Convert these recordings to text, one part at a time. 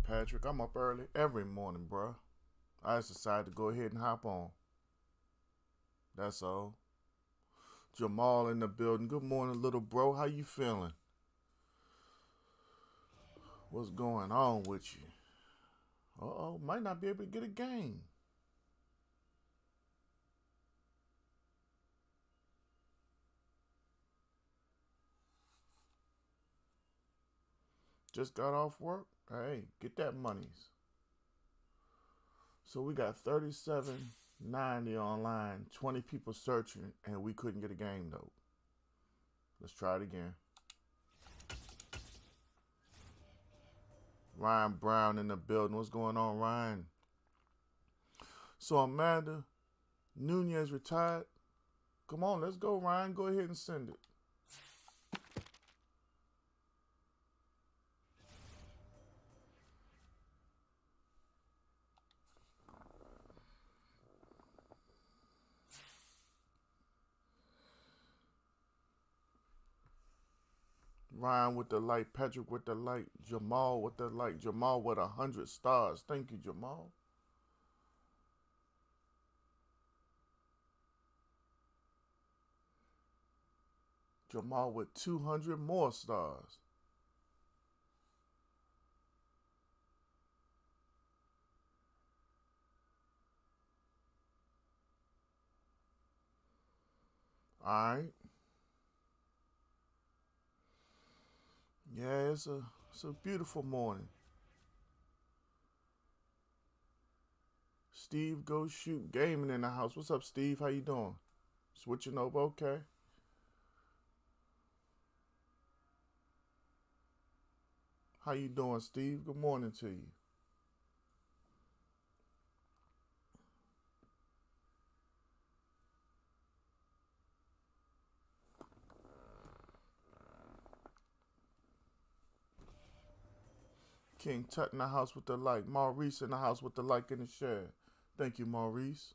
Patrick. I'm up early every morning, bruh. I just decided to go ahead and hop on. That's all. Jamal in the building. Good morning, little bro. How you feeling? What's going on with you? Uh-oh, might not be able to get a game. Just got off work. Hey, get that monies. So we got 3790 online, 20 people searching, and we couldn't get a game though. Let's try it again. Ryan Brown in the building. What's going on, Ryan? So Amanda Nunez retired. Come on, let's go, Ryan. Go ahead and send it. Ryan with the light, Patrick with the light, Jamal with the light, Jamal with 100 stars. Thank you, Jamal. Jamal with 200 more stars. All right. Yeah, it's a beautiful morning. Steve Go Shoot Gaming in the house. What's up, Steve? How you doing? Switching over, okay. How you doing, Steve? Good morning to you. King Tut in the house with the like. Maurice in the house with the like and the share. Thank you, Maurice.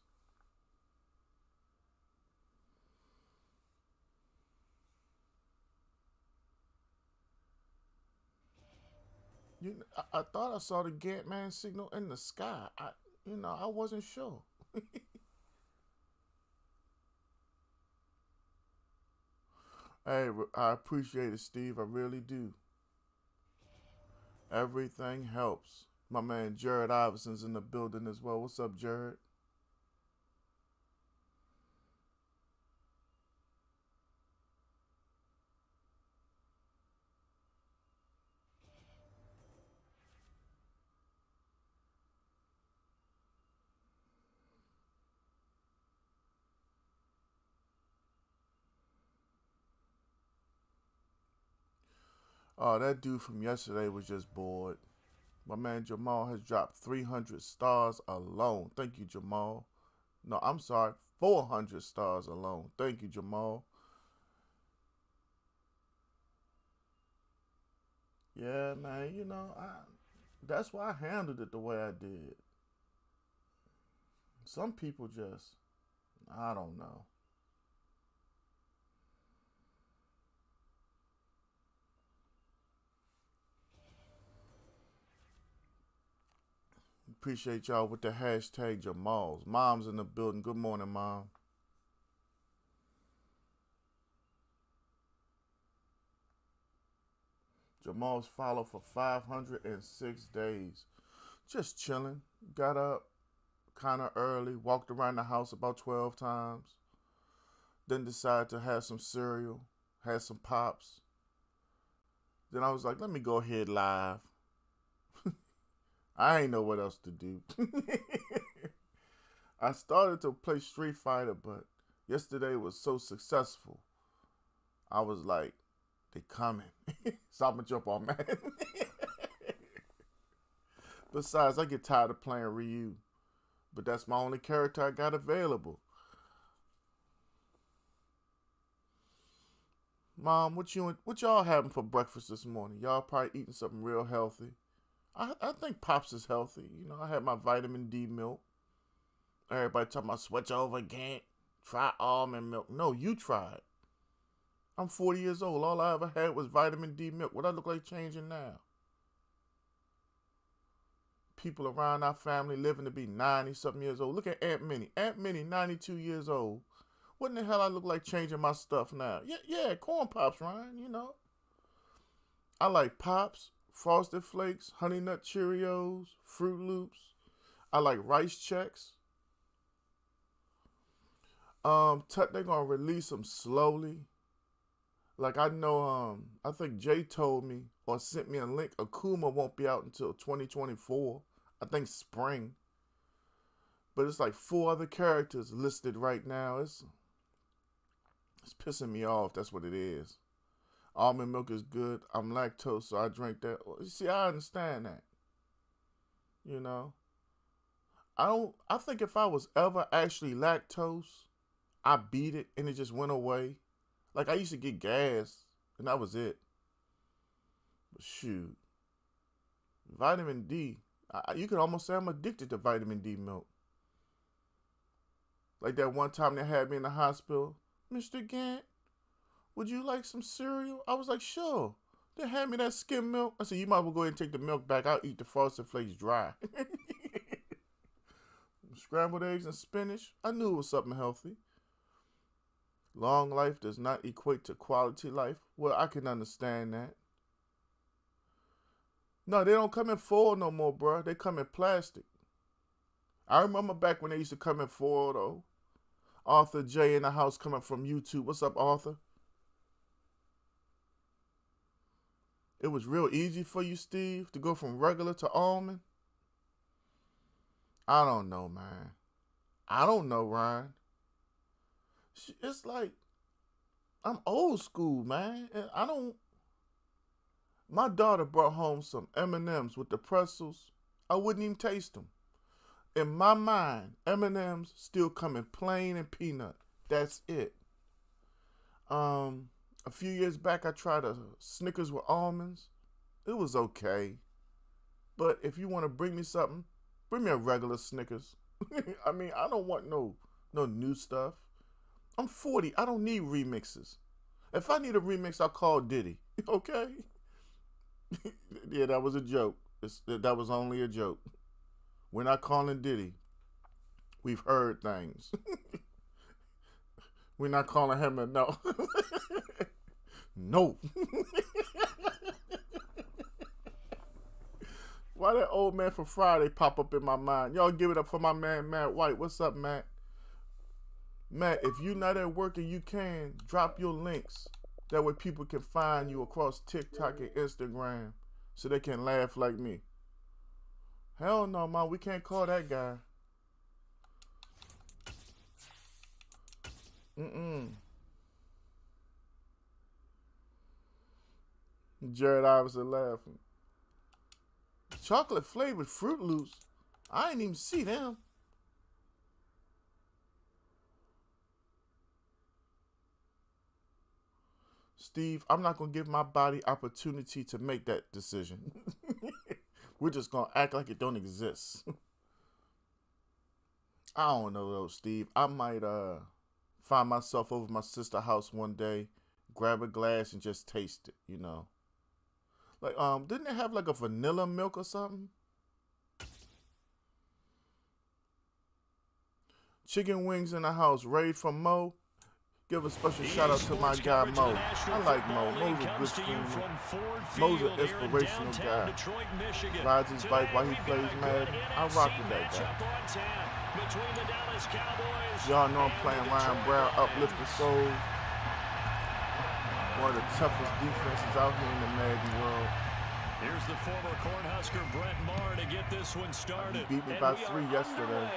I thought I saw the Ganttman signal in the sky. I wasn't sure. Hey, I appreciate it, Steve. I really do. Everything helps. My man Jared Iverson's in the building as well. What's up, Jared? Oh, that dude from yesterday was just bored. My man Jamal has dropped 300 stars alone. Thank you, Jamal. No, I'm sorry, 400 stars alone. Thank you, Jamal. Yeah, man, that's why I handled it the way I did. Some people just, I don't know. Appreciate y'all with the hashtag Jamal's. Mom's in the building. Good morning, Mom. Jamal's followed for 506 days. Just chilling. Got up kind of early, walked around the house about 12 times. Then decided to have some cereal, had some pops. Then I was like, let me go ahead live. I ain't know what else to do. I started to play Street Fighter, but yesterday was so successful. I was like, they coming. So I'm gonna jump on Madden. Besides, I get tired of playing Ryu, but that's my only character I got available. Mom, what y'all having for breakfast this morning? Y'all probably eating something real healthy. I think Pops is healthy. I had my vitamin D milk. Everybody talking about switch over again. Try almond milk. No, you try it. I'm 40 years old. All I ever had was vitamin D milk. What I look like changing now? people around our family living to be 90-something years old. Look at Aunt Minnie. Aunt Minnie, 92 years old. What in the hell I look like changing my stuff now? Yeah, corn pops, Ryan, you know. I like Pops, Frosted Flakes, Honey Nut Cheerios, Fruit Loops. I like Rice Chex. They're gonna release them slowly. Like I know, I think Jay told me or sent me a link. Akuma won't be out until 2024. I think spring. But it's like 4 other characters listed right now. It's pissing me off. That's what it is. Almond milk is good. I'm lactose, so I drink that. You see, I understand that. You know, I think if I was ever actually lactose, I beat it and it just went away. Like I used to get gas and that was it. But shoot, vitamin D, you could almost say I'm addicted to vitamin D milk. Like that one time they had me in the hospital. Mr. Gant, would you like some cereal? I was like, sure. They had me that skim milk. I said, you might as well go ahead and take the milk back. I'll eat the Frosted Flakes dry. Scrambled eggs and spinach. I knew it was something healthy. Long life does not equate to quality life. Well, I can understand that. No, they don't come in foil no more, bro. They come in plastic. I remember back when they used to come in foil, though. Arthur J in the house coming from YouTube. What's up, Arthur? It was real easy for you, Steve, to go from regular to almond. I don't know, man. I don't know, Ryan. It's like, I'm old school, man. And my daughter brought home some M&Ms with the pretzels. I wouldn't even taste them. In my mind, M&Ms still come in plain and peanut. That's it. A few years back, I tried a Snickers with almonds. It was okay. But if you want to bring me something, bring me a regular Snickers. I mean, I don't want no new stuff. I'm 40. I don't need remixes. If I need a remix, I'll call Diddy. Okay? Yeah, that was a joke. That was only a joke. We're not calling Diddy. We've heard things. We're not calling him a no. No. Why that old man from Friday pop up in my mind? Y'all give it up for my man, Matt White. What's up, Matt? Matt, if you're not at work and you can, drop your links. That way people can find you across TikTok and Instagram so they can laugh like me. Hell no, man. We can't call that guy. Jared Iverson laughing. Chocolate flavored Fruit Loops. I ain't even see them. Steve, I'm not going to give my body opportunity to make that decision. We're just going to act like it don't exist. I don't know though, Steve. I might find myself over my sister's house one day, grab a glass and just taste it, you know. Like, didn't they have like a vanilla milk or something? Chicken wings in the house, raid from Mo. Give a special shout out to my guy Mo. I like Mo. Mo's a good streamer. Mo's an inspirational guy. Rides his bike while he plays Madden. I rock with that guy. Y'all know I'm playing Ryan Brown, uplifting souls. One of the toughest defenses out here in the Madden world. Here's the former Cornhusker Brent Maher to get this one started. He beat me by 3 yesterday.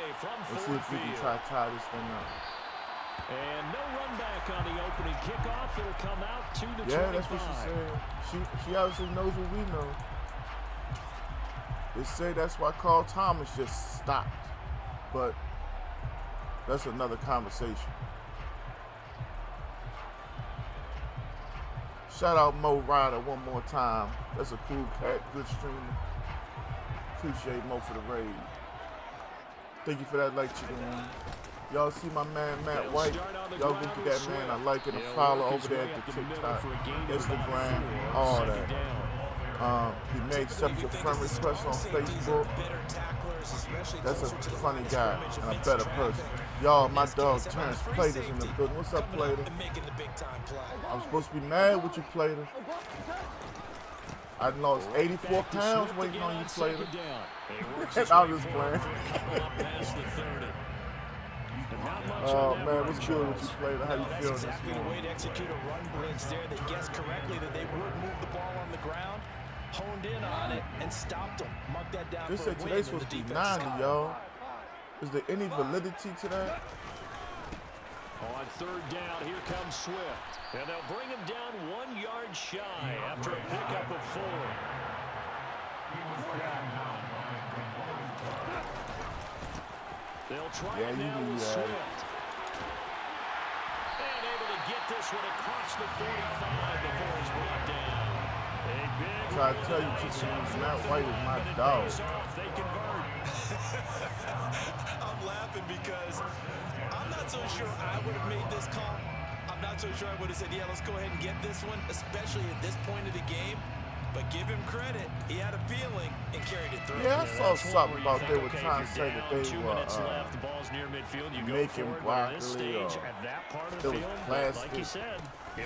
Let's see if we can try to tie this thing up. And no run back on the opening kickoff. It'll come out to the 25. Yeah, that's what she said. She obviously knows what we know. They say that's why Carl Thomas just stopped. But that's another conversation. Shout out Mo Ryder one more time. That's a cool cat, good streamer. Appreciate Mo for the raid. Thank you for that like, chicken wing. Y'all see my man Matt White? Y'all go get that man a like and a follow over there at the TikTok, Instagram, all that. He may accept your friend request on Facebook. That's a funny guy and a better person. Y'all, my dog Terrence Plater's in the building. What's up, Plater? I'm supposed to be mad with you, Plater. I lost 84 pounds waiting on you, Plater. And I'm just playing. Oh man, what's good with you, Plater? How you feeling this morning? Way to execute a run blitz there. They guessed correctly that they would move the ball on the ground, honed in on it, and stopped them. Mark that down. They said today's supposed to be 90, y'all. Is there any validity to that? On third down, here comes Swift. And they'll bring him down 1 yard shy after a pickup of 4. They'll try it now with Swift. And able to get this one across the 45 before it's brought down. A big So I tell you, Matt White is my dog. They convert. I'm laughing because I'm not so sure I would have made this call. I'm not so sure I would have said, yeah, let's go ahead and get this one, especially at this point of the game. But give him credit. He had a feeling and carried it through. Yeah, I saw something about they were trying to say that they were making broccoli or it was plastic.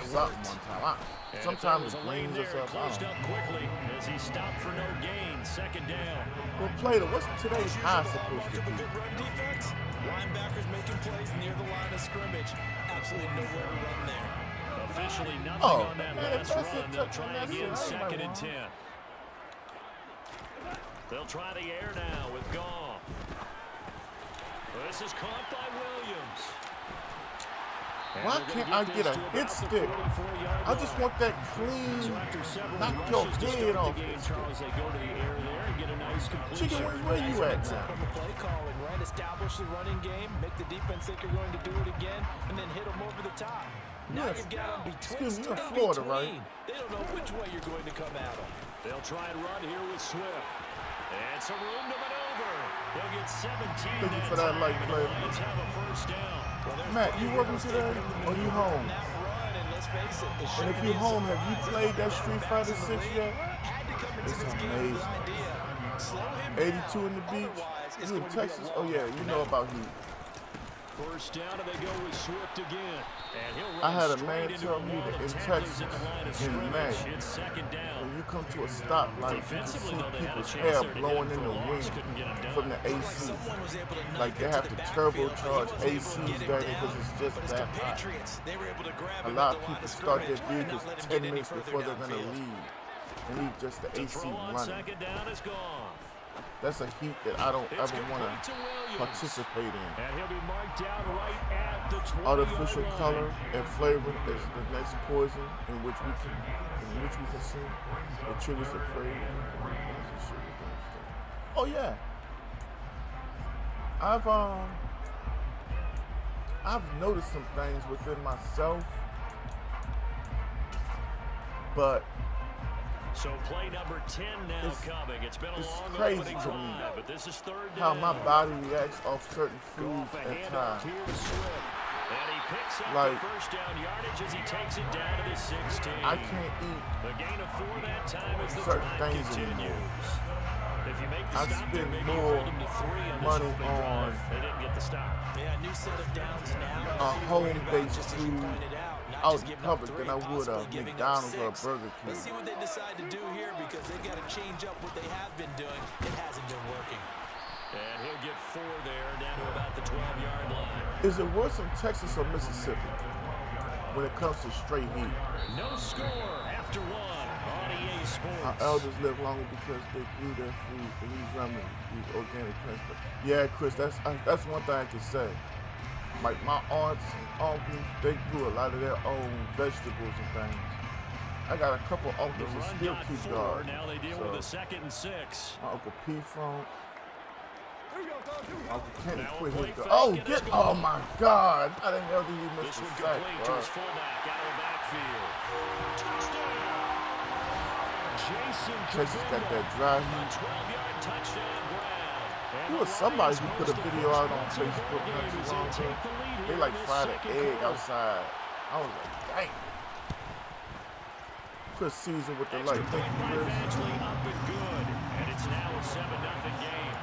Something one time. Sometimes it's greens or something. I don't know. Quickly as he stopped for no gain. Second down. Well, Plater, what's today's high supposed to be? Good run defense. Linebackers making plays near the line of scrimmage. Absolutely nowhere to run there. Officially nothing on that last run. They'll try again, 2nd and 10. They'll try the air now with Goff. This is caught by Williams. Why can't I get a hit stick? I just want that clean, knock your head off. Chicken wings, where you at now? Play calling, right? Establish the running game, make the defense think you're going to do it again, and then hit them over the top. Now you've got them excuse me, you're in Florida, right? They don't know which way you're going to come at them. They'll try and run here with Swift. And some room to maneuver. They'll get 17. Thank you for that light play. Let's have a first down. Matt, you working today or you home? And if you home, have you played that Street Fighter 6 yet? It's amazing. 82 in the beach. You in Texas? Oh yeah, you know about Heat. First down, and they go with Swift again. And he'll run I had a straight man into tell a me wall that of in tacklers Texas, at the line of in May, scrimmage. It's second down. when you come to a stoplight, you can see Defensively, though, they had a people's chance hair there to get blowing him in for the a loss. wind Couldn't get it done. from the AC. Like they have to turbocharge ACs back because it's just that hot. A lot of people start their vehicles 10 minutes before they're going to leave. And leave just the AC running. Second down is gone. That's a heat that I don't ever want to participate in. And he'll be marked down right at the 20-yard Artificial line. color and flavor is the next poison in which we consume. It triggers the prey. Oh yeah. I've noticed some things within myself, but so play number 10 now coming. It's been a long crazy opening to me drive, but this is third how down. my body reacts off certain foods Goff a at handoff times. here to Swift. And he picks up Like, the first down yardage as he takes it down to the 16. I can't eat The gain of 4 that time as the certain drive things continues. anymore. If you make the I stop there, spend maybe more hold them to 3 on this money opening on drive. They didn't get the stop. Yeah, new set of downs now. a home-based Just as you food pointed out, not out just in giving up public 3, than I would a possibly giving up McDonald's or a 6. Burger Let's see King. what they decide to do here because they've got to change up what they have been doing. It hasn't been working. And he'll get 4 there, down to about the 12-yard line. Is it worse in Texas or Mississippi when it comes to straight heat? No score after 1 on EA Sports. Our elders live longer because they grew their food and use remedies, use organic plants. Yeah, Chris, that's one thing I can say. Like my aunts and uncles, they grew a lot of their own vegetables and things. I got a couple uncles that still keep gardens. Now they deal with a 2nd and 6. My Uncle P from Uncle Kenny Now quit a his play Oh, fake, and get! it's Oh gone. my God! How the hell did he miss This the one sack, complete to bro? his fullback out of the backfield. Touchdown! Jason Texas got that dry A heat. 12-yard touchdown grab. There was somebody who put a video out on Facebook not too long ago. They like fried an egg outside. I was like, dang. Chris Caesar with the Extra light. Thank point you, by Chris. Badgley, up and good. And it's now a 7-0 game.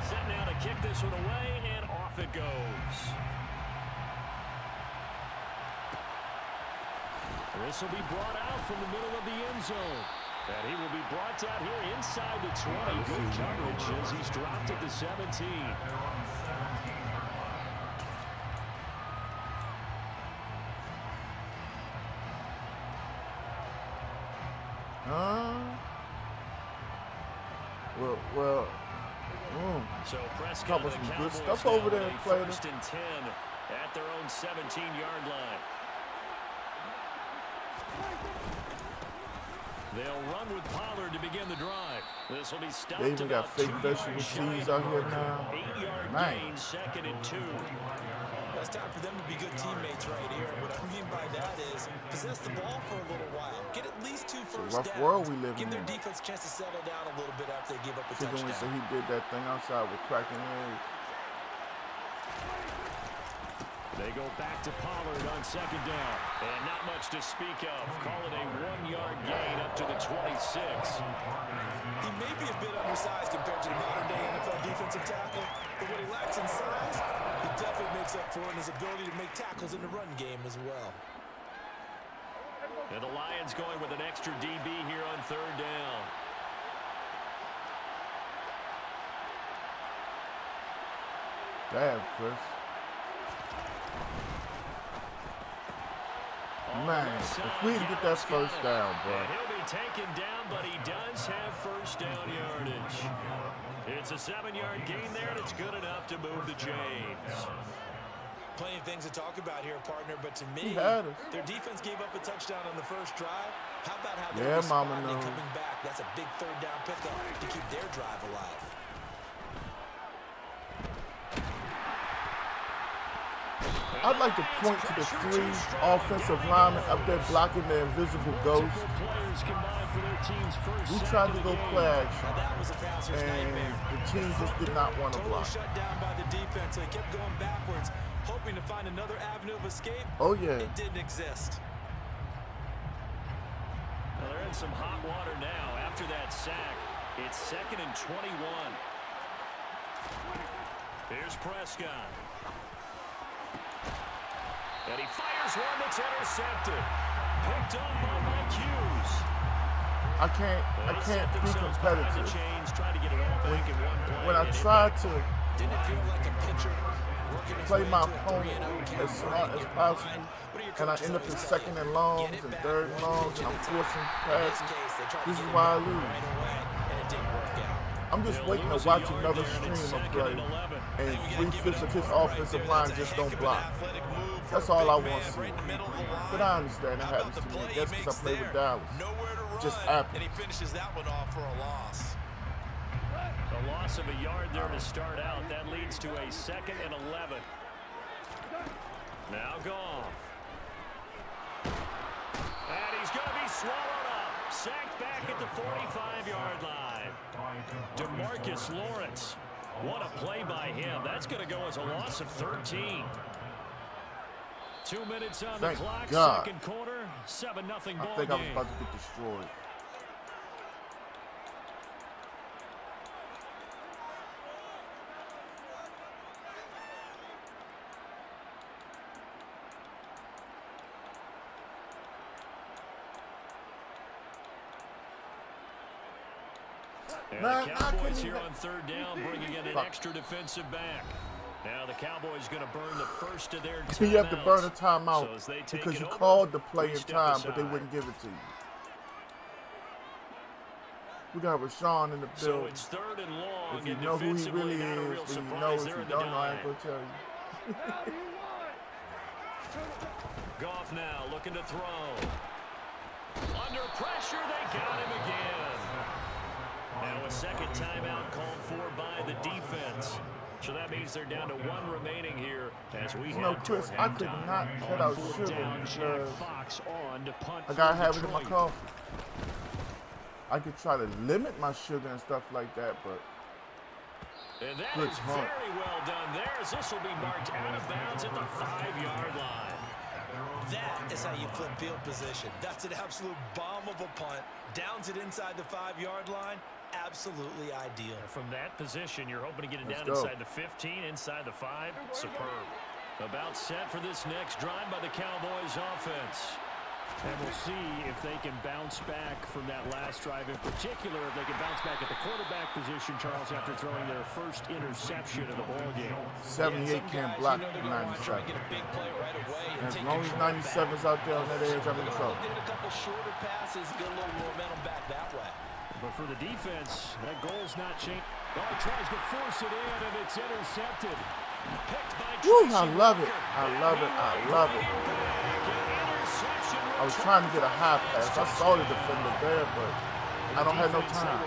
Set now to kick this one away, and off it goes. This will be brought out from the middle of the end zone. And he will be brought down here inside the 20. Good coverage as he's dropped at the 17. Well. So Prescott and some the good Cowboys stuff now over there, with a Plater. 1st and 10 at their own 17-yard line. They'll run with Pollard to begin the drive. This will be stopped. They even got fake vegetable seeds out here now. 8-yard Man. gain, 2nd and 2. It's time for them to be good teammates right here. What I mean by that is possess the ball for a little while. Get at least 2 first rough downs. world we live Give in. their defense a chance to settle down a little bit after they give up a Chicken touchdown. wings said he did that thing outside with cracking eggs. They go back to Pollard on 2nd down. And not much to speak of. Call it a 1-yard gain up to the 26. He may be a bit undersized compared to the modern-day NFL defensive tackle, but what he lacks in size, he definitely makes up for in his ability to make tackles in the run game as well. And the Lions going with an extra DB here on 3rd down. Damn, Chris. Man, if we get that first down, bro. And he'll be taken down, but he does have first down yardage. It's a 7-yard gain there, and it's good enough to move the chains. Plenty of things to talk about here, partner, but to me, their defense gave up a touchdown on the first drive. How about how they're responding coming back? That's a big 3rd down pickup to keep their drive alive. I'd like to point to the 3 offensive linemen up there blocking the invisible ghost. We tried to go play action, and the team just did not want to block. Shut down by the defense, so he kept going backwards, hoping to find another avenue of escape. Oh, yeah. It didn't exist. Well, they're in some hot water now after that sack. It's 2nd and 21. Here's Prescott. And he fires one that's intercepted. Picked up by Mike Hughes. I can't be competitive. When I try to play my opponent as smart as possible, and I end up in 2nd and longs and 3rd and longs, and I'm forcing passes, this is why I lose. I'm just waiting to watch another stream of play, and 3/5 of his offensive line just don't block. That's all I want to see. But I understand it happens to me. I guess because I play with Dallas. Just happens. And he finishes that one off for a loss. A loss of a yard there to start out. That leads to a 2nd and 11. Now Goff. And he's going to be swallowed up. Sacked back at the 45-yard line. DeMarcus Lawrence. What a play by him. That's going to go as a loss of 13. 2 minutes on the clock, God. 2nd quarter, 7-0 ball game. I think I was about to get destroyed. And the Cowboys here on 3rd down, bringing in an extra defensive back. Now the Cowboys going to burn the first of their timeouts. You have to burn a timeout because you called the play in time, but they wouldn't give it to you. We got Rashawn in the building. So it's 3rd and long. If you know who he really is, then you know. If you don't know, I ain't going to tell you. Goff now looking to throw. Under pressure, they got him again. Now a 2nd timeout called for by the defense. So that means they're down to 1 remaining here as we have Chris, I could not cut out sugar because I gotta have it in my coffee. I could try to limit my sugar and stuff like that, but And that Good is hunt. very well done there, as this will be marked out of bounds at the 5-yard line. That is how you flip field position. That's an absolute bomb of a punt. Downs it inside the 5-yard line. Absolutely ideal. From that position, you're hoping to get it Let's down go. inside the 15, inside the 5. Superb. About set for this next drive by the Cowboys offense. And we'll see if they can bounce back from that last drive. In particular, if they can bounce back at the quarterback position, Charles, after throwing their first interception of the ballgame. 78 can't block 97. As long as 97's out there on that edge, I'm in trouble. Did a couple shorter passes, get a little momentum back that way. But for the defense, that goal's not changed. Oh, tries to force it in, and it's intercepted. Picked by Woo, Tracy I love it. Walker. I love it. I love it. I was trying to get a high pass. I saw the defender there, but I don't have no time.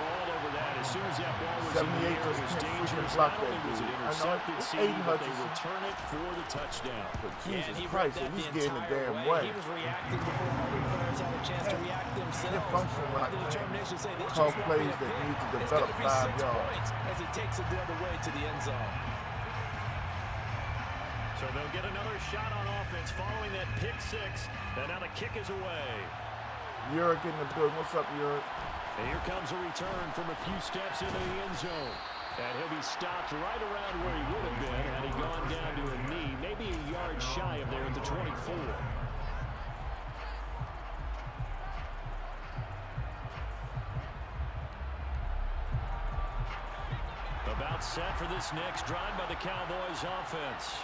78 just can't freaking block that dude. I know it's Aiden Hutchinson. Return it for the touchdown. But Jesus Christ, at least get in the damn way. He was reacting before other players had a chance to react themselves. Can't function when I The determination say this call just won't plays be a that thing. need to It's develop gonna be 5 6 yards. points as he takes it the other way to the end zone. So they'll get another shot on offense following that pick 6. And now the kick is away. Yurick in the building. What's up, Yurick? And here comes a return from a few steps into the end zone. And he'll be stopped right around where he would have been had he gone down to a knee, maybe a yard shy of there at the 24. About set for this next drive by the Cowboys offense.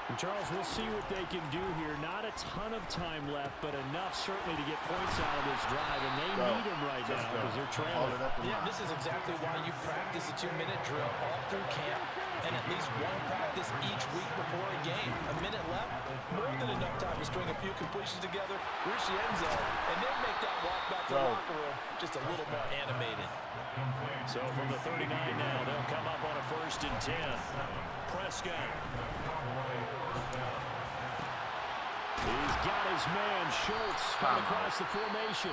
And Charles, we'll see what they can do here. Not a ton of time left, but enough certainly to get points out of this drive. And they need them right now because they're trailing. Yeah, this is exactly why you practice a 2-minute drill all through camp and at least one practice each week before a game. A minute left, more than enough time to string a few completions together, reach the end zone, and then make that walk back to the locker room just a little more animated. So from the 39 now, they'll come up on a 1st and 10. Prescott. He's got his man, Schultz, coming across the formation.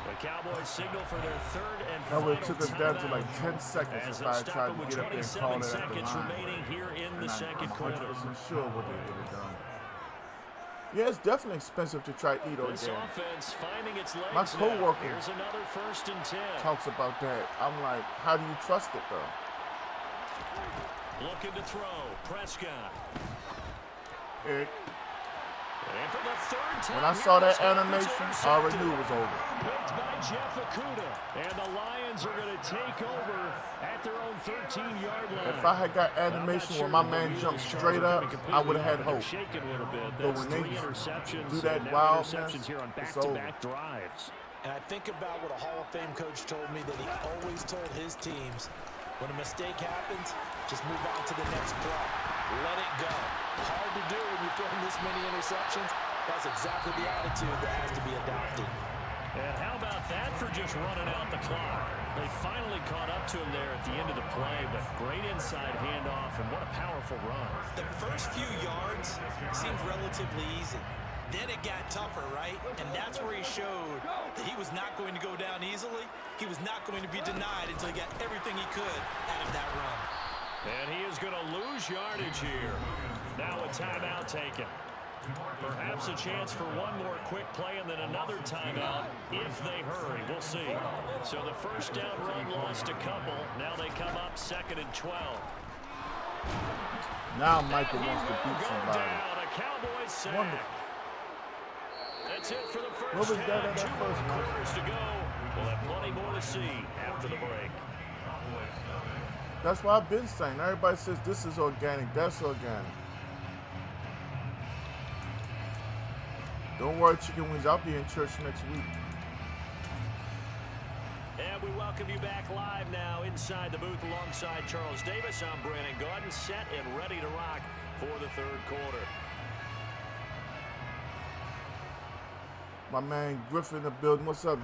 The Cowboys signal for their 3rd and That final would have took us down to timeout. like 10 seconds As if they'll I stop tried it to with get up there and call 27 it at the seconds line. remaining here in the And second I'm quarter. 100% sure what they would have done. Yeah, it's definitely expensive to try Edo This again. offense finding its legs My now. coworker Here's another 1st and 10. talks about that. I'm like, how do you trust it though? Looking to throw. Prescott. Eric, And for the 3rd time when I saw that here, animation, I already knew it was over. Picked by Jeff Okudah. And the Lions are going to take over at their own 13-yard line. If I had got animation where my man jumped straight up, I would have had hope. Shaking a little bit. But That's when they 3 interceptions. do that and now wildness, interceptions here on it's back-to-back drives. And I think about what a Hall of Fame coach told me that he always told his teams, when a mistake happens, just move on to the next play. Let it go. Hard to do when you throw this many interceptions. That's exactly the attitude that has to be adopted. And how about that for just running out the clock? They finally caught up to him there at the end of the play, but great inside handoff, and what a powerful run. The first few yards seemed relatively easy. Then it got tougher, right? And that's where he showed that he was not going to go down easily. He was not going to be denied until he got everything he could out of that run. And he is going to lose yardage here. Now a timeout taken. Perhaps a chance for one more quick play and then another timeout if they hurry. We'll see. So the 1st down run lost a couple. Now they come up 2nd and 12. Now Michael wants to beat Go somebody. down, a Cowboys sack. Wonderful. That's it for the first What was that half. at that 2 first more one? quarters to go. We'll have plenty more to see after the break. That's what I've been saying. Everybody says this is organic, that's organic. Don't worry, chicken wings. I'll be in church next week. And we welcome you back live now inside the booth alongside Charles Davis. I'm Brandon Gordon, set and ready to rock for the 3rd quarter. My man Griffin in the building. What's up?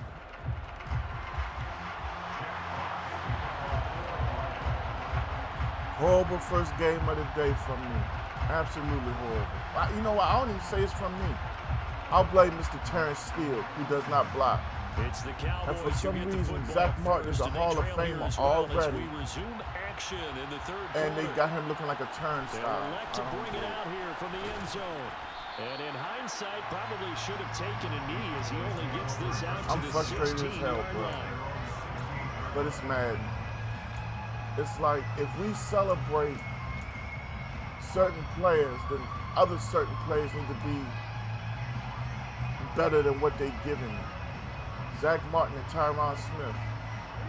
Horrible first game of the day from me. Absolutely horrible. You know what? I don't even say it's from me. I'll blame Mr. Terrence Steele, who does not block. It's the And Cowboys for some who get the reason, football Zach Martin is first, a and they Hall of trail here Famer as well as already. we resume action in the third And they quarter. got him looking like a They'll turnstile. elect to bring it out here from the end zone. And in hindsight, probably should have taken a knee as he only gets this out to I'm the frustrated as hell, 16-yard bro. line. But it's Madden. It's like if we celebrate certain players, then other certain players need to be better than what they're giving me. Zach Martin and Tyron Smith.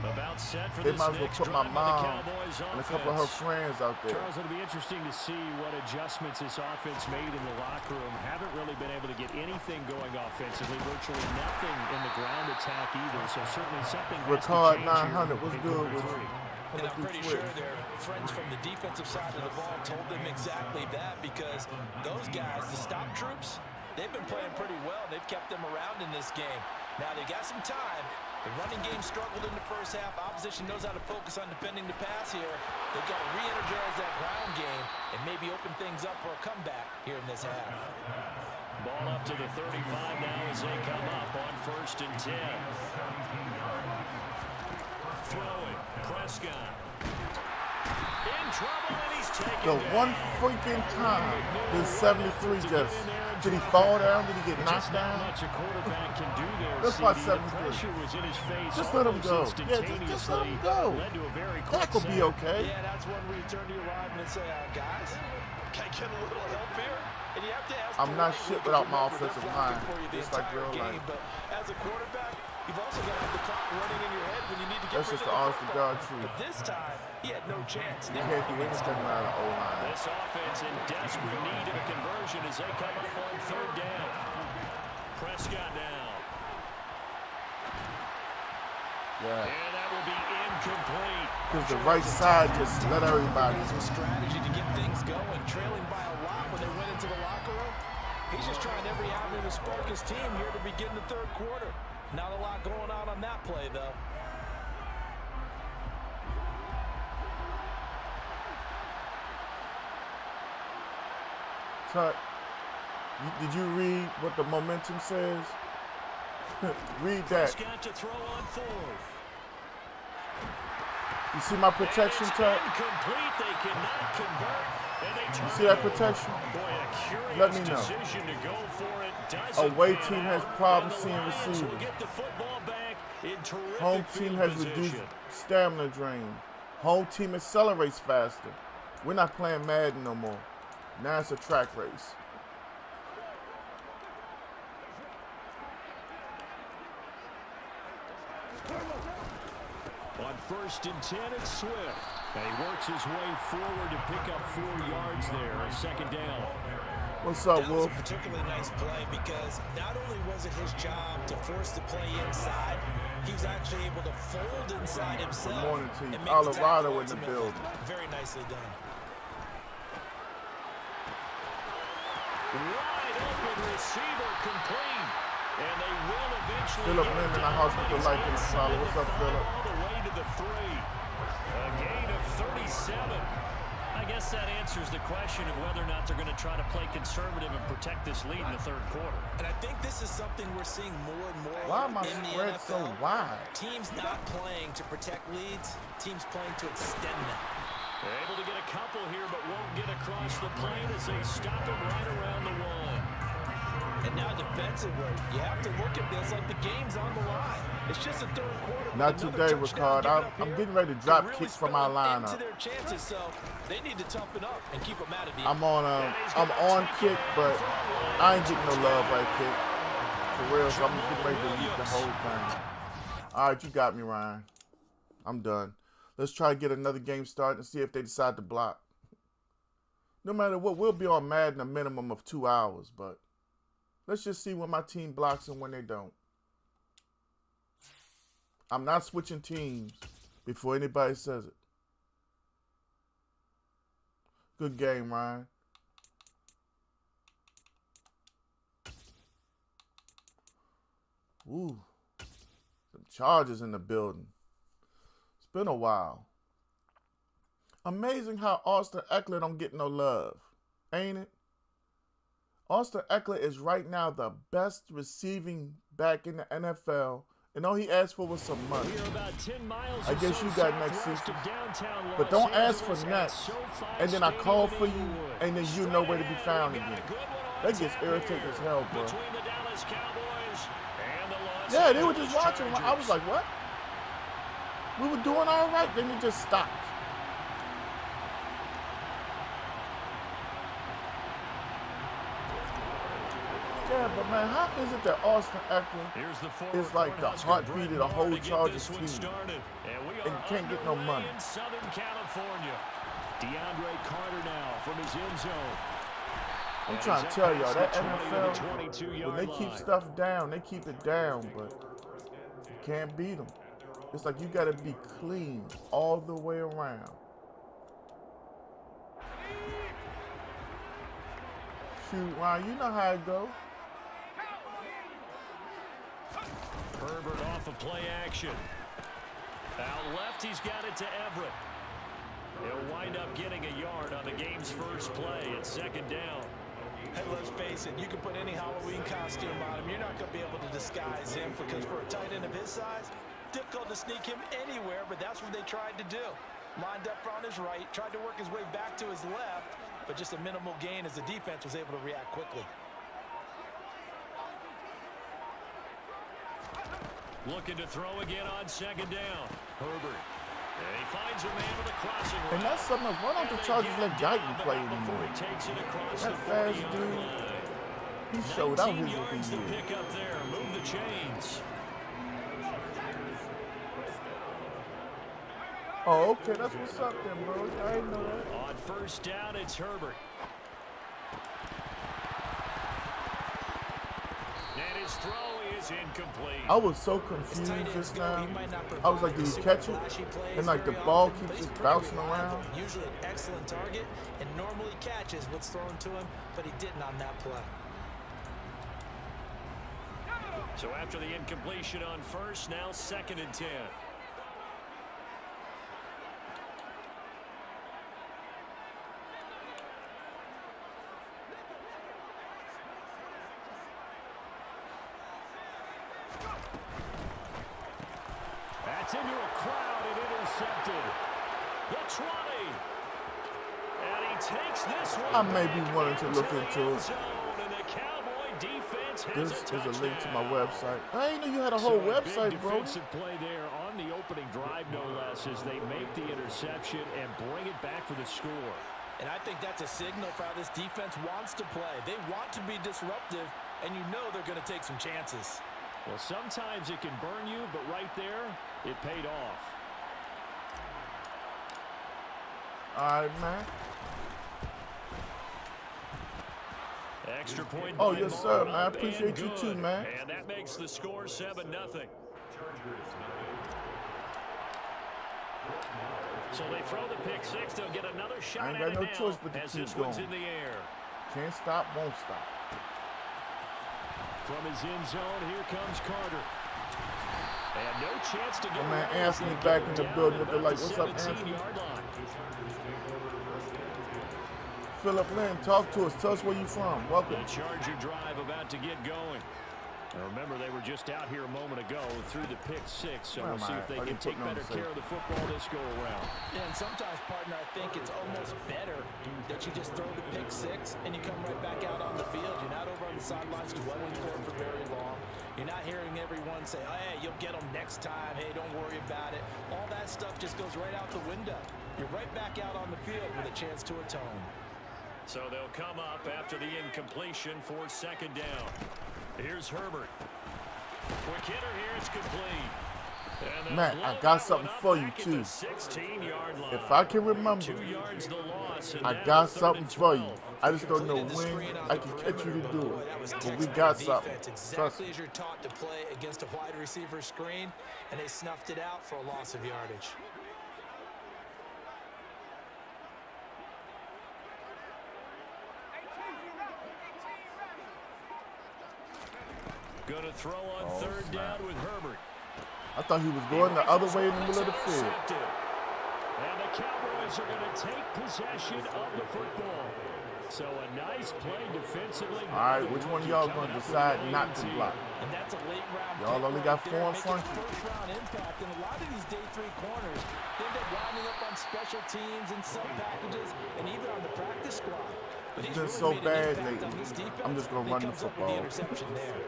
About set for They this might as well next put my drive by the mom Cowboys and a couple of her offense. friends out there. Charles, it'll be interesting to see what adjustments this offense made in the locker room. Haven't really been able to get anything going offensively, virtually nothing in the ground attack either. So certainly something has to Ricard change 900 here was in good quarter with three. And I'm pretty sure their friends from the defensive side of the ball told them exactly that, because those guys, the stop troops, they've been playing pretty well. They've kept them around in this game. Now they got some time. The running game struggled in the first half. Opposition knows how to focus on defending the pass here. They've got to re-energize that ground game and maybe open things up for a comeback here in this half. Ball up to the 35 now as they come up on 1st and 10. Throwing, Prescott. In trouble, and he's taken The down. one freaking time did 73 just, did he fall down? Did he get knocked Just not down? much a quarterback can do there, That's why CD. The 73. pressure was in his face Just let him almost go. Yeah, just let him go. Led to a very quick That could be sack. okay. Yeah, that's when we turn to your lineman and say, guys, can I get a little help here? And you have to ask. I'm not politely, shit because without my remember, they're offensive blocking line, for you the just like entire real game. life. But as a quarterback, you've also got to have the clock running in your head when you need to get That's rid just of the honest to football. God truth. But this time, he had no chance. You can't do anything around the O-line. This offense in desperate need of a conversion as they come up on 3rd down. Prescott now. Yeah. And that will be incomplete. Because the right side just let everybody. Some strategy to get things going, trailing by a lot when they went into the locker room. He's just trying every avenue to spark his team here to begin the third quarter. Not a lot going on that play, though. Tut, did you read what the momentum says? Read that. Prescott to throw on 4th. You see my protection, Tut? Incomplete. They cannot convert. And they You see that protection? Boy, a curious Let me know. decision to go for it. Doesn't Away pan team has out, problems and the seeing Lions will receivers. get the football back in terrific Home team field has position. reduced stamina drain. Home team accelerates faster. We're not playing Madden no more. Now it's a track race. On 1st and 10, it's Swift. And he works his way forward to pick up 4 yards there. A 2nd down. What's up, That was Wolf? a particularly nice play because not only was it his job to force the play inside, he was actually able to fold inside himself. Good morning to you. and make the Colorado tackle in the ultimately. building. Very nicely done. Wide open receiver complete. And they will eventually Philip get Lim in the down, house but with the he's like and inside follow. What's the up, 5 Philip? all the way to the 3. A gain of 37. I guess that answers the question of whether or not they're going to try to play conservative and protect this lead in the 3rd quarter. And I think this is something we're seeing more and more Why am I in the spread NFL. so wide? Teams not playing to protect leads, teams playing to extend them. They're able to get a couple here, but won't get across the plane as they stop him right around the 1. And now defensively, you have to look at this like the game's on the line. It's just a 3rd quarter. with Not another today, touchdown Ricard. given up I'm here. getting ready to Could drop really kicks from my spell into lineup. their chances, so they need to toughen up and keep them out of the I'm on kick, but I ain't getting no love right kick. For real, so I'm getting ready to eat the whole thing. All right, you got me, Ryan. I'm done. Let's try to get another game started and see if they decide to block. No matter what, we'll be on Madden a minimum of 2 hours, but let's just see when my team blocks and when they don't. I'm not switching teams before anybody says it. Good game, Ryan. Ooh, some Chargers in the building. It's been a while. Amazing how Austin Eckler don't get no love, ain't it? Austin Eckler is right now the best receiving back in the NFL And all he asked for was some money. We are about 10 miles I guess you got next southwest season. of downtown But don't Los ask for Angeles next. at SoFi And then I Stadium call in for you, Inglewood. and then you nowhere to be found again. That gets irritating as hell, bro. Between the Dallas Cowboys and the Los Yeah, they were Angeles just watching. I was Chargers. like, what? We were doing all right, then it just stopped. Yeah, but man, how is it that Austin Here's the Eckler is like the heartbeat of the whole Chargers team and can't get no money? In Southern California. DeAndre Carter now from his end zone. I'm trying to tell y'all, that He's at the NFL, 22-yard when they keep line. stuff down, they keep it down, but you can't beat them. It's like you got to be clean all the way around. Shoot, Ryan, you know how it go. Herbert off of play action. Out left, he's got it to Everett. He'll wind up getting a yard on the game's first play. It's second down. Hey, let's face it, you can put any Halloween costume on him. You're not going to be able to disguise him because for a tight end of his size, difficult to sneak him anywhere, but that's what they tried to do. Lined up on his right, tried to work his way back to his left, but just a minimal gain as the defense was able to react quickly. Looking to throw again on second down. Herbert. And he finds a man with a crossing route. And that's something else. Why don't the Chargers let Ganttman play anymore? He takes it across That the fast 40-yard dude, line. he showed out 19 his yards to rookie year. pick up there. Move the chains. Oh, okay, that's what's up then, bro. I didn't know that. On first down, it's Herbert. And his throw is incomplete. I was so confused just now. I was like, did he catch it? And like the ball keeps just bouncing around. Usually an excellent target and normally catches what's thrown to him, but he didn't on that play. So after the incompletion on first, now second and 10. That's into a crowd and intercepted. The 20. And he takes this one. I may be wanting to look into it. And the Cowboy defense has This a is a link to my touchdown. website. I didn't know you had a whole So a website, big bro. defensive play there on the opening drive, no less, as they make the interception and bring it back for the score. And I think that's a signal for how this defense wants to play. They want to be disruptive, and you know they're going to take some chances. Well, sometimes it can burn you, but right there, it paid off. All right, man. Extra point. Oh, by yes, sir, Moore, man. I up appreciate and you good. too, man. And that makes the score 7-0. So they throw the pick six. They'll get another shot I ain't at got it no now choice but to as keep this one's going. in the air. Can't stop, won't stop. From his end zone, here comes Carter. And no chance to get My man away as Anthony they back get in the down building. at They're about like, the what's up, Anthony? 17-yard line. Philip Lynn, talk to us. Tell us where you from. Welcome. The Charger drive about to get going. Now remember, they were just out here a moment ago through the pick six, so Where we'll am see I? if they Are can you take putting on better the care of the football this go around. Yeah, and sometimes, partner, I think it's almost better that you just throw the pick six and you come right back out on the field. You're not over on the sidelines dwelling for it for very long. You're not hearing everyone say, oh, hey, you'll get them next time. Hey, don't worry about it. All that stuff just goes right out the window. You're right back out on the field with a chance to atone. So they'll come up after the incompletion for second down. Here's Herbert. Quick hitter here is complete. And they'll Matt, blow I got that something one up for you, back at too. the 16-yard line. If I can remember, 2 yards the loss. And I now got third something and for you. 12. I just don't know Completed the when screen on I the can catch you to perimeter, do boy, it. that was But we textbook got defense, something. exactly Trust me. as you're taught to play against a wide receiver screen, and they snuffed it out for a loss of yardage. Going to throw on third snap. down with Herbert. I thought he was going the other way in the middle of the field. Intercepted. And the Cowboys are going to take possession of the football. So a nice play defensively. All right, which one of y'all going to decide not to block? And that's a late round. Y'all only got 4 in front of you. First round impact, and a lot of these day 3 corners, they end up winding up on special teams and sub packages, and even on the practice squad. But It's he's been really so made an bad impact lately. on this defense. I'm just going to run the He comes up with football. interception there.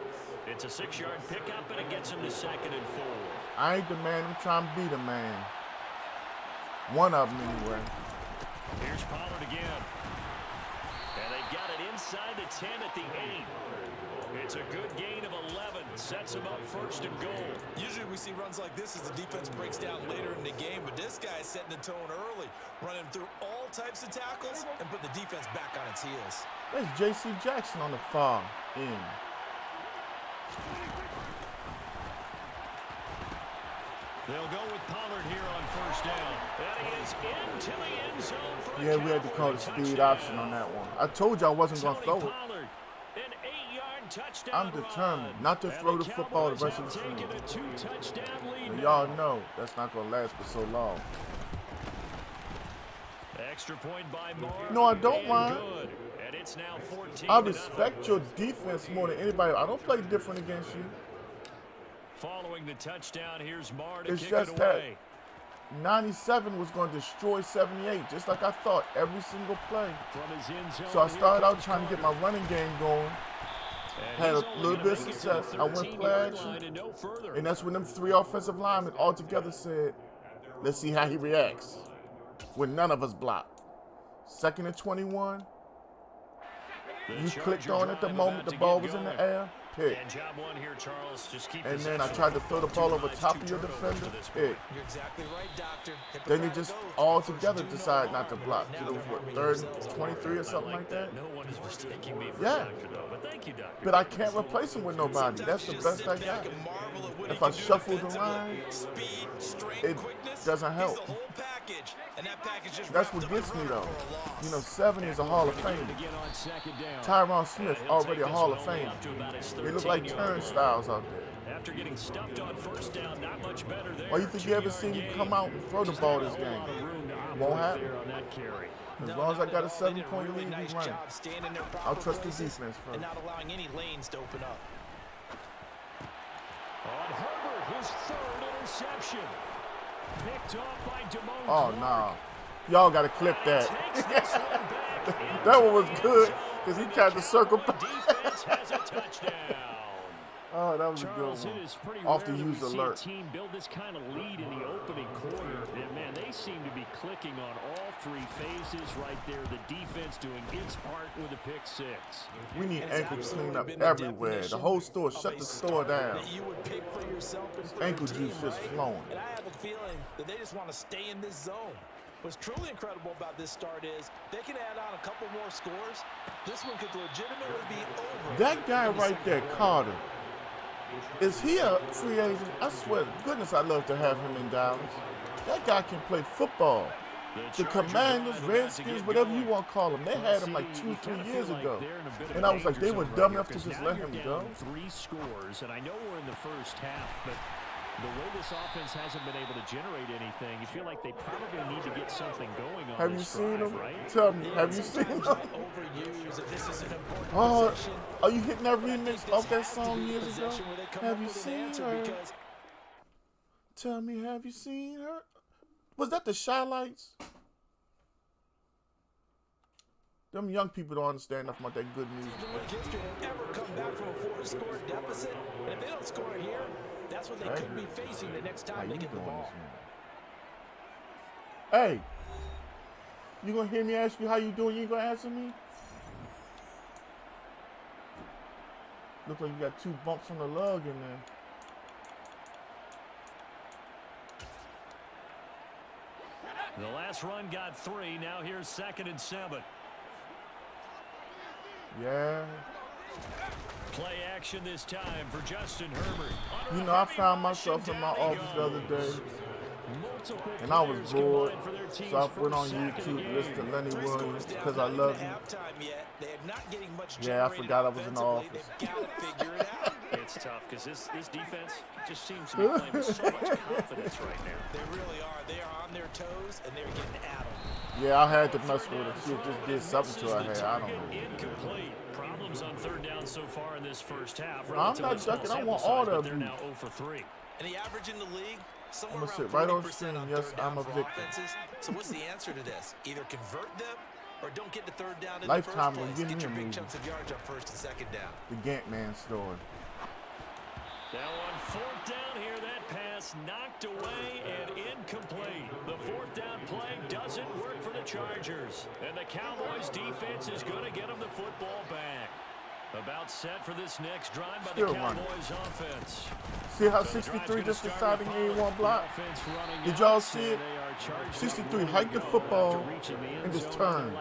It's a 6-yard pickup, and it gets him to 2nd and 4. I ain't the man. I'm trying to be the man. One of them anyway. Here's Pollard again. And they've got it inside the 10 at the 8. It's a good gain of 11. Sets him up 1st and goal. Usually we see runs like this as the defense breaks down later in the game, but this guy's setting the tone early, running through all types of tackles and put the defense back on its heels. There's J.C. Jackson on the far end. They'll go with Pollard here on 1st down. And he is into the end zone for Yeah, we had to call the speed option on that one. I told you I wasn't going to throw it. Pollard, an 8-yard touchdown I'm determined not to throw the football the rest of the taking season. a 2-touchdown lead. And y'all know that's not going to last for so long. Extra point by Moore. No, I don't and mind. good. And it's now 14. I respect your defense more than anybody. I don't play different against you. Following the touchdown, here's Moore to It's kick just it that away. 97 was going to destroy 78, just like I thought every single play. From his end zone, So I here started out comes trying to get Carter. my running game going. And Had he's a only little gonna bit of make it to the success. I went 13-yard play line action. and no further. And that's when them 3 offensive linemen all together said, let's see how he reacts. When none of us blocked. 2nd and 21. You clicked on it the moment the ball was in the air. Pick. And job one here, Charles. Just keep And then I possession. tried to throw the ball over Drives, top 2 of your turnovers defender. to this Pick. point. You're exactly right, Doctor. Then they just all together decide not to block. It was what, 3rd and 23 or something like that? No one is mistaking me for Yeah. Doctor, though. But thank you, Doctor. But I can't replace him with nobody. That's the best I got. If I shuffle the line, it doesn't help. That's what gets me, though. You know, 70 is a Hall of Fame. Again on 2nd down. Tyron Smith, He'll already take a this Hall one of only Fame. up to about his They look like 13-yard line. turnstiles out there. After getting stuffed on 1st down, not much better there. Or you think you ever seen me come out and throw the ball this game? Won't happen. On that carry. As long as I got a 7-point lead, we run. I'll trust the defense and first. not allowing any lanes to open up. On Herbert, his 3rd interception. Picked off by Damone Oh, Clark. nah. Y'all got to clip that. Takes this one back That one was into the good end because he zone. tried to circle back. Defense has a touchdown. Oh, that was a Charles, good it one. is pretty Off rare the that we use see alert. a team build this kind of lead in the opening quarter. And man, they seem to be clicking on all 3 phases right there. The defense doing its part with a pick 6. We need And it's ankle absolutely cleanup been the everywhere. The definition whole store of shut a the store start down. that you would pick for yourself and for Ankle your team, juice just right? flowing. And I have a feeling that they just want to stay in this zone. What's truly incredible about this start is they can add on a couple more scores. This one could legitimately be over. That guy right there, Carter, is he a free agent? I swear to goodness, I'd love to have him in Dallas. That guy can play football. The Commanders, Redskins, whatever you want to call them, they had him like 2-3 years ago. And I was like, they were dumb enough to just let him go. 3 scores, and I know we're in the first half, but the way this offense hasn't been able to generate anything, you feel like they probably need to get something going on Have you this seen drive, him? right? Tell me, have you seen him? Oh, are you hitting that remix off that song years ago? Have you seen her? Tell me, have you seen her? Was that the Shy Lights? Them young people don't understand enough about that good music. Ever come back from a 4-score deficit? And if they don't score here, that's what they could be facing the next How time you they get the doing ball. this, man? Hey, you gonna hear me ask you how you doing? You ain't gonna answer me? Look like you got 2 bumps on the lug in there. The last run got 3. Now here's 2nd and 7. Yeah. Play action this time for Justin Herbert. You know, I found myself in my office the other day, and I was bored, so I went on YouTube to listen to Lenny Williams because I love him. Yeah, I forgot I was in the office. It's tough because this defense just seems to be playing with so much confidence right now. They really are. They are on their toes, and they're getting at them. Yeah, I had to mess with her. She just did something to her hair. I don't know. Incomplete. Problems on third down so far in this first half. I'm not ducking. I want all of They're them. now 0 for 3. And the average in the league, somewhere I'm gonna around sit right on 40% screen. on Yes, third down I'm a for victim. offenses. So what's the answer to this? Either convert them or don't get to third down in Lifetime the will first place. give me Get a your big movie. chunks of yards on first and second down. The Ganttman story. Now on fourth down here, that pass knocked away and incomplete. The fourth down play doesn't work for the Chargers. And the Cowboys defense is going to get them the football back. About set for this next drive by Still the Cowboys offense. See how 63 just decided he ain't want block? Did y'all see it? 63 hiked the football and just turned.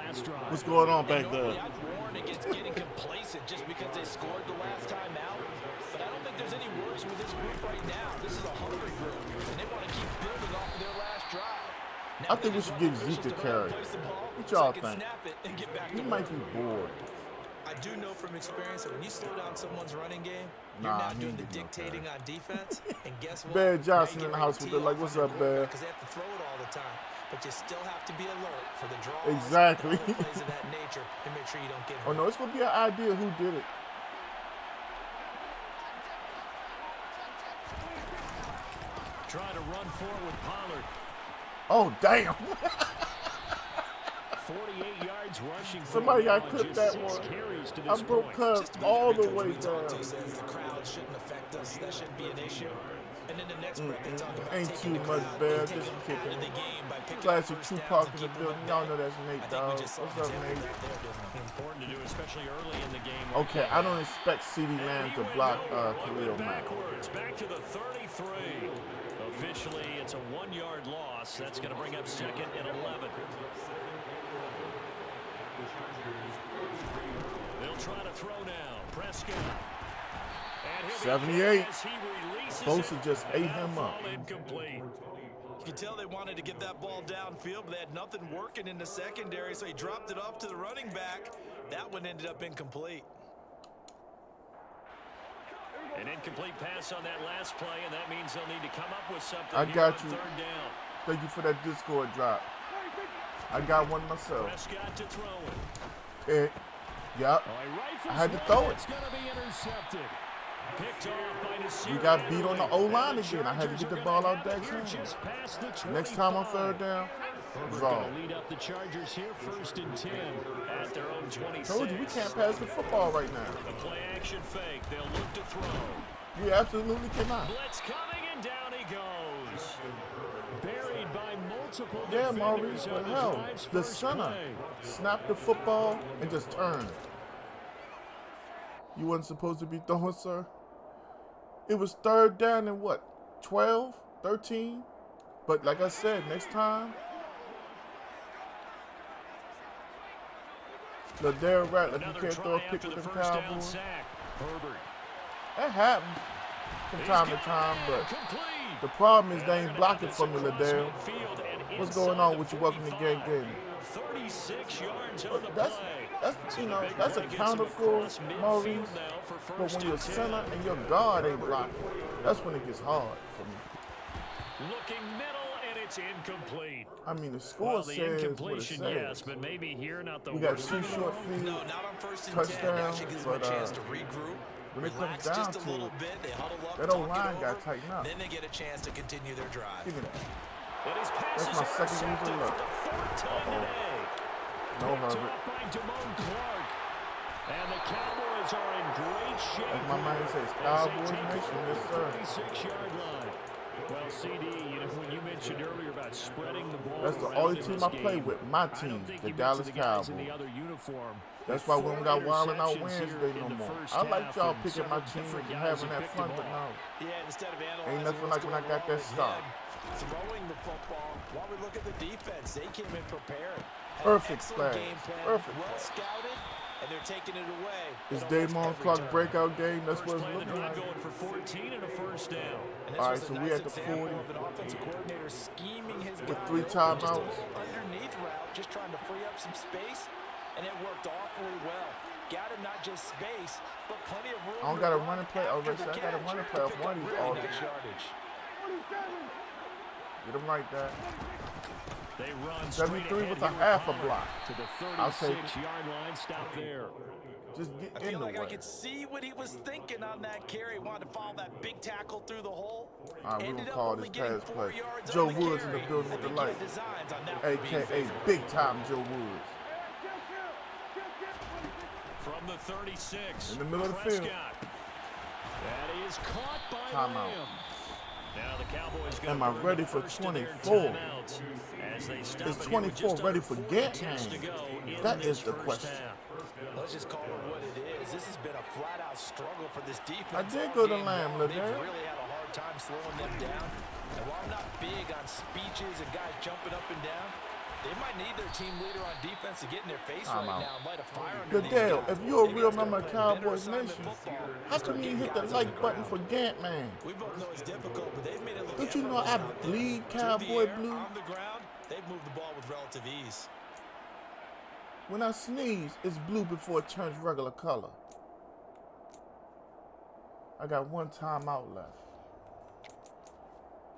What's going on back there? I've warned against getting complacent just because they scored the last time out. But I don't think there's any worries with this group right now. This is a hungry group, and they want to keep building off of their last drive. I think we should give Zeke a carry. What y'all think? He might be bored. I do know from experience that when you slow down someone's running game, you're Nah, now he doing ain't the getting no dictating on defense. And guess what? Bear Johnson Now you in the get house ready with to it like, tee what's off up, on the Bear? quarterback 'cause they have to throw it all the time. But you still have to be alert for the draws. Exactly. and other plays of that nature and make sure you don't get hurt. Oh no, it's gonna be an idea who did it. Trying to run forward with Pollard. Oh damn! 48 yards rushing. Somebody got for clipped just that 6 one. carries to I this broke point. Cubs all the way We talked down. to says the crowd shouldn't affect us. That shouldn't be an issue. And then the next breath they talk about Ain't taking too the much, crowd Bear. and Just taking them out kicking. of the game by picking up Classic first Tupac downs in and the keeping building. them Y'all at know bay. that's Nate I think we Dogg. just saw What's an up, example Nate? right there, didn't we? Important to do, especially early in the game. Okay, I don't expect CeeDee Lamb to block Khalil Mack. Backwards, back to the 33. Officially, it's a 1-yard loss. That's going to bring up second and 11. They'll try to throw now. Prescott. And he'll be 78. hit as he releases Bosa it. just ate That'll him up. fall incomplete. You could tell they wanted to get that ball downfield, but they had nothing working in the secondary, so he dropped it off to the running back. That one ended up incomplete. An incomplete pass on that last play, and that means they'll need to come up with something I here got on you. third down. Thank you for that Discord drop. I got one myself. Prescott to throw it. Pick. Yep. I had to throw it. It's going to be intercepted. Picked off by Nasir. You got beat on the O-line And again. I had to Chargers get the are ball gonna out have that it here time. just past the Next time on 25. third down, Herbert's draw. going to lead up the Chargers here, 1st and 10 at their own 26. Told you we can't pass the football right now. The play action fake. They'll look to throw. We absolutely cannot. Blitz coming, and down he goes. Buried by multiple Yeah, defenders Maurice, on but the hell, drive's the first center play. snapped the football and just turned. You wasn't supposed to be throwing, sir. It was third down and what, 12, 13? But like I said, next time, Ladell Rattler, if you Another can't try throw a pick after with the them first down Cowboys, sack. Herbert. that happens from He's time to got time. it. But Complete. the problem is And they they're ain't gonna blocking have for this me, across Ladell. midfield and What's inside going on the with you? Welcome to Gang 45. Gang. 36 yards on the That's play. you know, Big that's a play gets him counterful, across midfield Maurice. now for But first when your and 10. center and your guard ain't blocking, that's when it gets hard for me. Looking middle, and it's incomplete. I mean, the score Well, the says what it incompletion, says. yes, but maybe here not the We got worst. 2 short field No, not on 1st and 10. It touchdowns, actually gives them a but chance to regroup. when it comes Relax down just a to little it, bit. They huddle up, that talk old it line over, got tightened up. Then they get a chance to continue their drive. Give me that. And his pass That's is my second intercepted user look. for the 4th time today. No Picked Herbert. off by Damone Clark. And the Cowboys are in great shape. As my man says, as they Cowboys take Nation, over yes, the sir. 36-yard line. Well, CD, you know, when you mentioned earlier about spreading the ball That's the around only in team this I play game, with, my I don't team, think the you Dallas mentioned the guys in the Cowboys. other uniform. That's why we don't got Wild out Interceptions Wednesday here no in the more. first I like half y'all and picking my several team different and guys having who that picked fun, them but off. no. Yeah, instead of analyzing Ain't nothing what's like when I going got that wrong stop. again, throwing the football while we look at the defense. They came in prepared. Had Perfect an excellent play. game plan, Perfect well play. scouted, and they're taking it away. It's at almost Damon every Clark turn. breakout game. That's First what play it's of the looking drive like. going for 14 and a first down. And this All was right, a so we nice at the example 40 of an offensive coordinator scheming his with guy 3 open, just a timeouts. little underneath route, just trying to free up some space, and it worked awfully well. Got him not just space, but plenty of room. I don't to got a run running play. Oh, after they say the I got a catch running to play off pick one up of these really all nice day. yardage. Get him right there. They run 73 with a half a block. to the I'll take it. 36-yard line. Stop there. Just get I in feel the like way. I could see what he was thinking on that carry. Wanted to follow that big tackle through the hole. All right, we're going Ended to up call only this getting pass 4 play. yards Joe on the Woods in the carry. building I with the think he had light. designs on that one being A.K.A. favorable. big time Joe Woods. From the 36. In the middle of the field. Prescott. That is caught by Timeout. Lamb. Now the Cowboys Am I ready for 24? Is 24 ready for Ganttman? That is the question. Let's just call it what it is. This has been a flat-out struggle for this defense. I did all go to game Lamb, long. look They've there. really had a hard time slowing them down. And while I'm not big on speeches and guys jumping up and down, they might need their team leader on defense to get in their face right now and light a fire under these Goodell, guys. if you're a Maybe real that's gonna member of play a better Cowboys assignment Nation, football. how come you hit the like button for Ganttman? We both know it's difficult, but they've made it look Don't you know I effortless out there. bleed Through the Cowboy air, blue? on the ground, they've moved the ball with relative ease. When I sneeze, it's blue before it turns regular color. I got one timeout left.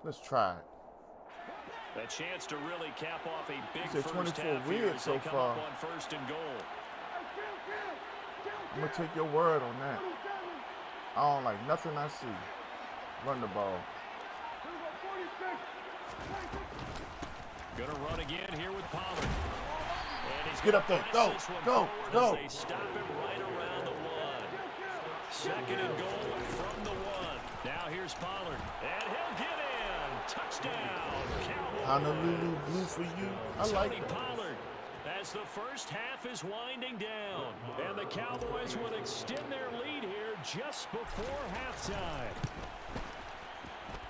Let's try it. A chance to really cap off a big He said first 24 half here weird as so they come far. up on 1st and goal. I'm going to take your word on that. I don't like nothing I see. Run the ball. Gonna run again here with Pollard. And he's Get up there. Go, go, go. They stop him right around the 1. 2nd and goal from the 1. Now here's Pollard. And he'll get in. Touchdown, Cowboys. Honolulu blue for you. I like Tony it. Pollard, as the first half is winding down. And the Cowboys will extend their lead here just before halftime.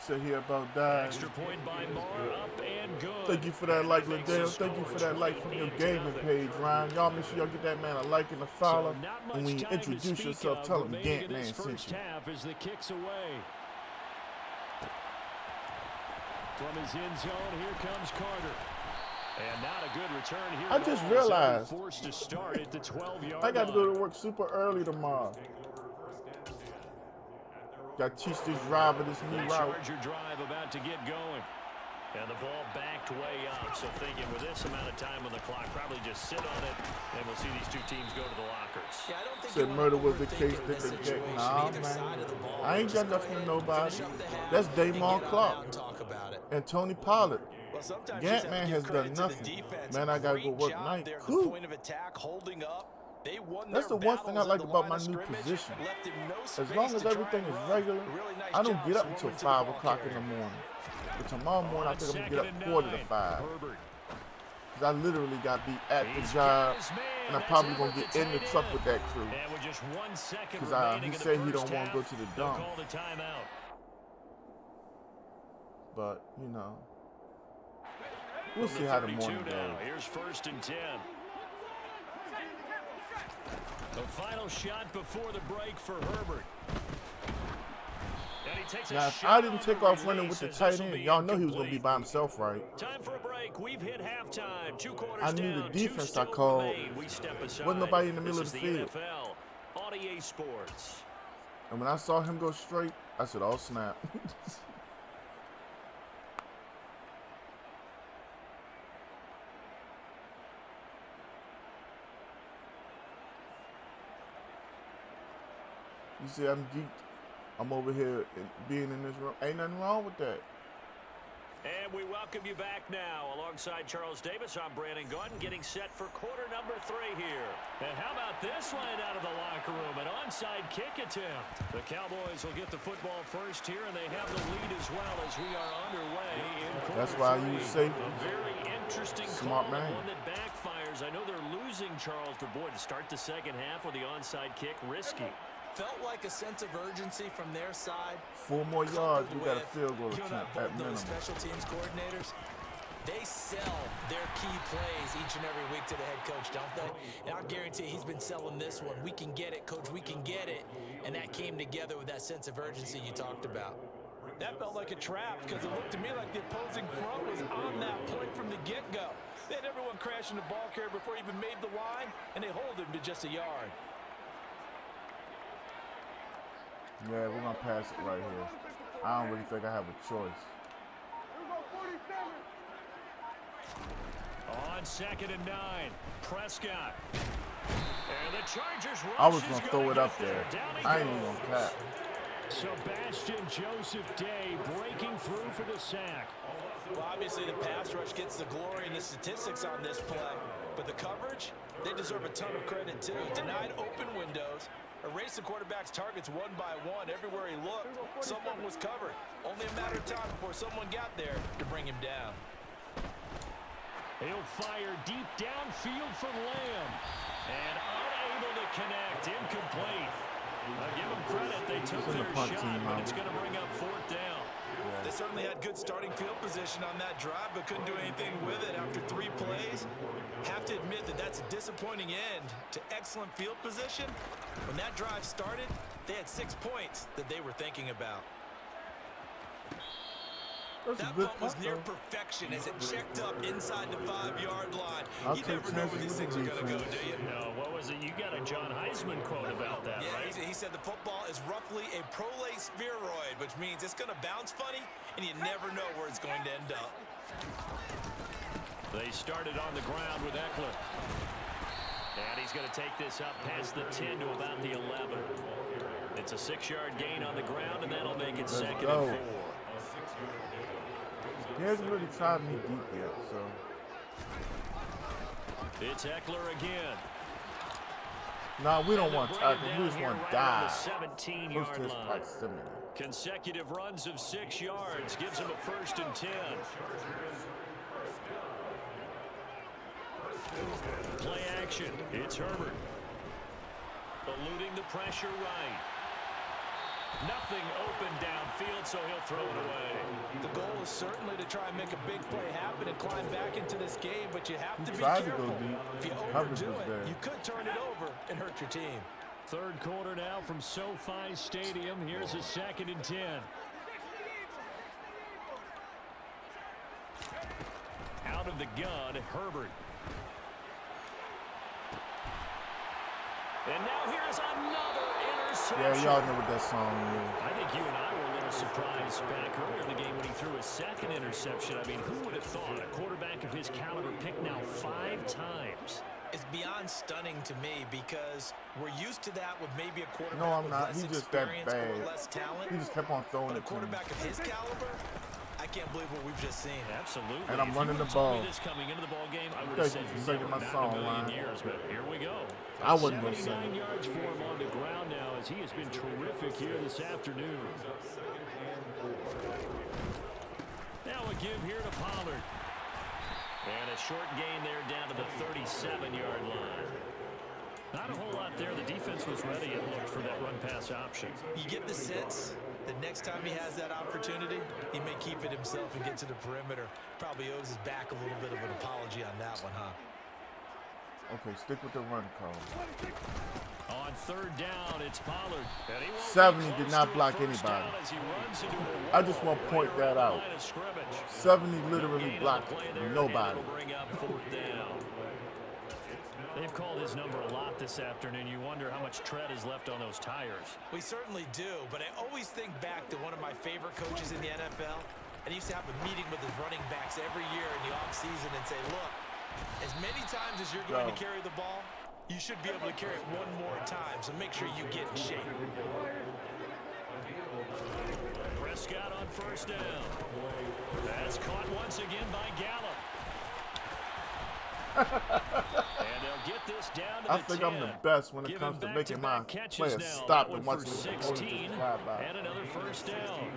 Sit here about dying. Extra point by Marr, up and good. Thank you for that like, Liddell. Thank you for that like from your gaming page, Ryan. Y'all make sure y'all get that man a like and a follow. And when you introduce yourself, tell him Ganttman sent you. Half as the kicks away. From his end zone, here comes Carter. And not a good return here. I just realized Forced to start at the 12-yard I got to go line. to work super early tomorrow. Got to teach this driver this new The route. Charger drive about to get going. And the ball backed way up. So thinking with this amount of time on the clock, probably just sit on it, and we'll see these two teams go to the lockers. Yeah, I don't think Said you murder wanna was the overthink case it in that this they get. situation, Nah, either side of the ball. man. I ain't got Just go nothing to ahead, nobody. finish up the half, That's and Damon get out Clark now and talk about it. and Tony Pollard. Well, sometimes you just have to Ganttman give has credit done to the nothing. defense. Man, I got to go Great work job night. there at the Cool. point of attack, holding up. They won That's their the one thing I battles like at the about line my of new scrimmage, position. left him no As space long as to try everything and is run. regular, A really nice I don't job get up swarming until to the 5 ball o'clock in carrier. the morning. But tomorrow morning, I think I'm going to get up 2nd quarter and to 9. 5. Herbert. Because I literally got beat at the He's job. got his man. And I'm That's probably Herbert, going to get the in the tight truck end. with that crew. And with just 1 second 'Cause, remaining he in the said he first don't wanna half, go to the they'll dump. call the timeout. But, you know, we'll see how the morning now. goes. Here's 1st and 10. The final shot before the break for Herbert. And he takes a Now, if shot I didn't on take the off running release with the as tight this will end, be y'all know he was going to be incomplete. by himself, right? Time for a break. We've hit halftime. 2 quarters I knew the down, defense 2 I still called. remain. We step aside. Wasn't nobody in the middle This of the is field. NFL on EA Sports. And when I saw him go straight, I said, oh, snap. You see, I'm geeked. I'm over here being in this room. Ain't nothing wrong with that. And we welcome you back now. Alongside Charles Davis, I'm Brandon Gordon, getting set for quarter number 3 here. And how about this line out of the locker room? An onside kick attempt. The Cowboys will get the football first here, and they have the lead as well as we are underway in quarter That's why I 3. use safety. A very interesting Smart call, man. one that backfires. I know they're losing Charles, but boy, to start the second half with the onside kick, risky. Felt like a sense of urgency from their side. 4 more yards, we got a field goal You know, attempt at minimum. those special teams coordinators, they sell their key plays each and every week to the head coach, don't they? And I'll guarantee he's been selling this one. We can get it, coach, we can get it. And that came together with that sense of urgency you talked about. That felt like a trap because it looked to me like the opposing front was on that point from the get-go. They had everyone crashing the ball carrier before he even made the line, and they hold him to just a yard. Yeah, we're going to pass it right here. I don't really think I have a choice. On 2nd and 9, Prescott. And the Chargers rush I was is going to gonna throw it get up there. Down he I ain't even goes. going to cap. Sebastian Joseph Day breaking through for the sack. Well, obviously the pass rush gets the glory and the statistics on this play, but the coverage, they deserve a ton of credit too. Denied open windows, erased the quarterback's targets one by one. Everywhere he looked, someone was covered. Only a matter of time before someone got there to bring him down. He'll fire deep downfield from Lamb. And unable to connect. Incomplete. I'll give them credit. They took It's in the their punt shot, team, but huh? it's going to bring up 4th down. They certainly had good starting field position on that drive, but couldn't do anything with it after 3 plays. Have to admit that that's a disappointing end to excellent field position. When that drive started, they had 6 points that they were thinking about. That's a That good punt was punt, near though. perfection as it checked up inside the 5-yard line. I'll You take never know where chances these with things the are going to go, defense. do you? No, what was it? You got a John Heisman quote about that, Yeah, right? he said the football is roughly a prolate spheroid, which means it's going to bounce funny, and you never know where it's going to end up. They started on the ground with Eckler. And he's going to take this up past the 10 to about the 11. It's a 6-yard gain on the ground, and that'll make it 2nd go. and 4. He hasn't really tried me deep yet, so. It's Eckler again. Nah, we don't And want they'll tackle. bring it We down just here want to right on die. the Close to 17-yard his line. proximity. Consecutive runs of 6 yards gives him a 1st and 10. Play action. It's Herbert. Eluding the pressure right. Nothing open downfield, so he'll throw it away. The goal is certainly to try and make a big play happen and climb back into this game, but you have to be tried to go careful. deep. If you Coverage overdo was it, there. you could turn it over and hurt your team. 3rd quarter now from SoFi Stadium. Here's a 2nd and 10. Out of the gun, Herbert. And now here's another interception. Yeah, y'all know what that song is. I think you and I were a little surprised back earlier in the game when he threw his 2nd interception. I mean, who would have thought a quarterback of his caliber picked now 5 times? It's beyond stunning to me because we're used to that with maybe a quarterback No, I'm with not. less He's just that experience or bad. less talent. He just kept on throwing But a it to me. quarterback of his caliber, I can't believe what we've just seen. Absolutely. And I'm If running you the would've told me ball. this coming into the ball game, I would have Thank said you for singing never, my not song, in a million Ryan. years, but here we go. I wasn't going to sing 79 it. yards for him on the ground now as he has been terrific here this afternoon. Now a give here to Pollard. And a short gain there down to the 37-yard line. Not a whole lot there. The defense was ready, it looked, for that run-pass option. You get the sense that next time he has that opportunity, he may keep it himself and get to the perimeter. Probably owes his back a little bit of an apology on that one, huh? Okay, stick with the run call. On 3rd down, it's Pollard. And he won't be 70 close did not to a block first anybody. down as he runs into a I just wall want to point right that around the out. line of scrimmage. 70 No literally gain on the blocked play there, and nobody. it'll bring up 4th down. They've called his number a lot this afternoon. You wonder how much tread is left on those tires. We certainly do, but I always think back to one of my favorite coaches in the NFL, and he used to have a meeting with his running backs every year in the offseason and say, look, as many times as you're going to carry the ball, you should be able to carry it one more time, so make sure you get in shape. Prescott on 1st down. That's caught once again by Gallup. And they'll get this down to I the think 10. I'm the best when it Give comes him to making my back-to-back catches players now. stop That and one watch for the opponent 16 just fly by. and another 1st down.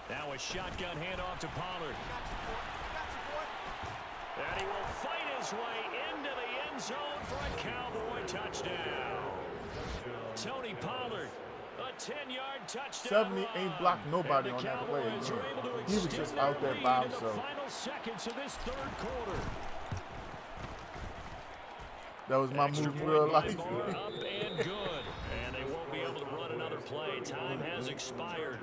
Now a shotgun handoff to Pollard. And he will fight his way into the end zone for a Cowboy touchdown. Tony Pollard, a 10-yard touchdown. 70 ain't blocked nobody And on the that play Cowboys again. are able to He was extend just out their there by lead in the himself. final seconds of this 3rd quarter. That was my Extra move in point real by life. Moore, up and good. And they won't be able to run another play. Time has expired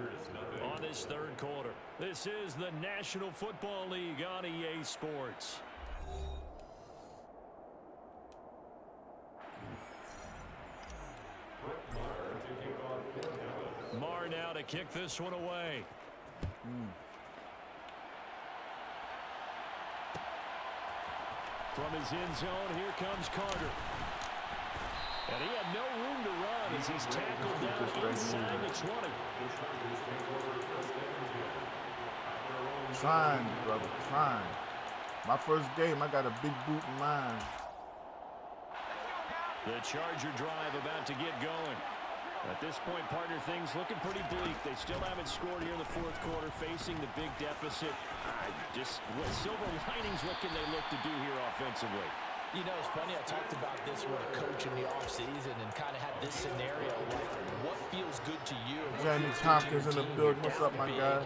on this 3rd quarter. This is the National Football League on EA Sports. Marr now to kick this one away. From his end zone, here comes Carter. And he had no room to run as he's tackled down inside the 20. Trying, brother, trying. My first game, I got a big boot in mine. The Charger drive about to get going. At this point, partner, things looking pretty bleak. They still haven't scored here in the fourth quarter, facing the big deficit. Just what silver linings, what can they look to do here offensively? You know, it's funny, I talked about this with a coach in the offseason and kind of had this scenario, like what feels good to you. Jamie Tompkins in the building. What's up, my guy?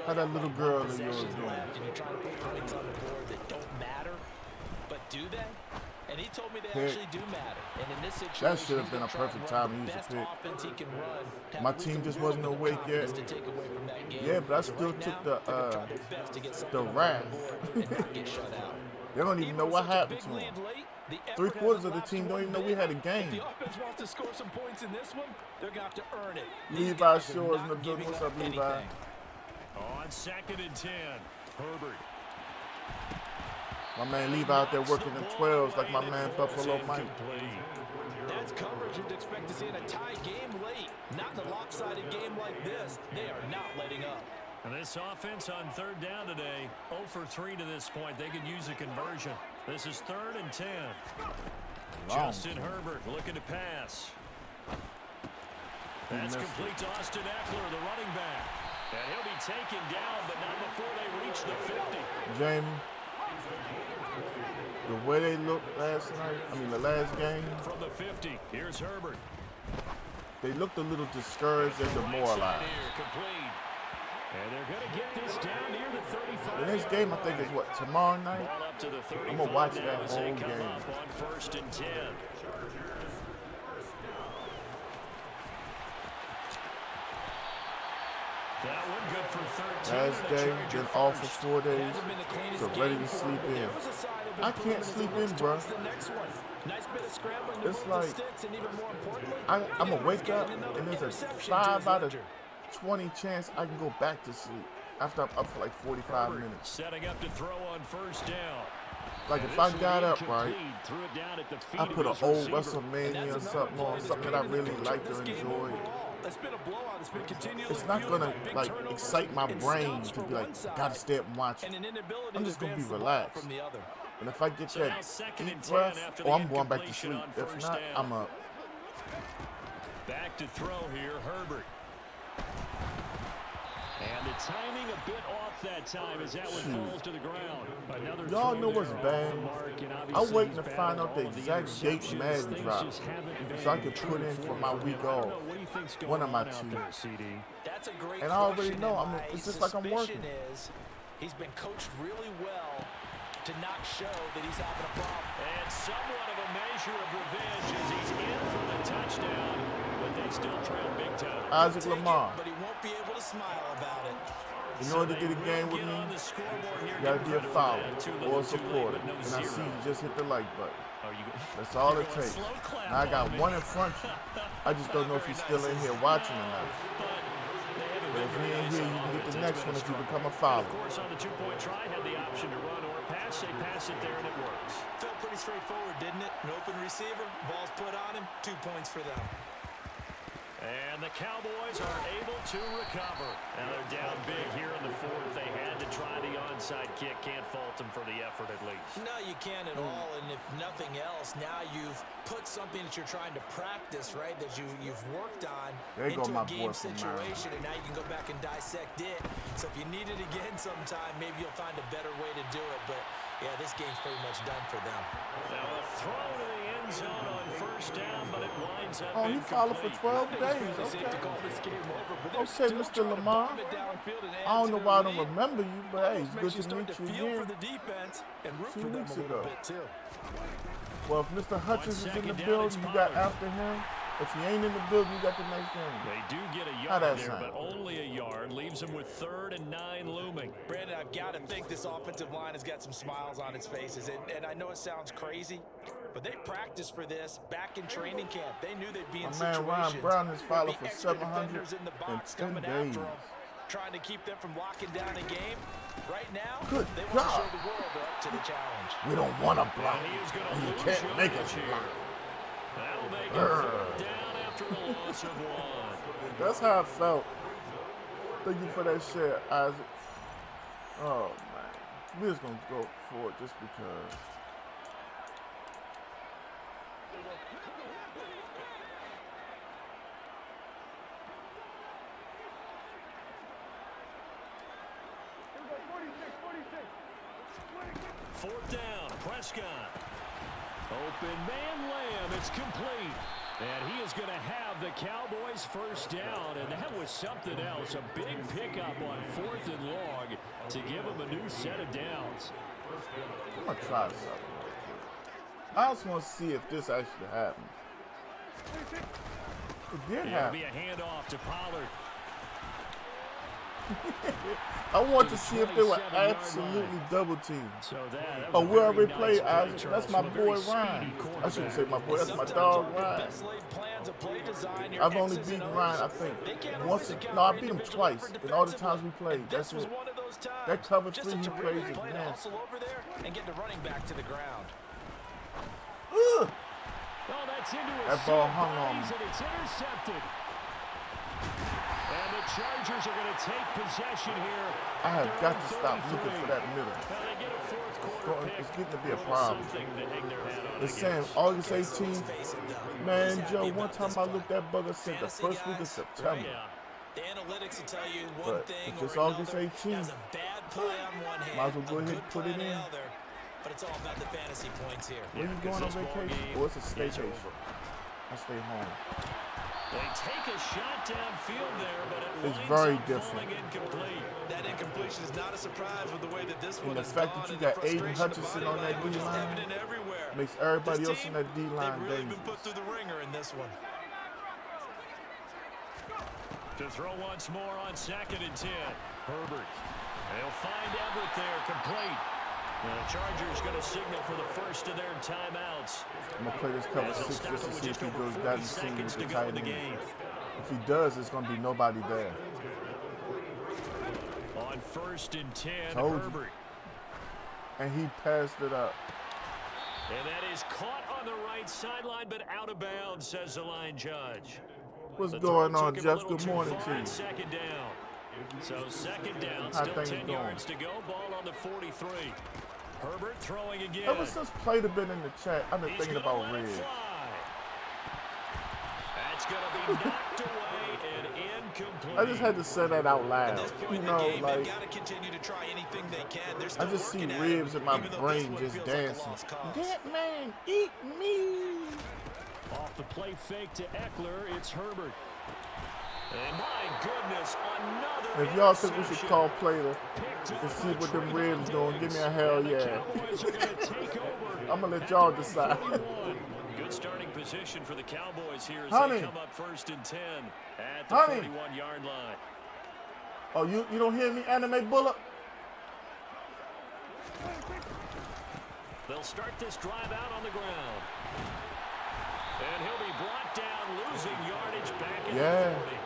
How that little girl of yours doing? And you're trying to put points on the board that don't matter, but do they? And he told me they actually do matter. And in this situation, that should have been a perfect time to use a pick. My team just wasn't awake yet. Yeah, but I still took the wrath. They don't even know what happened to him. 3/4 of the team don't even know we had a game. If the offense wants to score some points in this one, they're going to have to earn it. Levi Shores in the building. What's up, Levi? On 2nd and 10, Herbert. My man Levi out there working in 12s like my man Buffalo Mike. That's coverage you'd expect to see in a tie game late. Not in a lopsided game like this. They are not letting up. And this offense on 3rd down today, 0 for 3 to this point. They could use a conversion. This is 3rd and 10. Justin Herbert looking to pass. That's complete to Austin Eckler, the running back. And he'll be taken down, but not before they reach the 50. Jamie, the way they looked last night, the last game. From the 50, here's Herbert. They looked a little discouraged and demoralized. And they're going to get this down near the 35. The next game, I think, is what, tomorrow night? I'm going to watch that whole game. On 1st and 10. That one good for 13. Last day, been off for 4 days, so ready to sleep in. I can't sleep in, bro. It's like, I'm going to wake up, and there's a 5 out of 20 chance I can go back to sleep after I'm up for like 45 minutes. Setting up to throw on 1st down. Like if I got up right, I put an old WrestleMania or something on, something that I really liked or enjoyed. It's not gonna like excite my brain to be like, gotta stay up and watch it. I'm just gonna be relaxed. And if I get that deep breath, I'm going back to sleep. If not, I'm up. Back to throw here, Herbert. And the timing a bit off that time as that one falls to the ground. Y'all know what's bad? I'm waiting to find out the exact date Madden drops so I can put in for my week off. One of my two. That's a great and I already know. It's just like I'm working. He's been coached really well to not show that he's having a problem. And somewhat of a measure of revenge as he's in for the touchdown, but they still trail big time. Isaac Lamar. But he won't be able to smile about it. In order to get a game with me, you gotta be a follower or a supporter. And I see you just hit the like button. That's all it takes. Now I got one in front of you. I just don't know if he's still in here watching or not. But if he ain't here, you can get the next one if you become a follower. Of course, on the 2-point try, had the option to run or pass. They pass it there, and it works. Felt pretty straightforward, didn't it? An open receiver, ball's put on him, 2 points for them. And the Cowboys are able to recover. Now they're down big here in the 4th. They had to try the onside kick. Can't fault them for the effort at least. No, you can't at all. And if nothing else, now you've put something that you're trying to practice, right, that you've worked on into a game situation, and now you can go back and dissect it. So if you need it again sometime, maybe you'll find a better way to do it. But, yeah, this game's pretty much done for them. Now a throw to the end zone on 1st down, but it winds up he followed for 12 days. Okay. Okay, Mr. Lamar. I don't know why I don't remember you, but hey, it's good to meet you here 2 weeks ago. Well, if Mr. Hutchins is in the building, you got after him. If he ain't in the building, you got the next game. They do get a yard there, but only a yard. Leaves them with 3rd and 9 looming. Brandon, I've got to think this offensive line has got some smiles on its faces. And I know it sounds crazy, but they practiced for this back in training camp. They knew they'd be in situations. Man, Ryan Brown has followed for 710 days. trying to keep them from locking down a game. Right now, Good they want God. to show the world they're up to the challenge. We don't want to block, And he is gonna and you lose can't make us yardage block. here. That'll make it 4th down after a loss of 1. That's how I felt. Thank you for that share, Isaac. Oh, man. We're just going to go for it just because. Fourth down, Prescott. Open man Lamb, it's complete. And he is going to have the Cowboys first down, and that was something else. A big pickup on 4th and long to give him a new set of downs. I'm going to try something real quick. I just want to see if this actually happens. It did It'll happen. be a handoff to Pollard. I want to see if they were absolutely double teamed. So that Oh, was a we already very played nice play, Isaac. Charles, That's my from a very boy speedy Ryan. I quarterback. shouldn't say my boy. That's my Sometimes dog on your Ryan. best laid plans of play design, your I've only X's and beaten O's, Ryan, I think, they can't once. always account No, I for beat him individual twice effort in all the defensively. times we played. And That's this was it. one of those times. That cover Just 3 a he terrific plays is play to nasty. hustle over there and get the running back to the ground. Ugh. Oh, that's into a That ball set of hung on bodies, me. and it's intercepted. And the Chargers are going to take possession here. I have They're got on to stop looking 33. for that middle. Now they get a fourth quarter pick. It's getting to be a little problem. something to hang their hat on, It's I saying guess. August 18th. Face it, though. Man, He's happy Joe, one about time this I spot. looked at bugger said the Fantasy first week of guys, September. Yeah. The analytics will tell you one But thing if it's or August another. 18th, Has a bad play on one hand, might as well go a ahead good and put play it on the in. other, but it's all about the fantasy points here. Where you going on vacation? Oh, it's a staycation. I stay home. They take a shot downfield there, but it It's winds very up different. falling incomplete. That incompletion is not a surprise with the way that this And one the has fact gone, that you and the got Aiden frustration Hutchinson of on body that language is D-line evident everywhere. makes everybody This else team, in that D-line they've really been dangerous. put through the ringer in this one. To throw once more on 2nd and 10. Herbert. They'll find Everett there, complete. And the Chargers going to signal for the first of their timeouts. I'm going to play this cover As they'll 6 stop just it to with see if just he over goes 40 down the scene seconds with to the go in tight the end. game. If he does, there's going to be nobody there. On 1st and 10, Told you. Herbert. And he passed it up. And that is caught on the right sideline, but out of bounds, says the line judge. What's The going throw on, took him a Jeff? little Good too morning far to you. on 2nd down. So 2nd down, How still things 10 going? yards to go. Ball on the 43. Herbert throwing again. Ever since Play have been in the chat, I've been He's thinking gonna about let it Red. fly. That's going to be knocked away and incomplete. I just had to say that out At loud. this point You in the know, game, like, they've got to continue to try anything they can. They're I still just see working at ribs it, in my even though brain this one just feels like a dancing. lost cause. Ganttman, eat me. Off the play fake to Eckler, it's Herbert. And my goodness, another If y'all think we should interception. call Plater Picked and off see what them Trayvon ribs doing, give me a Diggs. hell And the yeah. Cowboys are gonna take over I'm gonna let at y'all the decide. 41. Good starting position for the Cowboys here as Honey. they come up 1st and 10 at the Honey. 41-yard line. Oh, you don't hear me, Anime Bullet? They'll start this drive out on the ground. And he'll be brought down, losing yardage back at Yeah. the 40.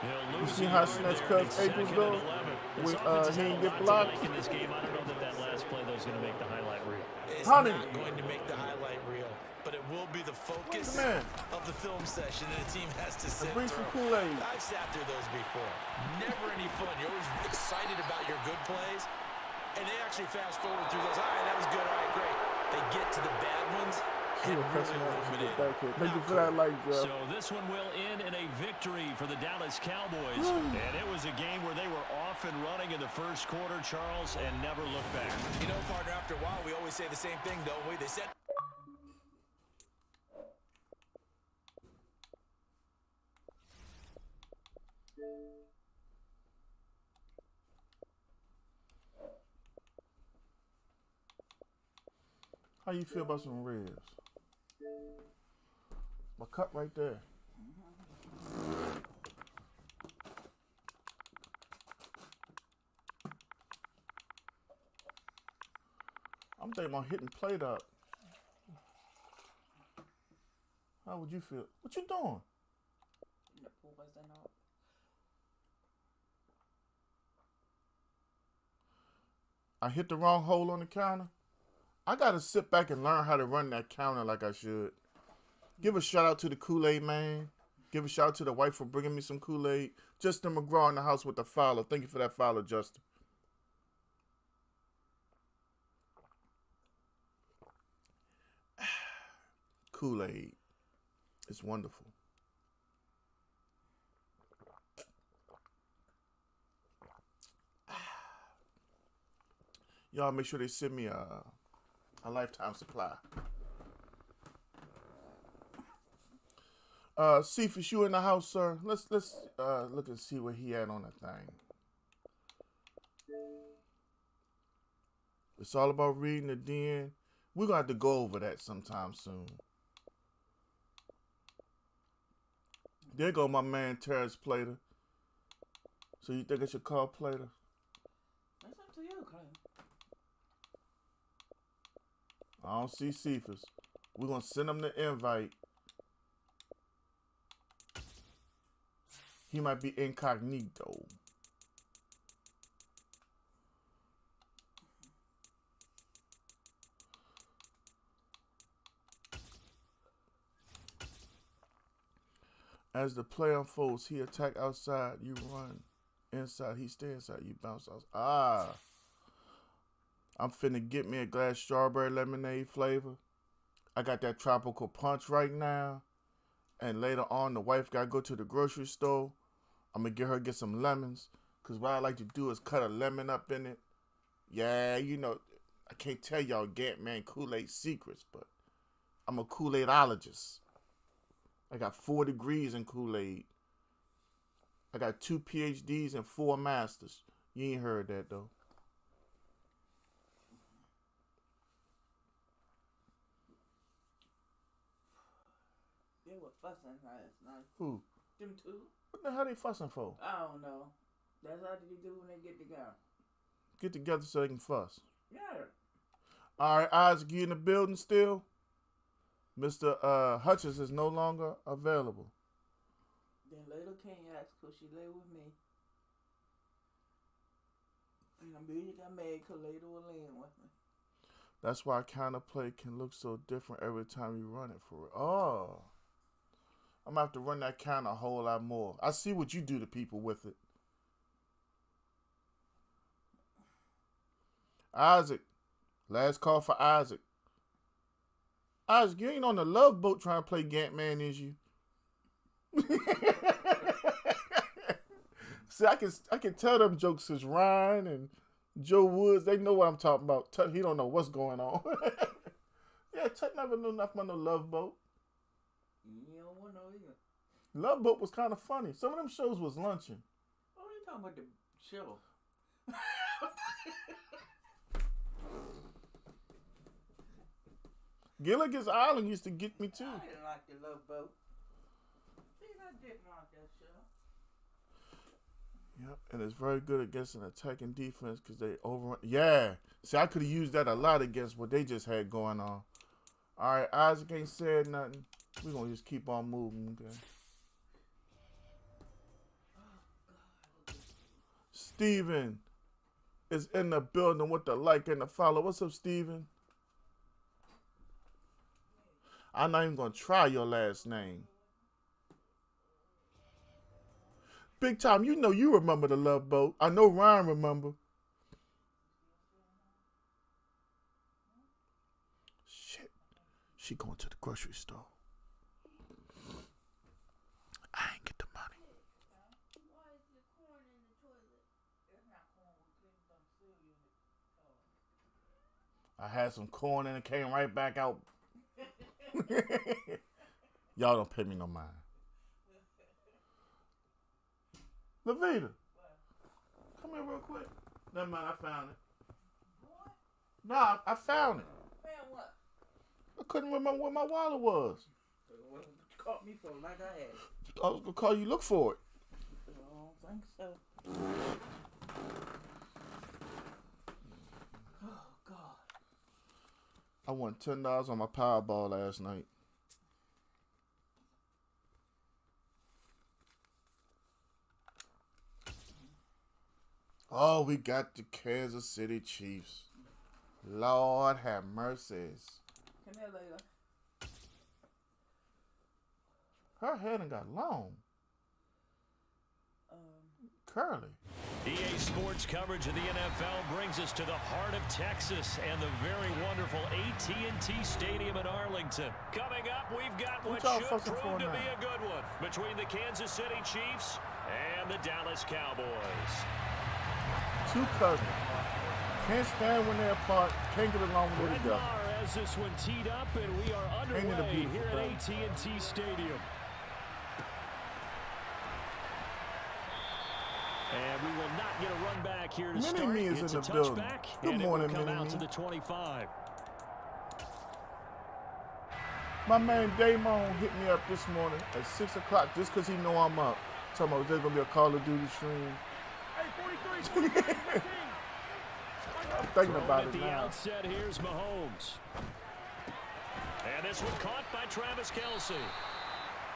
He'll You lose see a how yard Snatch there, Cubs and it's ankles 2nd go and 11. This when offense has he had ain't a get lot to blocked? like in this game. I don't know that last play, though, is going to make the highlight reel. It's Honey. not going to make the highlight reel, but it will be the focus Come here. of the film session, and the team has to sit Bring some through. Kool-Aid. I've sat through those before. Never any fun. You're always excited about your good plays, and they actually fast forward through those. All right, that was good. All right, great. They get to the bad ones. She and was pressing really out to illuminate. get back here. Thank you Not for that cool. like, Jeff. So this one will end in a victory for the Dallas Cowboys. And it was a game where they were off and running in the first quarter, Charles, and never looked back. You know, partner, after a while, we always say the same thing, don't we? They said... How you feel about some ribs? My cup right there. I'm thinking about hitting plate up. How would you feel? What you doing? The pool was done up. I hit the wrong hole on the counter. I got to sit back and learn how to run that counter like I should. Give a shout out to the Kool-Aid man. Give a shout out to the wife for bringing me some Kool-Aid. Justin McGraw in the house with the follow. Thank you for that follow, Justin. Kool-Aid. It's wonderful. Y'all make sure they send me a lifetime supply. Cephas, you in the house, sir? Let's look and see where he at on the thing. It's all about reading the den. We're gonna have to go over that sometime soon. There go my man Terrence Plater. So you think I should call Plater? That's up to you, Clay. I don't see Cephas. We're gonna send him the invite. He might be incognito. As the play unfolds, he attack outside, you run inside, he stay inside, you bounce outside. I'm finna get me a glass strawberry lemonade flavor. I got that tropical punch right now. And later on, the wife got to go to the grocery store. I'm going to get some lemons. Because what I like to do is cut a lemon up in it. Yeah, you know, I can't tell y'all Ganttman Kool-Aid secrets, but I'm a Kool-Aidologist. I got 4 degrees in Kool-Aid. I got 2 PhDs and 4 masters. You ain't heard that, though. They were fussing last night. Who? Them two. What the hell they fussing for? I don't know. That's how they do when they get together. Get together so they can fuss. Yeah. All right, Isaac, you in the building still? Mr. Hutchins is no longer available. Then later King asked, could she lay with me? And I'm really got mad because later will lay with me. That's why counterplay can look so different every time you run it for real. Oh. I'm going to have to run that counter a whole lot more. I see what you do to people with it. Isaac. Last call for Isaac. Isaac, you ain't on the love boat trying to play Ganttman, is you? See, I can tell them jokes is Ryan and Joe Woods. They know what I'm talking about. He don't know what's going on. Yeah, Tuck never knew nothing about no love boat. You don't want no either. Love Boat was kind of funny. Some of them shows was luncheon. What are you talking about the show? Gilligan's Island used to get me too. I didn't like the Love Boat. See, I didn't like that show. Yep, and it's very good against an attacking defense because they overrun. Yeah, see, I could have used that a lot against what they just had going on. All right, Isaac ain't said nothing. We're going to just keep on moving, okay? Steven is in the building with the like and the follow. What's up, Steven? I'm not even going to try your last name. Big Time, you know you remember the Love Boat. I know Ryan remember. Shit. She going to the grocery store. I ain't get the money. Why is there corn in the toilet? It's not corn. We couldn't some cereal in the I had some corn and it came right back out. Y'all don't pay me no mind. Lavita, come here real quick. Never mind, I found it. What? Nah, I found it. Man, what? I couldn't remember where my wallet was. What you caught me for like I had. I was going to call you look for it. I don't think so. Oh, God. I won $10 on my Powerball last night. Oh, we got the Kansas City Chiefs. Lord have mercies. Come here, Layla. Her hair done got long. Curly. EA Sports coverage of the NFL brings us to the heart of Texas and the very wonderful AT&T Stadium in Arlington. Coming up, we've got what should prove to be a good one between the Kansas City Chiefs and the Dallas Cowboys. Two cousins. Can't stand when they're apart. Can't get along with each other. As this one teed up, and we are underway here at AT&T Stadium. And we will not get a run back here to start. Mini-Me is in the building. Good morning, Mini-Me. Out to the 25. My man Damon hit me up this morning at 6 o'clock just because he know I'm up. Talking about there's going to be a Call of Duty stream. Hey, 43. I'm thinking about it now. At the outset, here's Mahomes. And this one caught by Travis Kelce.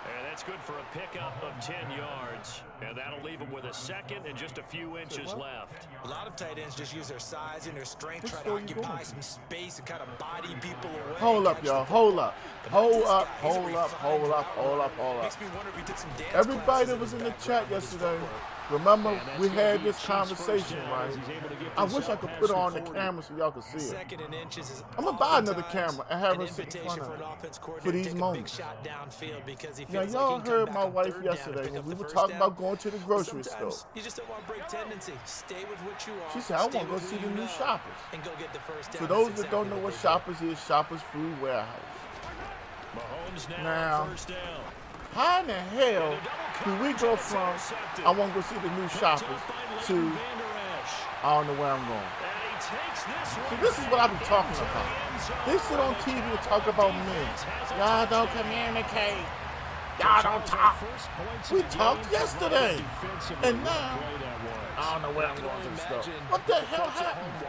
And that's good for a pickup of 10 yards. And that'll leave him with a second and just a few inches left. A lot of tight ends just use their size and their strength, try to occupy some space and kind of body people away. Hold up, y'all. Hold up. Hold up, hold up, hold up, hold up, hold up. Makes me wonder if he took some dance Everybody that was in the chat yesterday, remember we had this conversation, right? I wish I could put it on the camera so y'all could see it. I'm going to buy another camera and have her sit in front of it for these moments. Now, y'all heard my wife yesterday when we were talking about going to the grocery store. You just don't want to break tendency. Stay with what you are. She said, I want to go see the new Shoppers. And go get the first down. For those that don't know what Shoppers is, Shoppers Food Warehouse. Mahomes now, first down. How in the hell do we go from I want to go see the new Shoppers to I don't know where I'm going? See, this is what I be talking about. They sit on TV and talk about men. Y'all don't communicate. Y'all don't talk. We talked yesterday. And now, I don't know where I'm going to the store. What the hell happened?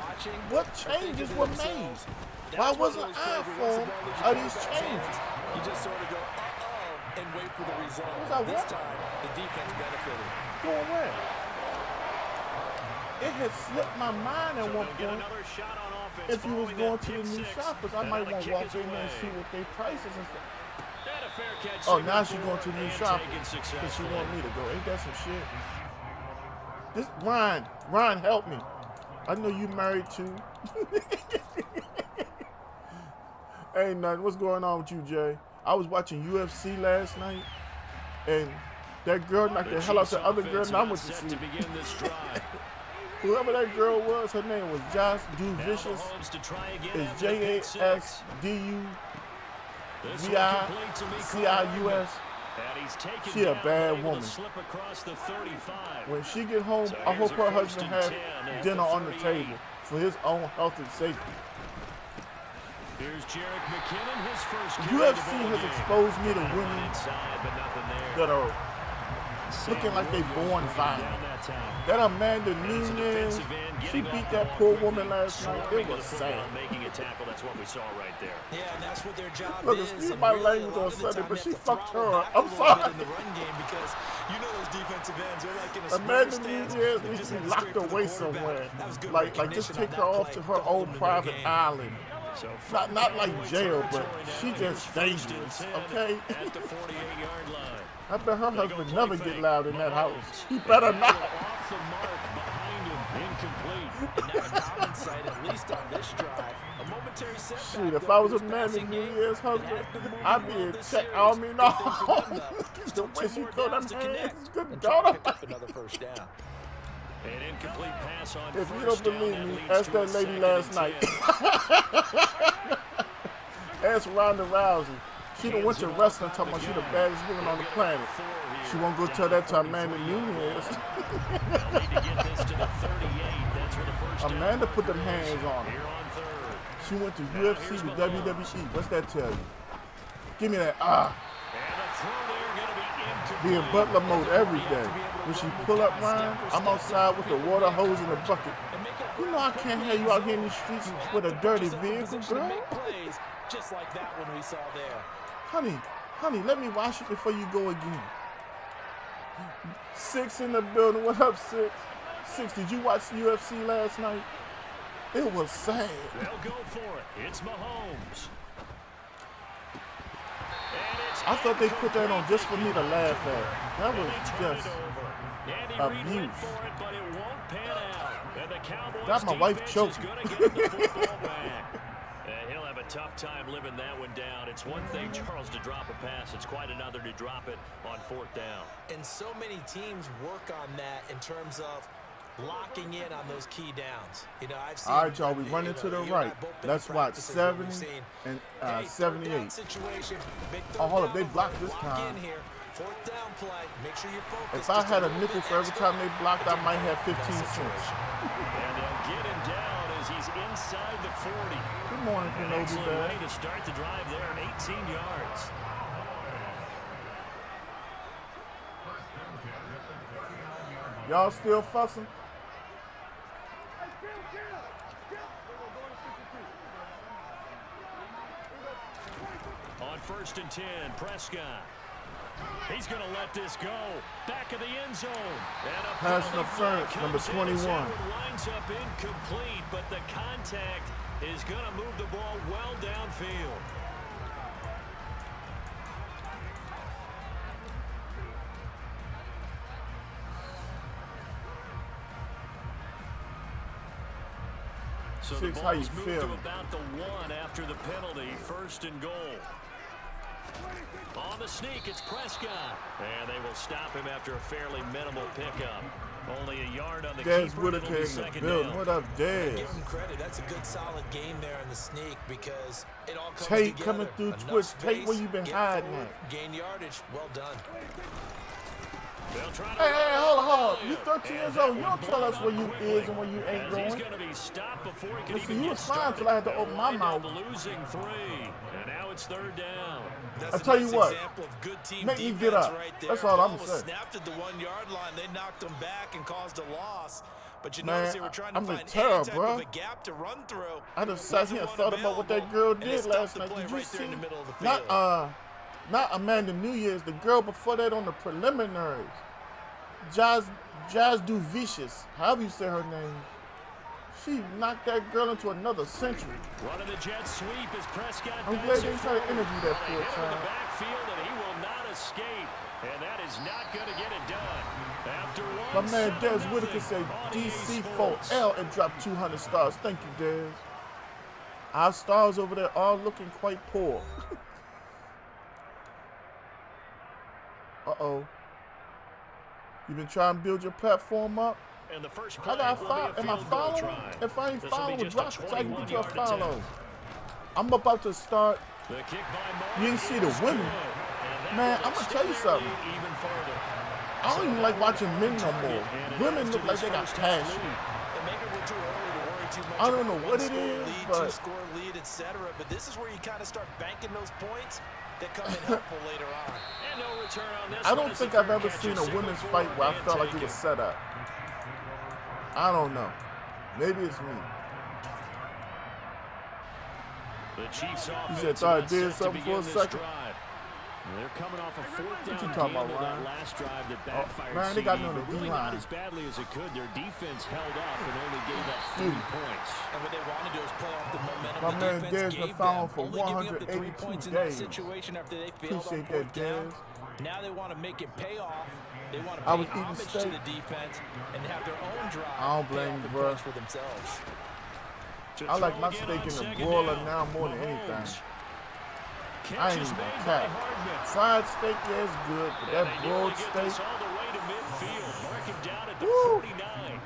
What changes were made? Why wasn't I informed of these changes? You just sort of go, and wait for the result. This time, the defense benefited. Going where? It had slipped my mind at one point. If you was going to the new Shoppers, I might want to walk in there and see what their prices and stuff. Oh, now she's going to the new Shoppers because she want me to go. Ain't that some shit? This Ryan, help me. I know you married too. Ain't nothing. What's going on with you, Jay? I was watching UFC last night, and that girl knocked the hell out the other girl, and I went to sleep. Whoever that girl was, her name was Josh Duvicious. It's JASDUVICIUS. She a bad woman. When she get home, I hope her husband has dinner on the table for his own health and safety. Here's Jerick McKinnon, his first UFC has exposed me to women that are looking like they born violent. That Amanda Nunes, she beat that poor woman last night. It was sad. Making a tackle, that's what we saw right there. Yeah, and that's what their job Look, is. excuse my language on Sunday, but she fucked her up. I'm sorry. In the run game because you know those defensive ends, they're like in a Amanda Nunes needs to be locked away somewhere. Like just take her off to her own private island. Not like jail, but she just dangerous, okay? At the 48-yard line. I bet her husband never get loud in that house. He better not. Off the mark behind him, incomplete. And now a common sight, at least on this drive. A momentary setback. Shoot, if I was a man in New Year's husband, I'd be in check. I mean, no. The way she throw them hands, good God. Another first down. An incomplete pass on If you don't believe me, ask that lady last night. Ask Ronda Rousey. She done went to wrestling talking about she the baddest woman on the planet. She won't go tell that to Amanda Nunes. Amanda put them hands on her. She went to UFC to WWE. What's that tell you? Give me that Be in butler mode every day. When she pull up Ryan, I'm outside with the water hose in the bucket. You know I can't have you out here in the streets with a dirty vehicle, girl. Just like that one we saw there. Honey, let me wash it before you go again. 6 in the building. What up, 6? Six, did you watch UFC last night? It was sad. They'll go for it. It's Mahomes. And it's I thought they put that on just for me to laugh at. That was just Andy Reid went abuse. for it, but it won't pan out. And the Cowboys Got my wife defense is choking. going to get the football back. And he'll have a tough time living that one down. It's one thing, Charles, to drop a pass. It's quite another to drop it on fourth down. And so many teams work on that in terms of locking in on those key downs. You know, I've seen. All right, y'all, we running to the right. Let's watch 70 and 78. Oh, hold up, they blocked this time. Fourth down play. Make sure you're focused. If I had a nickel for every time they blocked, I might have 15 cents. And they'll get him down as he's inside the 40. Good morning, An Kenobi excellent Bear. way to start the drive there, 18 yards. Y'all still fussing? On 1st and 10, Prescott. He's going to let this go. Back of the end zone. And a Pass penalty interference, flag number comes in. 21. This one winds up incomplete, but the contact is going to move the ball well downfield. So the Six, how you ball's moved feel? to about the 1 after the penalty. 1st and goal. On the sneak, it's Prescott. And they will stop him after a fairly minimal pickup. Only a yard on the Des keeper. Whitaker It'll be in the second building. down. What up, Des? Give him credit. That's a good, solid game there in the sneak because it all comes Tate together. coming through Enough Twitch. space, Tate, where you been get hiding forward, at? gain yardage. Well done. They'll try to Hey, hold on. You And 13 years that old. You one don't tell us brought where up you quickly, is and where you ain't as he's going. going to be stopped before he can Listen, even you get was fine started. till I had to They'll open my wind up mouth. losing 3. And now it's 3rd down. That's I'll a tell you nice what. example of good team Make me defense get up. right there. That's all Ball I'm was saying. snapped at the 1-yard line. They knocked them back and caused a loss. But you Man, notice they were trying to I'm find in terror, any type bro. of a gap to run through. I just sat here and thought about what that girl And they did stopped last the night. play Did you right there see? in the middle of the field. Not Amanda New Year's. The girl before that on the preliminaries. Jazz Do Vicious. However you say her name. She knocked that girl into another century. Running the jet sweep as Prescott. I'm glad backs they it tried to forward. interview that But poor a hit in the child. backfield, and he will not escape. And that is not going to get it done. After My one, man Des 7-0 Whitaker said on EA Sports. DC4L and dropped 200 stars. Thank you, Des. Our stars over there are looking quite poor. Uh-oh. You been trying to build your platform up? And the first How play do I will be a follow? Am I field goal following? try. If I ain't This will be following, just drop a it so I can get you a 21-yard follow. attempt. I'm about to start. The kick by Mark You didn't see the is women. good. And that Man, will I'm gonna tell you extend their something. lead even further. I don't even like watching men no more. And it Women adds look to like this they got first half passion. lead. And maybe we're too early to worry too much I don't about know what it one-score is, lead, but- two-score lead, etc. But this is where you kind of start banking those points that come in helpful later on. And no return on this I one don't as think the I've fair ever catch seen is a singled women's for fight where I and felt like it taken. was set up. I don't know. Maybe it's me. The Chiefs offense said, thought I about did set to something for a begin this second? drive. They're coming off a 4th What you down talking gamble about, that Ryan? last drive that backfired. man, they got CD, me on the but really D-line. not as badly as it could. Their defense held up and only gave up 3 points. And what they want to do is play off the momentum My the man defense Dez gave been them. fouled for Only giving up the 3 182 points in that days. situation after they failed Appreciate on 4th that, down. Dez. Now they want to make it pay off. They want to I pay was eating homage to steak. the defense and have their own drive. I don't blame pay off you, the bro. points for themselves. To I like throw my again steak on in the second broiler down. now more than Mahomes. anything. I Catch ain't is even made gonna by cap. Hardman. Fried steak, yeah, it's good, but And that they nearly broiled get steak, this all the way to midfield. Mark him down at the Woo. 49.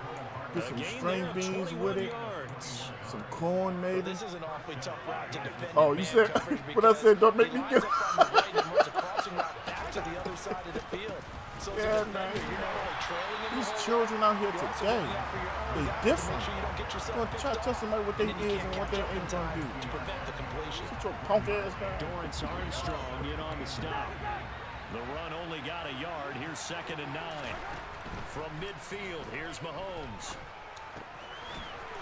get A some gain string there of beans 21 with it, yards. some corn Well, maybe. this is an awfully tough route to defend. Oh, in you man said- coverage what I because said, don't make he me lines get- up on the right and runs a crossing route back to the other side of the field. So as a Yeah, defender, man. you're not only trailing in the These hole, children out here you're also today, looking out for your own they guys to different. make sure you don't get yourself You gonna try to picked tell up, somebody what they and then you is can't and what catch they up in ain't gonna time do. to prevent the completion. Get your punk ass back. Dorrance Armstrong in on the stop. The run only got a yard. Here's 2nd and 9. From midfield, here's Mahomes.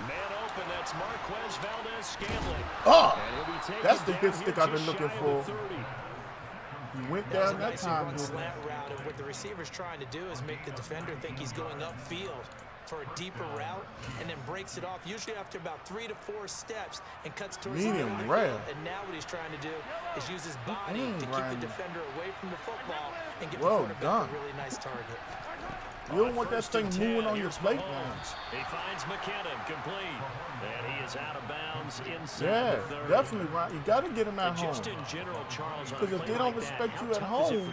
Man open, that's Marquez Valdez-Scantling. Oh, And he'll be taken that's the down hit here stick I've been just looking shy of for. the 30. He went That was down a that nicely time, run didn't he? slant route, and what the receiver's trying to do is make the defender think he's going upfield for a deeper route and then breaks it off, usually after about 3 to 4 steps, and cuts towards Medium the rare. field. And now what he's trying to do is use his body to keep the defender away from the football and get the quarterback a really nice target. You don't want that thing moving on your plate now. He finds McKinnon complete, and he is out of bounds inside Yeah, the 30. definitely, right. You got to get him at home. Just in general, Charles, Because if they don't respect you at home,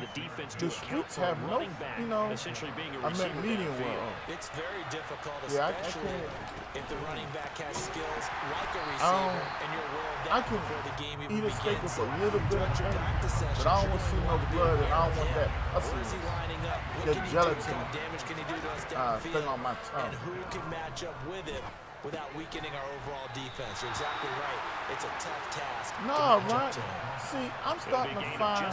the streets have no, you know, I meant medium well. It's very difficult, Yeah, especially if the running back has skills like a receiver, and you're aware of that before the game even begins. Eat a steak with a little bit of Your pain, practice session, but I don't want to see no blood, and I don't want that. Where is he lining up? What That can he do? gelatin. What kind of damage can he do to us thing downfield? on my tongue. And who can match up with him without weakening our overall defense? You're exactly right. It's a tough task. No, right. See, I'm starting to find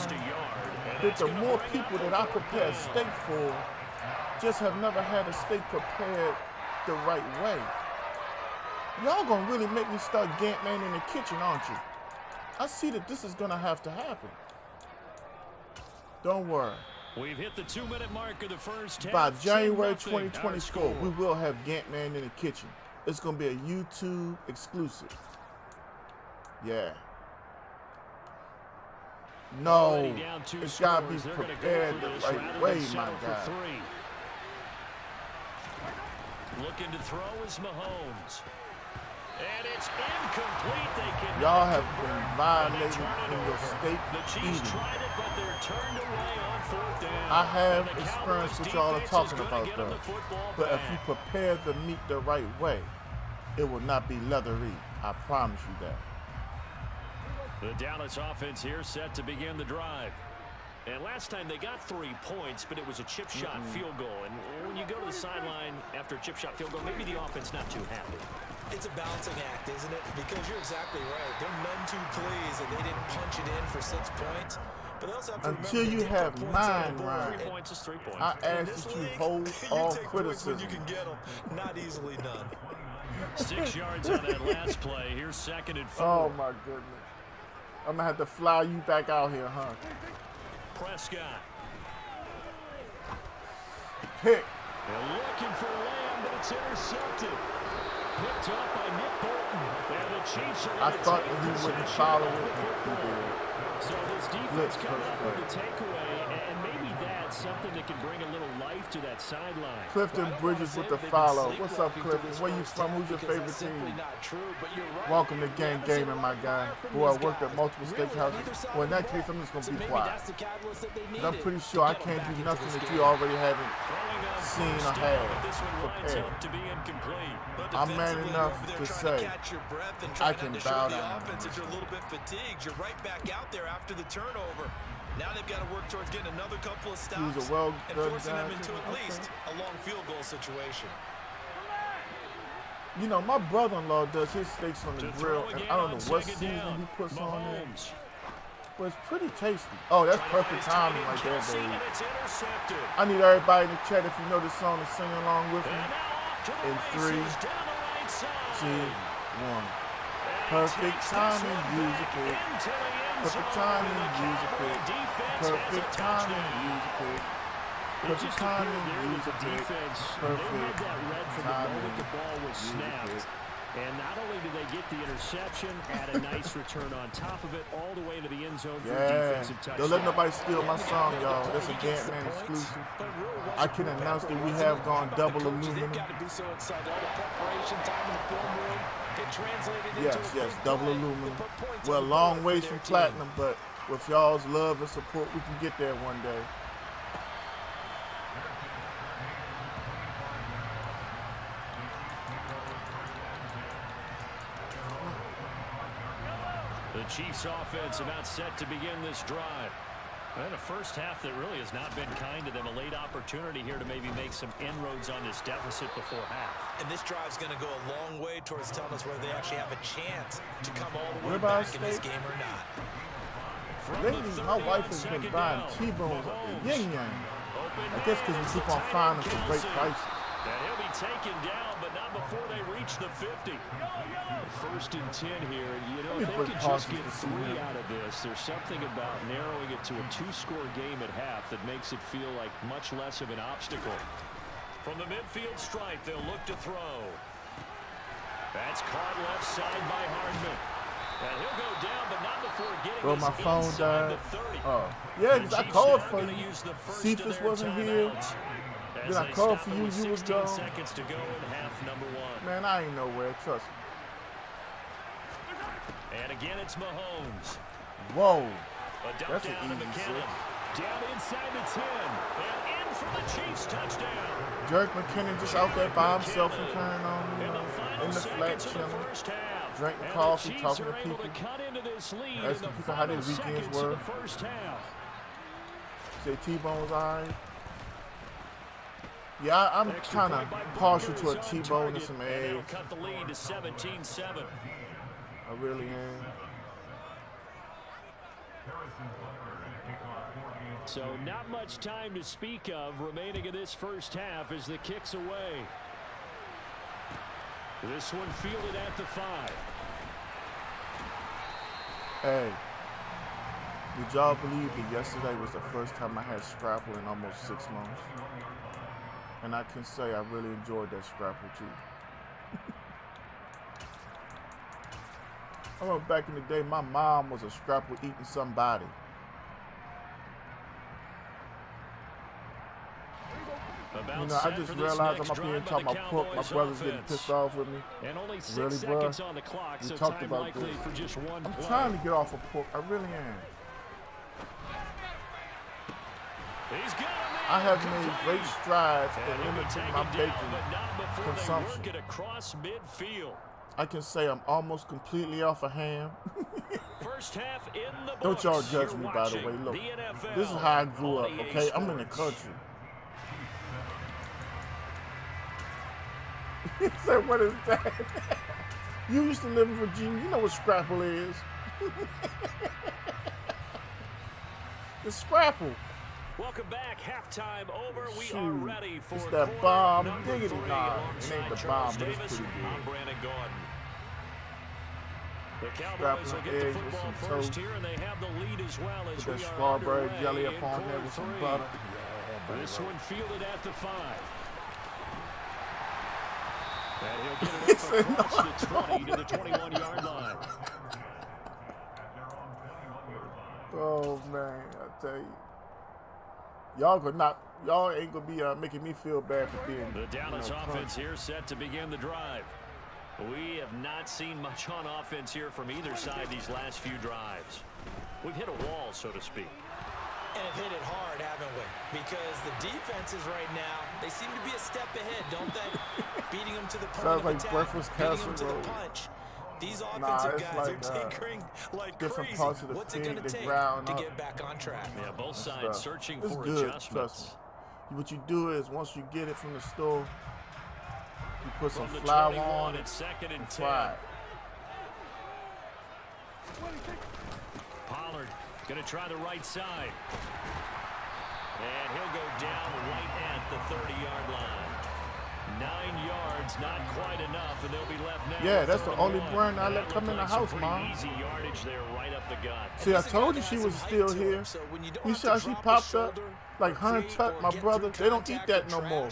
that the more people that I prepare steak for just have never had a steak prepared the right way. Y'all gonna really make me start Ganttman in the kitchen, aren't you? I see that this is gonna have to happen. Don't worry. We've hit the 2-minute mark of the first half. By January 2-0 2024, we will have Ganttman in the kitchen. It's gonna be a YouTube exclusive. Yeah. No, it's gotta be prepared the right way, my guy. Looking to throw is Mahomes. And it's incomplete. Y'all have been violated in your steak The Chiefs eating. tried it, but they're turned away on 4th down. I have And the experience Cowboys what y'all are defense is talking gonna about, get 'em though. the football But if back. you prepare the meat the right way, it will not be leathery. I promise you that. The Dallas offense here set to begin the drive. And last time they got 3 points, but it was a chip shot field goal. And when you go to the sideline after a chip shot field goal, maybe the offense not too happy. It's a balancing act, isn't it? Because you're exactly right. They're none too pleased that they didn't punch it in for 6 points. But they also have to Until remember you have points on the mine, board. Ryan, 3 points is 3 points. I In ask this that you league, hold you all take points when criticism. you can get them. Not easily done. 6 yards on that last play. Here's 2nd and 4. Oh my goodness. I'm gonna have to fly you back out here, huh? Prescott. Pick. They're looking for Lamb, but it's intercepted. Picked up by Nick Bolton. And the Chiefs are I gonna thought take that he wouldn't possession follow of it. the He football. did. So this defense Blitz coming first up with play. a takeaway, and maybe that's something that can bring a little life to that sideline. Clifton Bridges with the follow. What's up, Clifton? Where you from? Who's your favorite team? Welcome to Gang Gaming, my guy. Boy, I worked at multiple steakhouses. Well, in that case, I'm just going to be quiet. 'Cause I'm pretty sure I can't do nothing that you already haven't seen or had prepared. I'm man enough to say I can bow down. Offense, you're a little bit fatigued. You're right back out there after the turnover. Now they've got to work towards getting another couple of stops He's a well and done forcing guy, them into too. at least a long field goal situation. You know, my brother-in-law does his steaks on the To grill, throw and again I don't on know what 2nd season down. he puts on there, Mahomes. but it's pretty tasty. Oh, that's perfect timing right there, Kelsey, baby. and it's intercepted. I need everybody in the chat, if you know this song, to sing along with me. And now off to the In races 3, down the right side. 2, 1. And Perfect takes this timing, one music back pick. into the end Perfect zone, timing, and the music Cowboy pick. defense has a Perfect timing, touchdown. music pick. It Perfect just appeared timing, there that music the pick. defense, they had Perfect that read from the timing, moment the ball was music snapped. pick. And not only did they get the interception, add a nice return on top of it, all the way to the end zone for a Yeah, defensive touchdown. don't let nobody steal my song, y'all. That's a Ganttman exclusive. I can announce that we have gone double aluminum. Yes, double aluminum. We're a long ways from platinum, but with y'all's love and support, we can get there one day. The Chiefs offense about set to begin this drive. And a first half that really has not been kind to them. A late opportunity here to maybe make some inroads on this deficit before half. And this drive's going to go a long way towards telling us whether they actually have a chance to come all the way Ribeye back in this steak? game or not. Lately, my wife has been buying T-bones at the Yin Yang. I guess because we keep on finding them for great prices. And he'll be taken down, but not before they reach the 50. First and 10 here. You know, if they can just get 3 out of this, there's something about narrowing it to a 2-score game at half that makes it feel like much less of an obstacle. From the midfield stripe, they'll look to throw. That's caught left side by Hardman. And he'll go down, but not before getting Bro, my phone died. Oh, yeah, because I called for you. Cephas wasn't here. Then I called for you. You was gone. Seconds to go in half number one. Man, I ain't nowhere. Trust me. And again, it's Mahomes. Whoa. That's an easy six. Down inside the 10. And in for the Chiefs touchdown. Jerick McKinnon just out there by himself and carrying on, you know, in the flat chilling, drinking coffee, talking to people, asking people how their weekends were. Say T-Bone was alright. Yeah, I'm kind of partial to a T-Bone and some eggs. Cut the lead to 17-7. I really am. So not much time to speak of remaining in this first half as the kick's away. This one fielded at the 5. Hey, did y'all believe that yesterday was the first time I had Scrapple in almost 6 months? And I can say I really enjoyed that Scrapple too. I remember back in the day, my mom was a Scrapple eating somebody. You know, I just realized I'm up here and talking about pork. My brother's getting pissed off with me. Really, bro? We talked about this. I'm trying to get off of pork. I really am. I have made great strides in limiting my bacon consumption. I can say I'm almost completely off of ham. Don't y'all judge me, by the way. Look, this is how I grew up, okay? I'm in the country. He said, what is that? You used to live in Virginia. You know what Scrapple is. It's Scrapple. Welcome back. Halftime over. We are ready for it's that bomb diggity. Nah, it ain't the bomb, but it's pretty good. I'm Brandon Gordon. The Cowboys will get the football first here, and they have the lead as well as with we that are strawberry jelly up on there with some butter. Yeah, this one fielded at the 5. And he'll get it up across the 20 to the 21-yard line. Oh man, I tell you, y'all ain't gonna be making me feel bad for being the Dallas offense here set to begin the drive. We have not seen much on offense here from either side these last few drives. We've hit a wall, so to speak. And have hit it hard, haven't we? Because the defenses right now, they seem to be a step ahead, don't they? Beating them to the point of attack, beating them to the punch. These offensive guys are tinkering like crazy. What's it going to take to get back on track? Yeah, both sides searching for adjustments. Trust me. What you do is once you get it from the store, you put some flour on it and fry it. Pollard going to try the right side. And he'll go down right at the 30-yard line. 9 yards, not quite enough, and they'll be left now. Yeah, that's the only brand I let come in the house, Mom. Easy yardage there, right up the gut. See, I told you she was still here. You see how she popped up? Like Hunter Tuck, my brother. They don't eat that no more.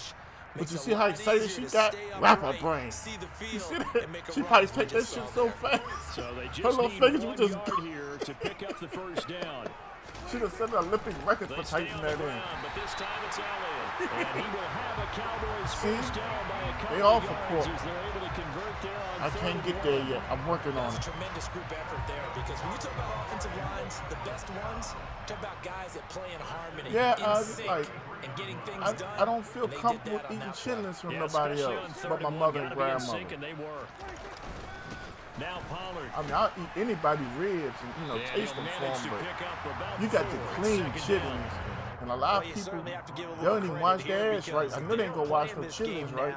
But you see how excited she got? Wrap her brain. You see that? She probably take that shit so fast. So they just her little fingers were just here to pick up the first down. She just set an Olympic record for typing that in. But this time it's Elliott. And he will have a Cowboys first down by a couple they all of for yards pork. as they're able to convert there on I can't get there yet. I'm working on it. That's a tremendous group effort there because when you talk about offensive lines, the best ones, talk about guys that play in harmony, in sync, and getting things done. I don't feel comfortable eating chitlins from nobody else but my mother and grandmother. And they were. Now Pollard. I mean, I'll eat anybody's ribs and, taste them for them, but you got to clean chitlins. And a lot of people, they don't even wash their ass right. I know they ain't going to wash their chitlins right.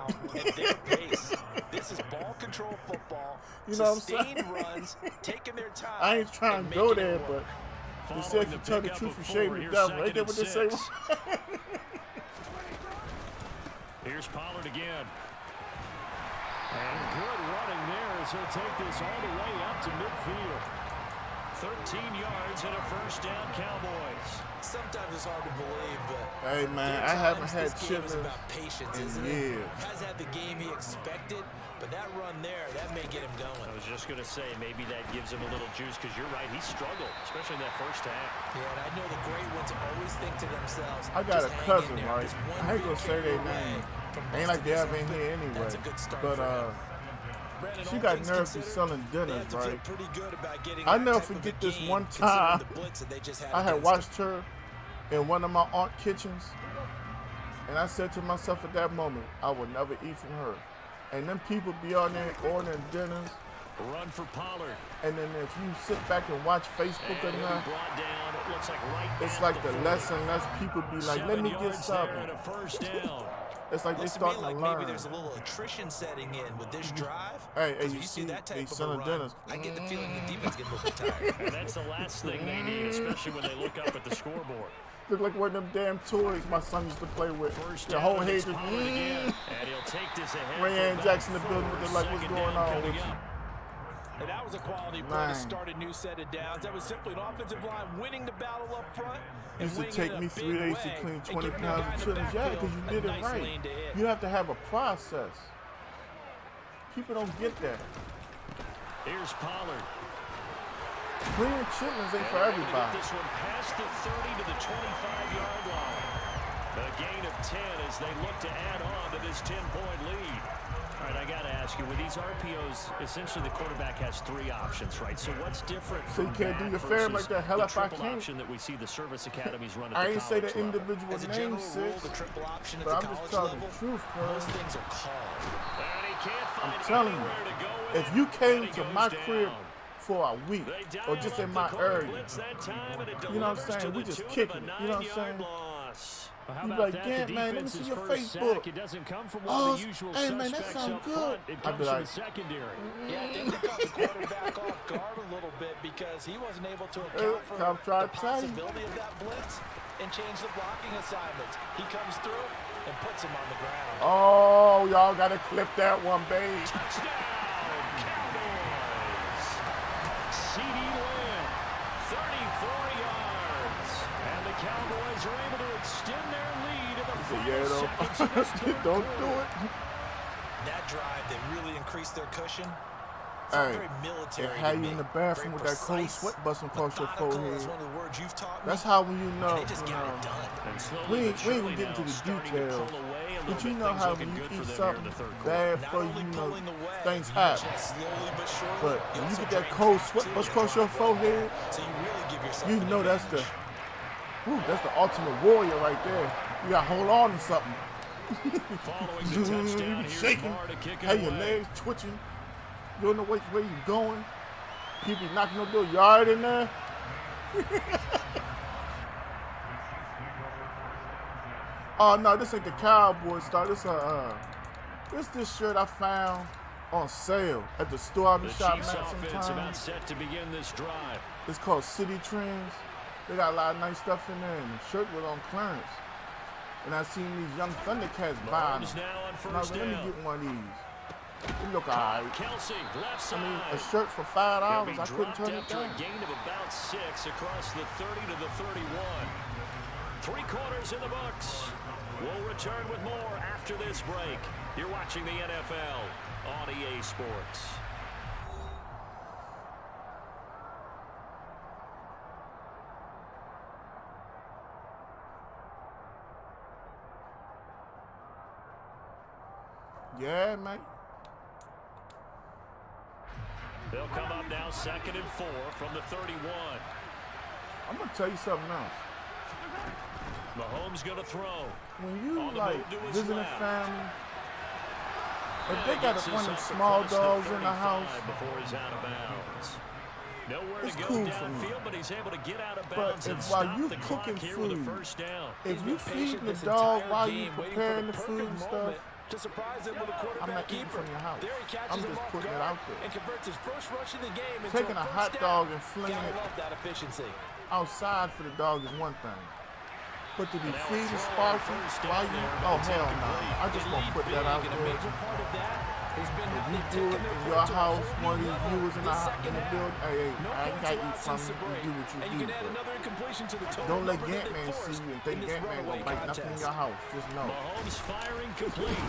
This is ball control football. You know what I'm saying? Runs, taking their time. I ain't trying to go there, but they say if you tell the truth and shame the devil, ain't that what they say? Here's Pollard again. And good running there as he'll take this all the way up to midfield. 13 yards and a first down, Cowboys. Sometimes it's hard to believe, but Hey, man, I haven't had this game is chitlins about patience, in isn't years. it? Has had the game he expected, but that run there, that may get him going. I was just going to say, maybe that gives him a little juice, because you're right, he struggled, especially in that first half. Yeah, and I know the great ones always think to themselves, I got a just hang cousin, in there. right? Just one I ain't gonna good say their carry name. away from Ain't like they busting ever in something. here anyway. That's a good start But for him. Brandon, she all got things nerves to considered, selling they dinners, have to feel right? pretty good about getting I that never type of a forget this game, one considering time. the blitz that they just had I had against watched her in one of my aunt kitchens, and I said to myself at that moment, I will never eat from her. And then people be on there ordering dinners, Run for Pollard. and then if you sit back and watch Facebook And enough, brought down, it looks like right it's at like the 40. less and less people be like, let 7 me get yards there something. and a first down. It's like they Looks to me starting to like learn. maybe there's a little attrition setting in with this drive. Hey, 'Cause you if see, that they type of a selling run, dinners. I get the feeling the defense getting a little bit tired. And that's the last thing they need, especially when they look up at the scoreboard. Look like one of them damn toys my son used to play with. First The down, whole and head it's just, Pollard again. And he'll take this ahead. Ray for Ann about Jackson in the building with 4. the like, what's Second going down on coming with you? up. And that was a quality play Man. to start a new set of downs. That was simply an offensive line winning the battle up front. And Used to winning take in a me big 3 days to way clean and 20 giving the pounds guy of in the chitlins. Yeah, backfield because you a did it nice right. lane to hit. You have to have a process. People don't get that. Here's Pollard. Cleaning chitlins ain't for And they're able to everybody. get this one past the 30 to the 25-yard line. A gain of 10 as they look to add on to this 10-point lead. All right, I got to ask you, with these RPOs, essentially the quarterback has 3 options, right? So what's different So you from can't do that your fam versus like that? Hell, the if I triple can't. option that we see the service academies run at I the ain't say college the level? individual As a general names, rule, sis. the triple option at But the I'm just college telling level, the truth, those cuz. things are called. And he can't find I'm telling you, anywhere to go with if it, you and came he to goes my down. crib for a week, They dial or just up in the my quarter area, blitz that time, and it you know what I'm delivers to saying? We the just tune of kicking a it, you know what I'm 9-yard saying? loss. Well, how You be about like, that? "Damn, The man, let me defense's see your first Facebook." sack, it doesn't come from one Oh, of the usual hey, man, that suspects sound up good. front. It I'd comes be from like, the secondary. Yeah, I think they caught the quarterback off guard a little bit because he wasn't able to account for I'm trying the to tell you. possibility of that blitz and change the blocking assignments. He comes through and puts him on the ground. oh, y'all got to clip that one, babe. Touchdown, Cowboys. C.D. Lamb, 34 yards. And the Cowboys are able to extend their lead in the final Yeah, seconds of this third don't quarter. do it. That drive that really increased their cushion. Hey, Very military. it had to you me. in the bathroom Very with that cold precise, sweat busting across your methodical. forehead. That's one of the words you've taught me. That's how when you know, And they just you got know. it done. And slowly We ain't but gonna surely get into now the starting to details, pull away a but little you bit. know Things how looking when you good for eat them here in something the third quarter. bad Not for you, only you know, pulling away, things you happen. just slowly but surely, But you when you also get that drain cold fat, sweat too, bust and across your drive forehead, well. So you really give yourself you an know that's the, advantage. that's the ultimate warrior right there. You gotta hold on to something. Following the You touchdown, be here's shaking, Barr to kick it have your away. legs twitching. You don't know which way you going. People knocking on the door. You all right in there? Oh no, this ain't the Cowboy stuff. This shirt I found on sale at the store I be The shopping Chiefs at offense about sometimes. set to begin this drive. It's called City Trends. They got a lot of nice stuff in there, and the shirt was on clearance. And I seen these young Thundercats buying Mahomes them. now on And I was first like, let me down. get one of these. They look alright. Kelsey, left I mean, a side. shirt for They'll be $5, I couldn't dropped turn it after down. a gain of about 6 across the 30 to the 31. 3 quarters in the books. We'll return with more after this break. You're watching the NFL on EA Sports. Yeah, man. They'll come up now 2nd and 4 from the 31. I'm gonna tell you something else. Mahomes going to throw. When you On the like move to his visiting left. family, if And they he got gets one this of them up small across dogs in the 35 house, before he's out of bounds. Nowhere It's to go cool for me. downfield, but he's able to get out of But bounds and if while stop you the clock cooking here with a food, first down. if you Patient feeding the this dog entire while you game, waiting for preparing the perfect food and stuff, moment to surprise him with a I'm quarterback not eating keeper. from your house. There he catches I'm him just off putting it guard out there. and converts his first rush of the game into Taking a first hot down. dog and flinging Gotta it love that efficiency. outside for the dog is one thing. But to be Now a feeding throw on Sparky first while down you, there, oh but it's hell no. incomplete. I just They won't lead put that big, out and a there. major part of that has been If having you to do take it their in play your to a house, whole one of new these level. viewers in The the second building, half, hey, no I ain't got to eat points from allowed since you. the You break. do what you And do. you can add But another incompletion to the total don't let number that they Ganttman see forced you and in think this Ganttman runaway gonna bite nothing in contest. your house. Just know. Mahomes firing complete.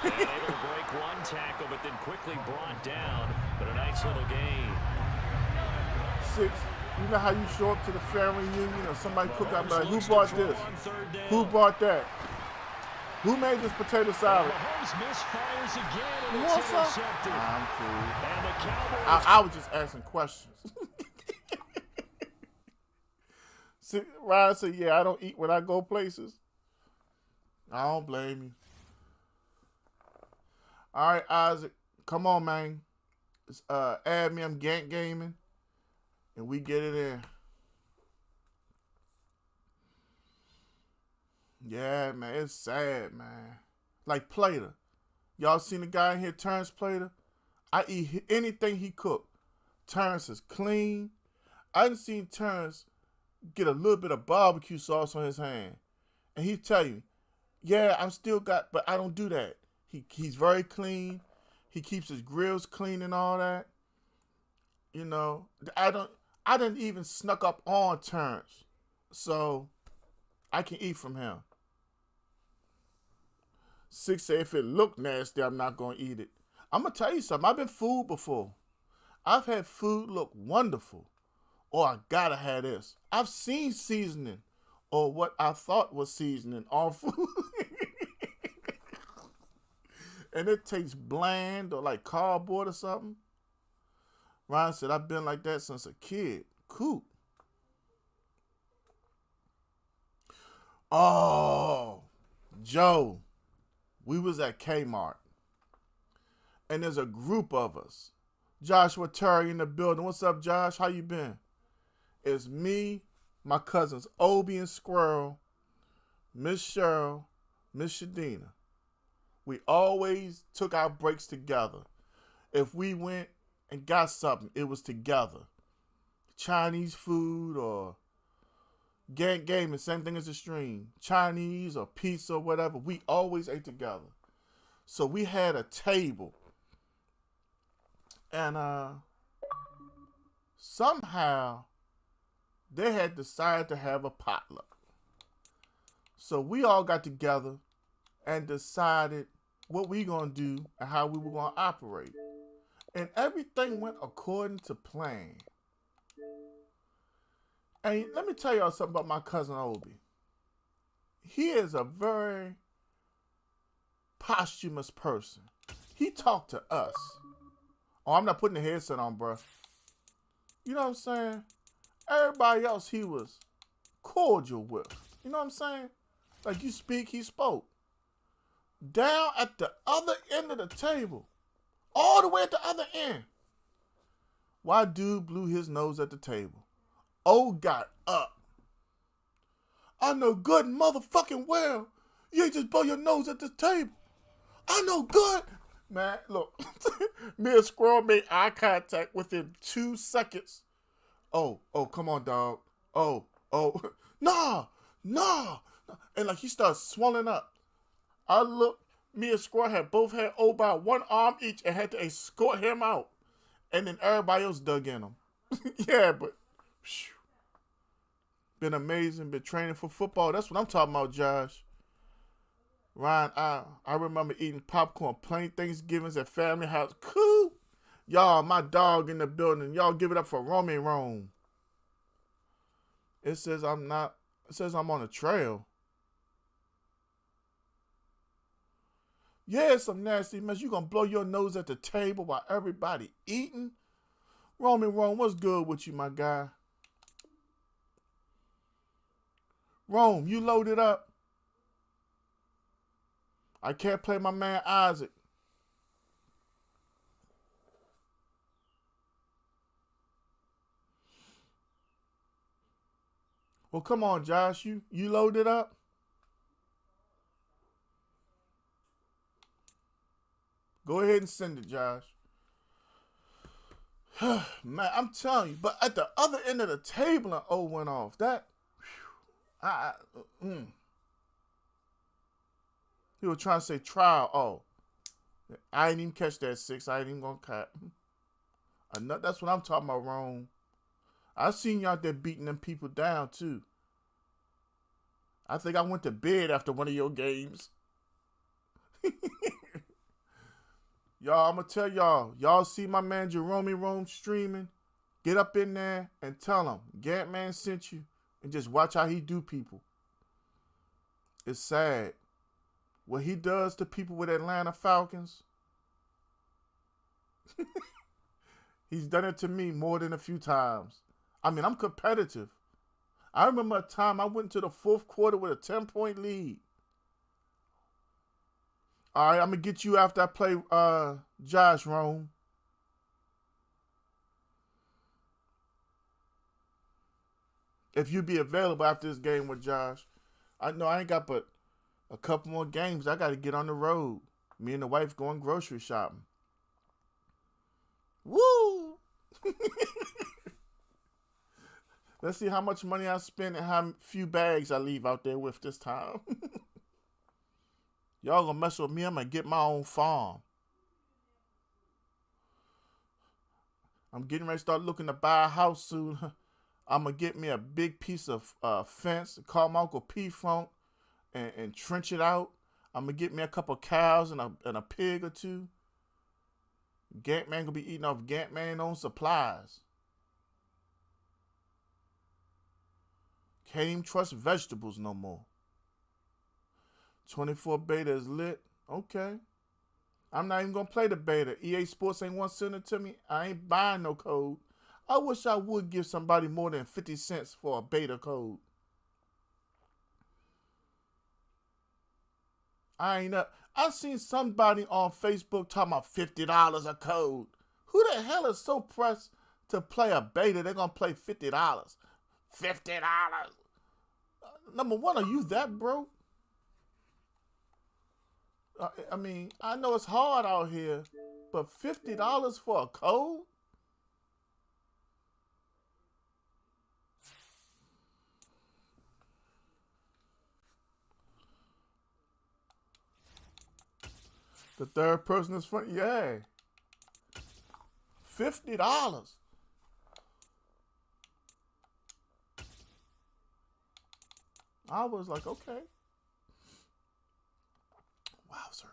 And able to break one tackle, but then quickly brought down. But a nice little gain. 6. You know how you show up to the family reunion or somebody cook out, like, who Looks to bought throw this? on third down. Who bought that? Who made this potato salad? Mahomes misfires again, and You it's want some? intercepted. Nah, I'm cool. And the Cowboys. I was just asking questions. See, Ryan said, yeah, I don't eat when I go places. I don't blame you. All right, Isaac, come on, man. Add me, I'm Gantt Gaming, and we get it in. Yeah, man, it's sad, man. Like Plater. Y'all seen the guy in here, Terrence Plater? I eat anything he cooked. Terrence is clean. I done seen Terrence get a little bit of barbecue sauce on his hand. And he tell you, yeah, I'm still got, but I don't do that. He's very clean. He keeps his grills clean and all that. You know, I didn't even snuck up on Terrence. So I can eat from him. 6 say if it look nasty, I'm not gonna eat it. I'm gonna tell you something. I've been fooled before. I've had food look wonderful. Or I gotta have this. I've seen seasoning or what I thought was seasoning on food. And it tastes bland or like cardboard or something. Ryan said, I've been like that since a kid. Cool. Oh, Joe, we was at Kmart. And there's a group of us. Joshua Terry in the building. What's up, Josh? How you been? It's me, my cousins, Obie and Squirrel, Miss Cheryl, Miss Shadina. We always took our breaks together. If we went and got something, it was together. Chinese food or Gantt Gaming, same thing as the stream. Chinese or pizza or whatever, we always ate together. So we had a table. And somehow they had decided to have a potluck. So we all got together and decided what we gonna do and how we were gonna operate. And everything went according to plan. And let me tell y'all something about my cousin Obie. He is a very posthumous person. He talked to us. Oh, I'm not putting the headset on, bro. You know what I'm saying? Everybody else he was cordial with. You know what I'm saying? Like you speak, he spoke. Down at the other end of the table. All the way at the other end. Why dude blew his nose at the table? O got up. I know good motherfucking well you ain't just blow your nose at the table. I know good. Man, look. Me and Squirrel made eye contact within 2 seconds. Oh, come on, dog. Oh. Nah. And like he started swelling up. I looked, me and Squirrel had both had O by one arm each and had to escort him out. And then everybody else dug in him. Yeah, but whew, been amazing, been training for football. That's what I'm talking about, Josh. Ryan, I remember eating popcorn, plain Thanksgivings at family house. Cool. Y'all, my dog in the building. Y'all give it up for Romy Rome. It says I'm on a trail. Yeah, some nasty mess. You gonna blow your nose at the table while everybody eating? Romy Rome, what's good with you, my guy? Rome, you loaded up? I can't play my man Isaac. Well, come on, Josh. You loaded up? Go ahead and send it, Josh. Man, I'm telling you. But at the other end of the table, an O went off. That, He was trying to say trial. Oh. I ain't even catch that 6. I ain't even gonna cut. That's what I'm talking about, Rome. I seen you out there beating them people down too. I think I went to bed after one of your games. Y'all, I'm gonna tell y'all see my man Jerome Rome streaming? Get up in there and tell him Ganttman sent you and just watch how he do people. It's sad. What he does to people with Atlanta Falcons, he's done it to me more than a few times. I mean, I'm competitive. I remember a time I went into the 4th quarter with a 10-point lead. All right, I'm going to get you after I play Josh, Rome. If you be available after this game with Josh. I know I ain't got but a couple more games. I got to get on the road. Me and the wife going grocery shopping. Woo! Let's see how much money I spend and how few bags I leave out there with this time. Y'all gonna mess with me, I'm gonna get my own farm. I'm getting ready to start looking to buy a house soon. I'm gonna get me a big piece of fence, call my Uncle P-Funk, and trench it out. I'm gonna get me a couple cows and a pig or two. Ganttman gonna be eating off Ganttman own supplies. Can't even trust vegetables no more. 24 beta is lit. Okay. I'm not even going to play the beta. EA Sports ain't want to send it to me. I ain't buying no code. I wish I would give somebody more than 50 cents for a beta code. I seen somebody on Facebook talking about $50 a code. Who the hell is so pressed to play a beta? They're going to play $50. $50. Number one, are you that broke? I mean, I know it's hard out here, but $50 for a code? The third person is funny. Yeah. $50. I was like, okay. Wowzers.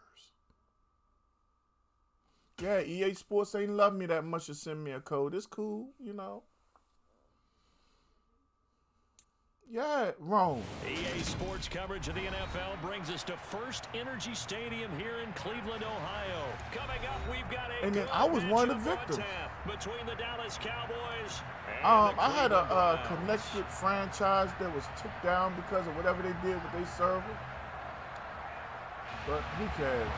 Yeah, EA Sports ain't love me that much to send me a code. It's cool, you know. Yeah, Rome. EA Sports coverage of the NFL brings us to First Energy Stadium here in Cleveland, Ohio. Coming up, we've got a And then I was one of the victims. Between the Dallas Cowboys and I had a connected franchise that was took down because of whatever they did with their server. But who cares?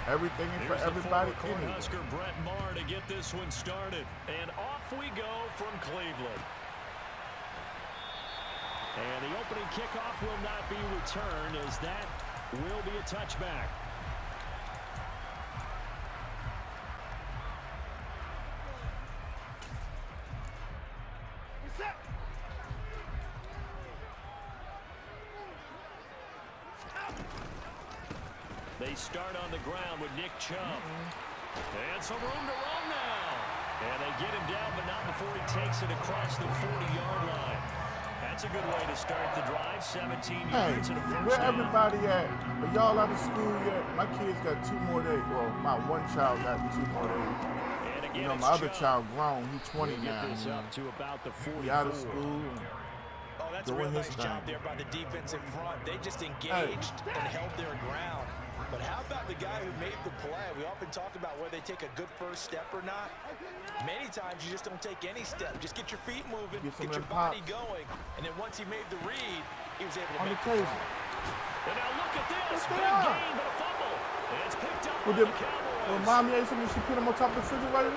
Everything is for everybody. Cornhusker Brett Maher to get this one started. And off we go from Cleveland. And the opening kickoff will not be returned, as that will be a touchback. They start on the ground with Nick Chubb. And some room to roam now. And they get him down, but not before he takes it across the 40-yard line. That's a good way to start the drive. 17 yards and a first where down. everybody at? Are y'all out of school yet? My kids got 2 more days. Well, my one child got 2 more days. And again, You know, my other child grown. He's 20 we'll now. get this up to about the 44. He out of school. Oh, that's a real nice job there by the defense in front. They just engaged and held their ground. But how about the guy who made the play? We often talk about whether they take a good first step or not. Many times you just don't take any step. Just get your feet moving, get your body going. And then once he made the read, he was able to make the play. And now look at this. Big gain, but a fumble. And it's picked up by the Cowboys. When Mommy ate something, she put him on top of the refrigerator?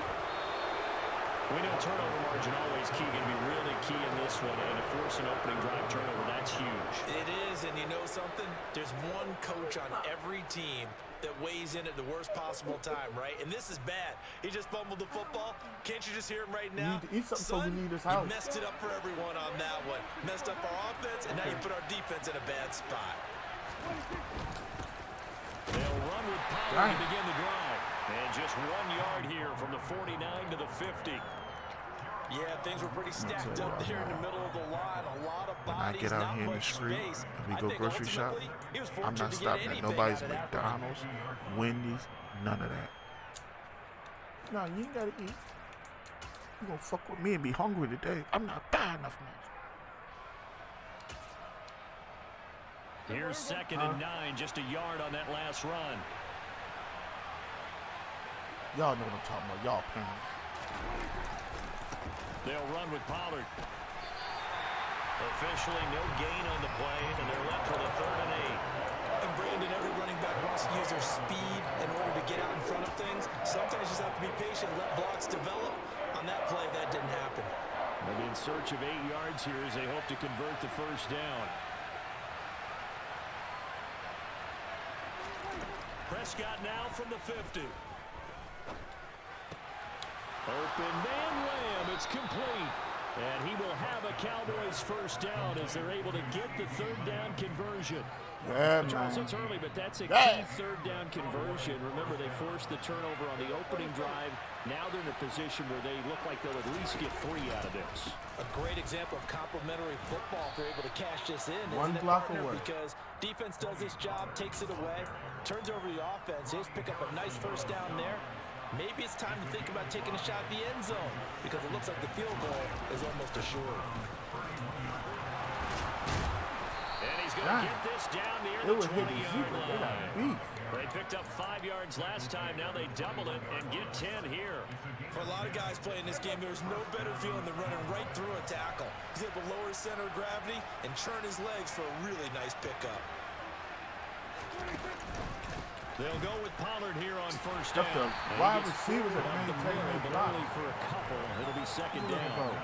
We know turnover margin always key, going to be really key in this one, and to force an opening drive turnover, that's huge. It is, and you know something? There's one coach on every team that weighs in at the worst possible time, right? And this is bad. He just fumbled the football. Can't you just hear him right now? You need to eat something, so we Son, leave this house. you messed it up for everyone on that one. Messed up our offense, and now you put our defense in a bad spot. to begin the drive. And just 1 yard here from the 49 to the 50. Yeah, things were pretty stacked up there in the middle of the line. A lot of When I bodies, get out not here in the much street space. and we go grocery shop, I'm not stopping at nobody's McDonald's, Wendy's, none of that. No, you ain't gotta eat. You gonna fuck with me and be hungry today. I'm not buying enough, man. Here's 2nd and 9, just a yard on that last run. Y'all know what I'm talking about. Y'all parents. They'll run with Pollard. Officially no gain on the play, and they're left with a 3rd and 8. And Brandon, every running back wants to use their speed in order to get out in front of things. Sometimes you just have to be patient, let blocks develop. On that play, that didn't happen. They'll be in search of 8 yards here as they hope to convert the first down. Prescott now from the 50. Open man Lamb, it's complete. And he will have a Cowboys first down as they're able to get the 3rd down conversion. Yeah, Charles, man. it's early, but that's a key 3rd down conversion. Remember, they forced the turnover on the opening drive. Now they're in a position where they look like they'll at least get 3 out of this. A great example of complementary football if they're able to cash this in. One block away. Because defense does this job, takes it away, turns over the offense. They just pick up a nice first down there. Maybe it's time to think about taking a shot at the end zone because it looks like the field goal is almost assured. And he's going to get this down near the 20-yard line. They picked up 5 yards last time. Now they double it and get 10 here. For a lot of guys playing this game, there's no better feeling than running right through a tackle. He's able to lower his center of gravity and churn his legs for a really nice pickup. They'll go with Pollard here on first down. The wide receivers are maintaining their block. Only for a couple. It'll be 2nd down.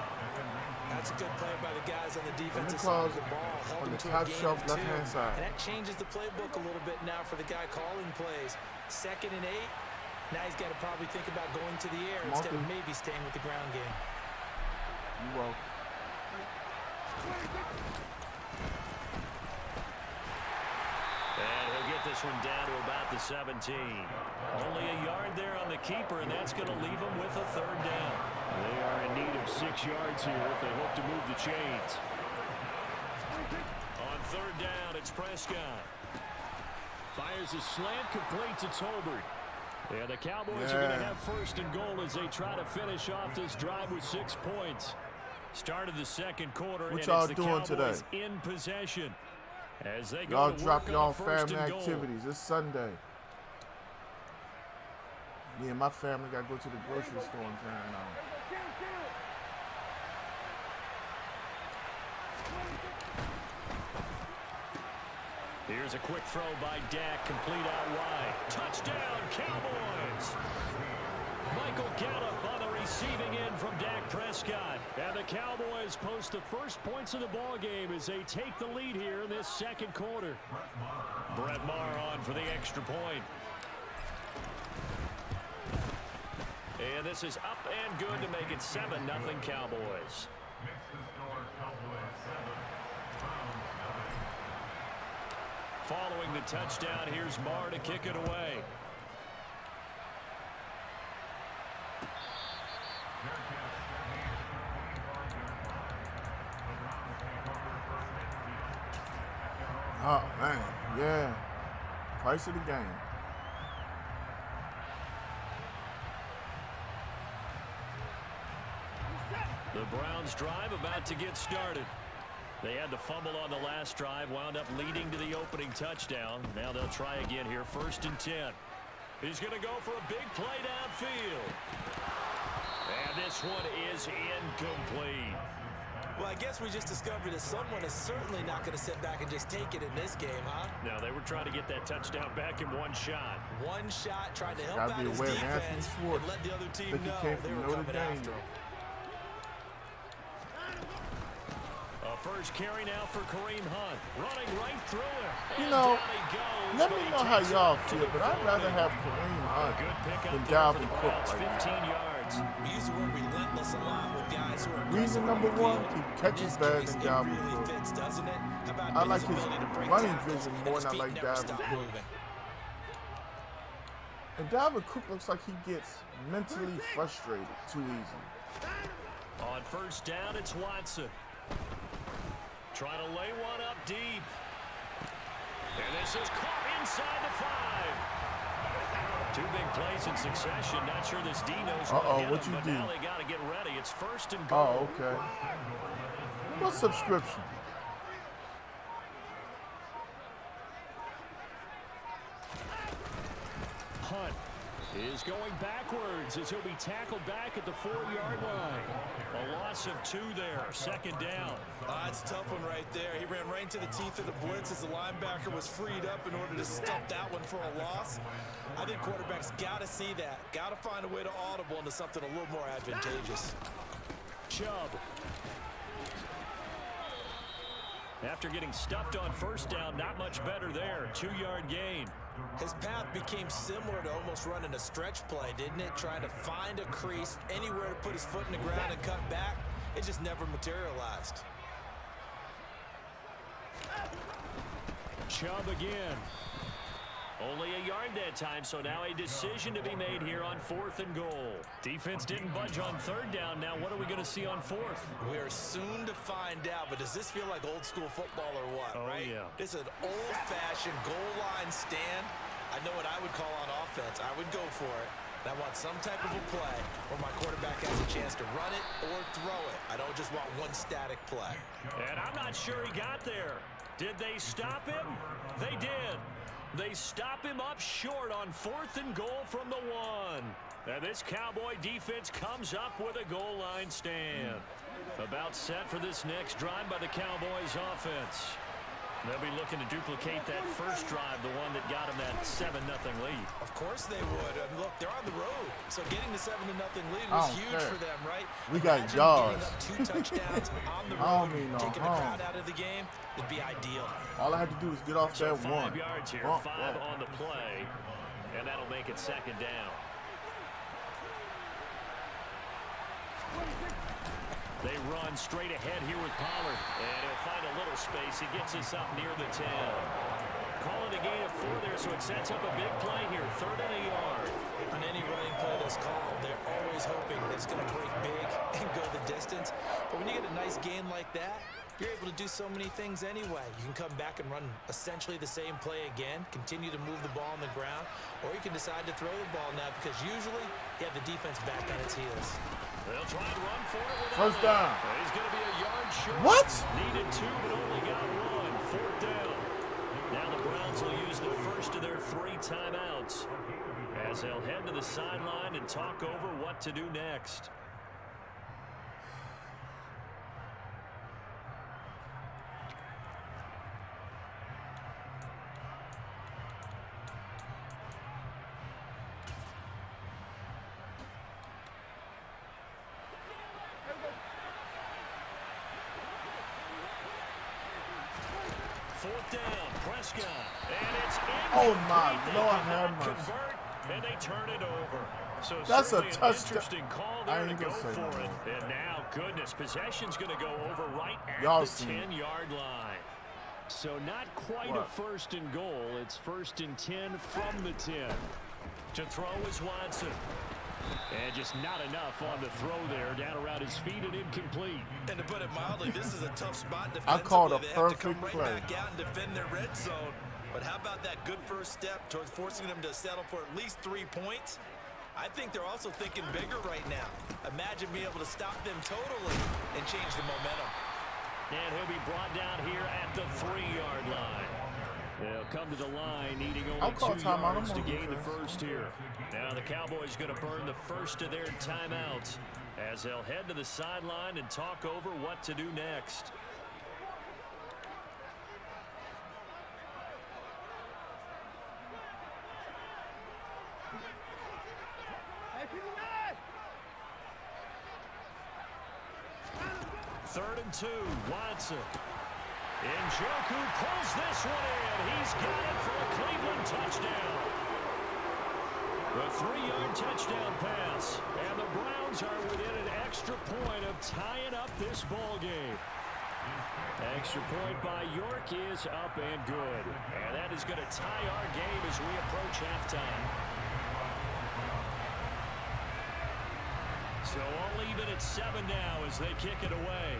That's a good play by the guys on the defensive Claus side of the ball. Held on him the to a top gain shelf, of 2. left-hand side. And that changes the playbook a little bit now for the guy calling plays. 2nd and 8. Now he's got to probably think about going to the air instead of maybe staying with the ground game. You will. And he'll get this one down to about the 17. Only a yard there on the keeper, and that's going to leave him with a 3rd down. They are in need of 6 yards here if they hope to move the chains. On 3rd down, it's Prescott. Fires a slant complete to Tolbert. Yeah, the Cowboys are going to have 1st and goal as they try to finish off this drive with 6 points. Started the 2nd quarter, What and y'all it's the doing Cowboys today? in possession. As they Y'all go to drop work y'all on 1st family and goal. activities. It's Sunday. Me and my family got to go to the grocery store and turn on. Here's a quick throw by Dak, complete out wide. Touchdown, Cowboys! Michael Gallup on the receiving end from Dak Prescott. And the Cowboys post the first points of the ball game as they take the lead here in this 2nd quarter. Brett Maher on for the extra point. And this is up and good to make it 7-0 Cowboys. Following the touchdown, here's Maher to kick it away. Oh, man. Yeah. Price of the game. The Browns drive about to get started. They had the fumble on the last drive, wound up leading to the opening touchdown. Now they'll try again here, 1st and 10. He's going to go for a big play downfield. And this one is incomplete. Well, I guess we just discovered that someone is certainly not going to sit back and just take it in this game, huh? No, they were trying to get that touchdown back in one shot. One shot, trying to help out his defense and let the other team know they were coming after him. First carry now for Kareem Hunt. Running right through it. You know, let me know how y'all feel, but I'd rather have Kareem Hunt than Dalvin Cook right 15 yards. We use the word relentless a lot with guys who are Reason number one, he catches better than Dalvin really Cook. fits, doesn't it? How about I like his his ability to break running tackles vision and more his than I feet like never Dalvin stop Cook. moving. And Dalvin Cook looks like he gets mentally frustrated too easy. On first down, it's Watson. Trying to lay one up deep. And this is caught inside the 5. Two big plays in succession. Not sure this D knows what you but do? now they got to get ready. It's first and goal. Oh, okay. What subscription? Hunt is going backwards as he'll be tackled back at the 4-yard line. A loss of 2 there. Second down. That's a tough one right there. He ran right into the teeth of the blitz as the linebacker was freed up in order to stop that one for a loss. I think quarterbacks got to see that. Got to find a way to audible into something a little more advantageous. Chubb. After getting stuffed on first down, not much better there. 2-yard gain. His path became similar to almost running a stretch play, didn't it? Trying to find a crease, anywhere to put his foot in the ground and cut back. It just never materialized. Chubb again. Only a yard that time, so now a decision to be made here on 4th and goal. Defense didn't budge on 3rd down. Now what are we going to see on 4th? We are soon to find out, but does this feel like old school football or what, right? Yeah. This is an old-fashioned goal line stand. I know what I would call on offense. I would go for it. And I want some type of a play where my quarterback has a chance to run it or throw it. I don't just want one static play. And I'm not sure he got there. Did they stop him? They did. They stop him up short on 4th and goal from the 1. And this Cowboy defense comes up with a goal line stand. About set for this next drive by the Cowboys offense. They'll be looking to duplicate that first drive, the one that got them that 7-0 lead. Of course they would. Look, they're on the road. So getting the 7-0 lead was huge for them, right? We got Imagine yards. getting up 2 touchdowns on the I don't road, mean no taking the harm. crowd out of the game would be ideal. All I had to do was get off So that 5 one. yards here, 5 on the play, and that'll make it 2nd down. They run straight ahead here with Pollard, and he'll find a little space. He gets us up near the 10. Calling a gain of 4 there, so it sets up a big play here, 3rd and a yard. On any running play that's called, they're always hoping that it's going to break big and go the distance. But when you get a nice gain like that, you're able to do so many things anyway. You can come back and run essentially the same play again, continue to move the ball on the ground, or you can decide to throw the ball now because usually you have the defense back on its heels. They'll try and run for it. First down. He's going to be a yard short. What? Needed 2, but only got 1. 4th down. Now the Browns will use the first of their 3 timeouts as they'll head to the sideline and talk over what to do next. Fourth down, Prescott, and it's incomplete. Oh my They Lord, cannot have mercy. convert, and they turn it over. So That's a certainly an touchdown. interesting call I there to ain't go gonna say for no it. more. And now, goodness, possession's going to go over right at Y'all the seen it. 10-yard line. So not quite What? a 1st and goal. It's 1st and 10 from the 10. To throw is Watson. And just not enough on the throw there. Down around his feet and incomplete. And to put it mildly, this is a tough spot defensively. I called a They have to come perfect right play. back out and defend their red zone. But how about that good first step towards forcing them to settle for at least 3 points? I think they're also thinking bigger right now. Imagine being able to stop them totally and change the momentum. And he'll be brought down here at the 3-yard line. They'll come to the line needing I'll only call 2 timeout. yards I'm to on gain the defense. first here. Now the Cowboys going to burn the first of their timeouts as they'll head to the sideline and talk over what to do next. Third and 2, Watson. Njoku pulls this one in. He's got it for a Cleveland touchdown. The 3-yard touchdown pass. And the Browns are within an extra point of tying up this ball game. Extra point by York is up and good. And that is going to tie our game as we approach halftime. So all even at 7 now as they kick it away.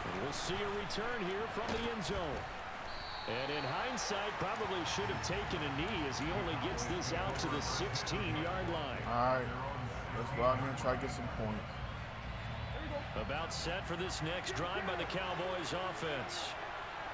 And we'll see a return here from the end zone. And in hindsight, probably should have taken a knee as he only gets this out to the 16-yard line. All right, let's go out here and try to get some points. About set for this next drive by the Cowboys offense.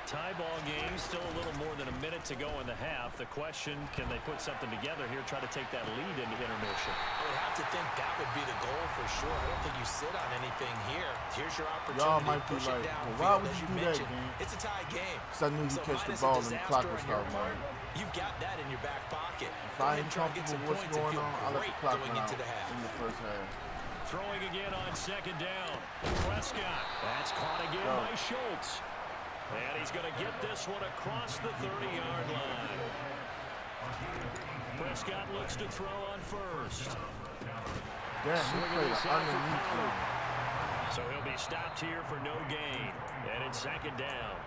Tie ball game, still a little more than a minute to go in the half. The question, can they put something together here, try to take that lead into intermission? I would have to think that would be the goal for sure. I don't think you sit on anything here. Here's your opportunity Y'all might to be push like, it downfield, well, why would as you you do that, mentioned. gang? It's a tie game. Because I knew you catch the minus a ball and the clock disaster would on start your part, running. You've got that in your back pocket. If Go I ahead and ain't try to get some comfortable with what's points and going feel on, I'll let great the clock going run into out the half. in the first half. Throwing again on second down. Prescott. That's caught again by Schultz. And he's going to get this one across the 30-yard line. Prescott looks to throw on first. Damn, he played underneath him. So he'll be stopped here for no gain. And it's second down.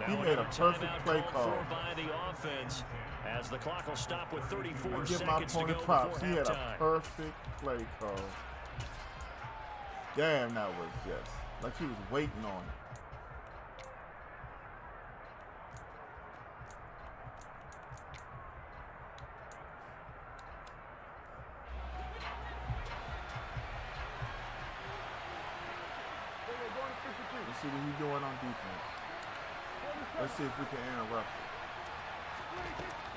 He Now made a another perfect timeout play called call. for by the offense as the clock will stop with 34 I give my seconds to go opponent props. before He had a halftime. perfect play call. Damn, that was just like he was waiting on it. Let's see what he's doing on defense. Let's see if we can interrupt it.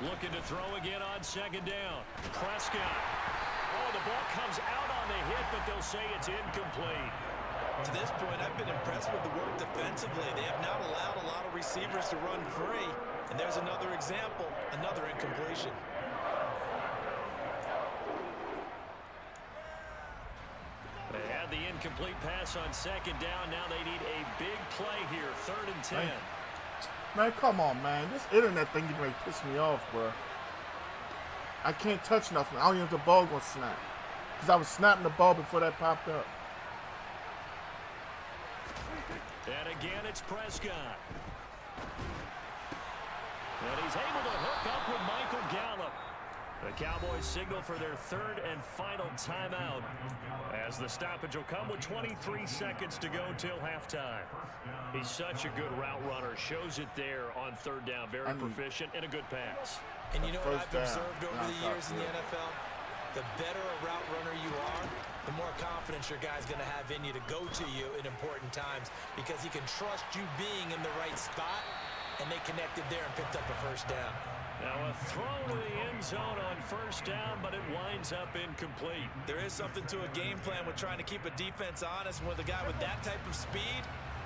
Looking to throw again on second down. Prescott. Oh, the ball comes out on the hit, but they'll say it's incomplete. To this point, I've been impressed with the work defensively. They have not allowed a lot of receivers to run free. And there's another example, another incompletion. They had the incomplete pass on second down. Now they need a big play here, 3rd and 10. Man, come on, man. This internet thing really piss me off, bro. I can't touch nothing. I don't even know if the ball gonna snap. Because I was snapping the ball before that popped up. And again, it's Prescott. And he's able to hook up with Michael Gallup. The Cowboys signal for their 3rd and final timeout as the stoppage will come with 23 seconds to go till halftime. He's such a good route runner. Shows it there on 3rd down. Very proficient and a good pass. And you know what I've First down. observed over the years in the NFL? The better a route runner you are, the more confidence your guy's going to have in you to go to you in important times because he can trust you being in the right spot, and they connected there and picked up a first down. Now a throw to the end zone on 1st down, but it winds up incomplete. There is something to a game plan with trying to keep a defense honest. With a guy with that type of speed,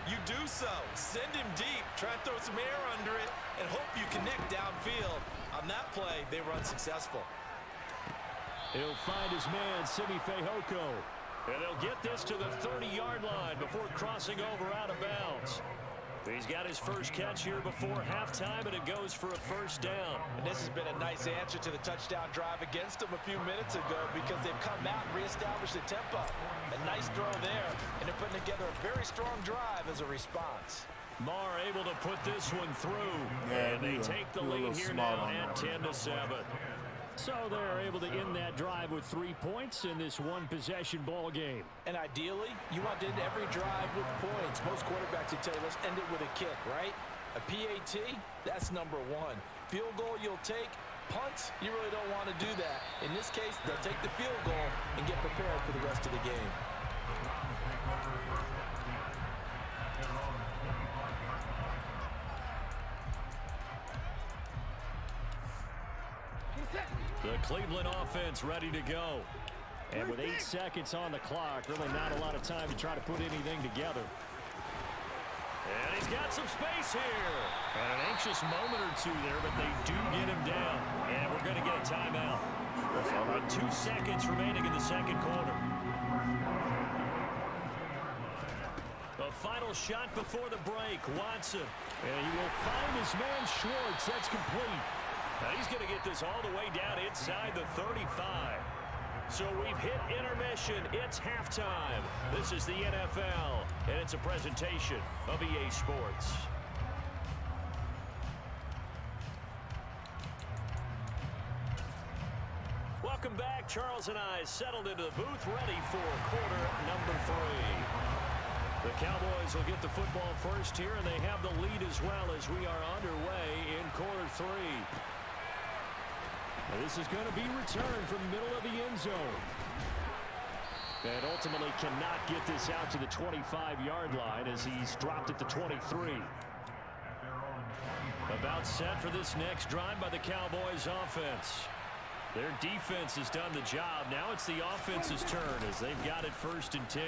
you do so. Send him deep, try and throw some air under it, and hope you connect downfield. On that play, they run successful. He'll find his man, Simi Fehoko. And they'll get this to the 30-yard line before crossing over out of bounds. He's got his first catch here before halftime, and it goes for a first down. And this has been a nice answer to the touchdown drive against them a few minutes ago because they've come out and reestablished the tempo. A nice throw there, and they're putting together a very strong drive as a response. Marr able to put this one through, Yeah, and they take the lead here now at 10-7. So they're able to end that drive with 3 points in this one-possession ball game. And ideally, you want to end every drive with points. Most quarterbacks would tell you, let's end it with a kick, right? A PAT, that's number 1. Field goal you'll take. Punts, you really don't want to do that. In this case, they'll take the field goal and get prepared for the rest of the game. The Cleveland offense ready to go. And with 8 seconds on the clock, really not a lot of time to try to put anything together. And he's got some space here. And an anxious moment or two there, but they do get him down. And we're going to get a timeout. With 2 seconds remaining in the second quarter. The final shot before the break, Watson. And he will find his man Schwartz. That's complete. Now he's going to get this all the way down inside the 35. So we've hit intermission. It's halftime. This is the NFL, and it's a presentation of EA Sports. Welcome back. Charles and I settled into the booth, ready for quarter number 3. The Cowboys will get the football first here, and they have the lead as well as we are underway in quarter 3. And this is going to be returned from the middle of the end zone. And ultimately cannot get this out to the 25-yard line as he's dropped at the 23. About set for this next drive by the Cowboys offense. Their defense has done the job. Now it's the offense's turn as they've got it 1st and 10.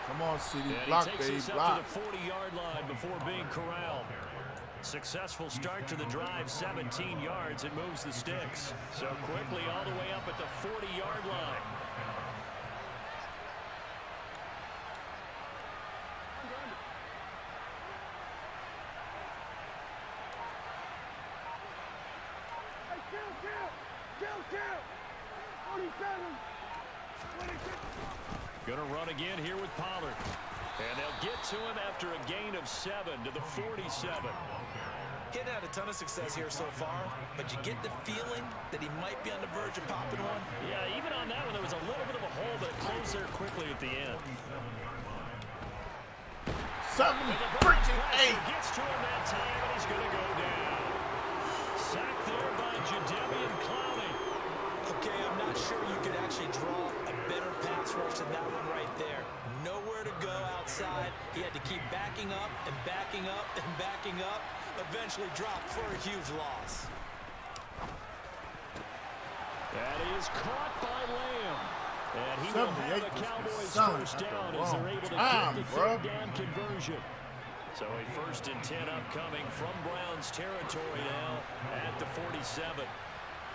Come on, CD. And Block, he takes baby. us up Block. to the 40-yard line before being corralled. Successful start to the drive, 17 yards. It moves the sticks. So quickly all the way up at the 40-yard line. Gonna run again here with Pollard. And they'll get to him after a gain of 7 to the 47. He'd had a ton of success here so far, but you get the feeling that he might be on the verge of popping one. Yeah, even on that one, there was a little bit of a hole, but it closed there quickly at the end. 7 freaking 8. Gets to him that time, and he's going to go down. Sacked there by Jadeveon Clowney. Okay, I'm not sure you could actually draw a better pass rush than that one right there. Nowhere to go outside. He had to keep backing up and backing up and backing up. Eventually dropped for a huge loss. That is caught by Lamb. And he will have the Cowboys first down as they're able to get the third down conversion. So a 1st and 10 upcoming from Browns territory now at the 47.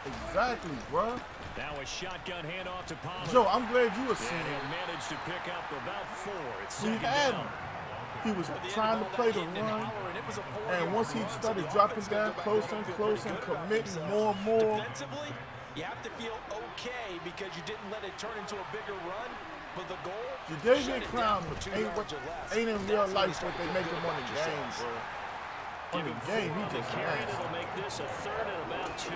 Exactly, bro. Now a shotgun handoff to Pollard. Joe, I'm glad you were seeing And it. he'll manage to pick up about 4. It's He 2nd had down. him. He was trying to play the run, and once he started dropping down closer and closer and committing more and more. Defensively, you have to feel okay because you didn't let it turn into a bigger run. But the goal, Jadeveon Clowney ain't in real life what they make him on the game, bro. On the game, he just carried. nasty. It'll make this a 3rd and about 2.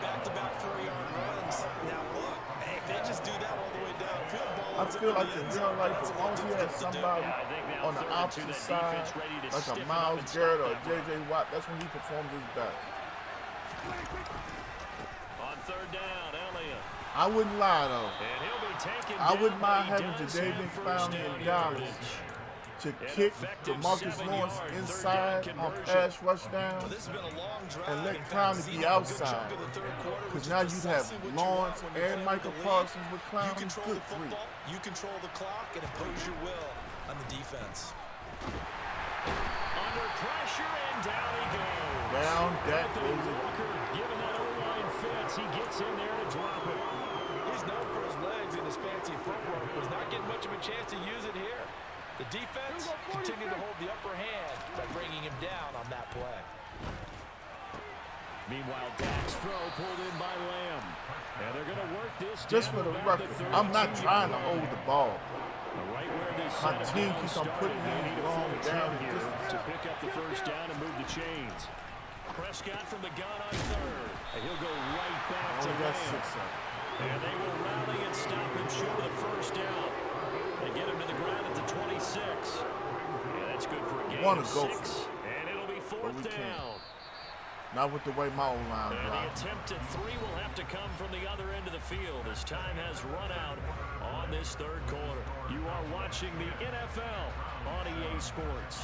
back-to-back 4-yard runs. Now look, hey, if they just do that all the way downfield, ball I feel like in real life, as long as he has somebody I think now on the 3rd and 2, opposite that side, defense ready to like a stiffen up Miles and Garrett stop or that run. J.J. Watt, that's when he performs his best. On 3rd down, Elliott. I wouldn't lie, though. And he'll be taken I wouldn't down, mind but he having does Jadeveon have first Clowney down and Dallas yardage. to An kick effective DeMarcus 7-yard Lawrence third inside down on conversion. pass rush down, Well, this has been a long drive. and let In fact, Clowney Zeke be had a good outside. chunk of the third quarter, which Because is now you'd have precisely what you Lawrence want when you're and playing Michael in the league. Parsons with You Clowney. control Good the grief. football, you control the clock, and impose your will on the defense. Under pressure, and down he goes. Down, that Anthony goes it. Walker, given that O-line fits, he gets in there to drop it. He's known for his legs and his fancy footwork, but he's not getting much of a chance to use it here. The defense continue to hold the upper hand by bringing him down on that play. Meanwhile, Dak's throw pulled in by Lamb. And they're going to work this Just down for the about record, the I'm not 32 trying to yard hold line. the ball. Right where this My set of team downs keeps on started, putting they me need a long full down 10 and here just- to pick up the first down and move the chains. Prescott from the gun on 3rd. And he'll go right back to Only got Lamb. 6 of them. And they will rally and stop him short of the first down. They get him to the ground at the 26. Yeah, that's good for a gain Wanna of go 6. for it, And it'll be but 4th we down. can't. Not with the way my old line And the blocked. attempt at 3 will have to come from the other end of the field as time has run out on this 3rd quarter. You are watching the NFL on EA Sports.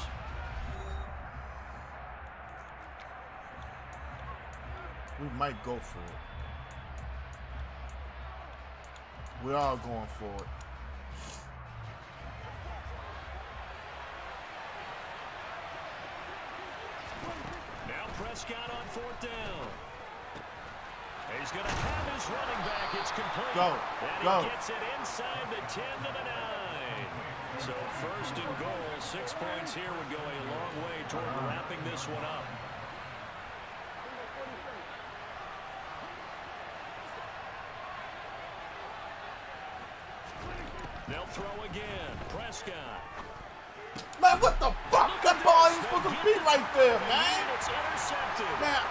We might go for it. We are going for it. Now Prescott on 4th down. He's going to have his running back. It's complete. Go. And Go. he gets it inside the 10 to the 9. So 1st and goal. 6 points here would go a long way toward wrapping this one up. They'll throw again. Prescott. Man, what the fuck? That ball ain't supposed to be right there, man. It's intercepted. Man,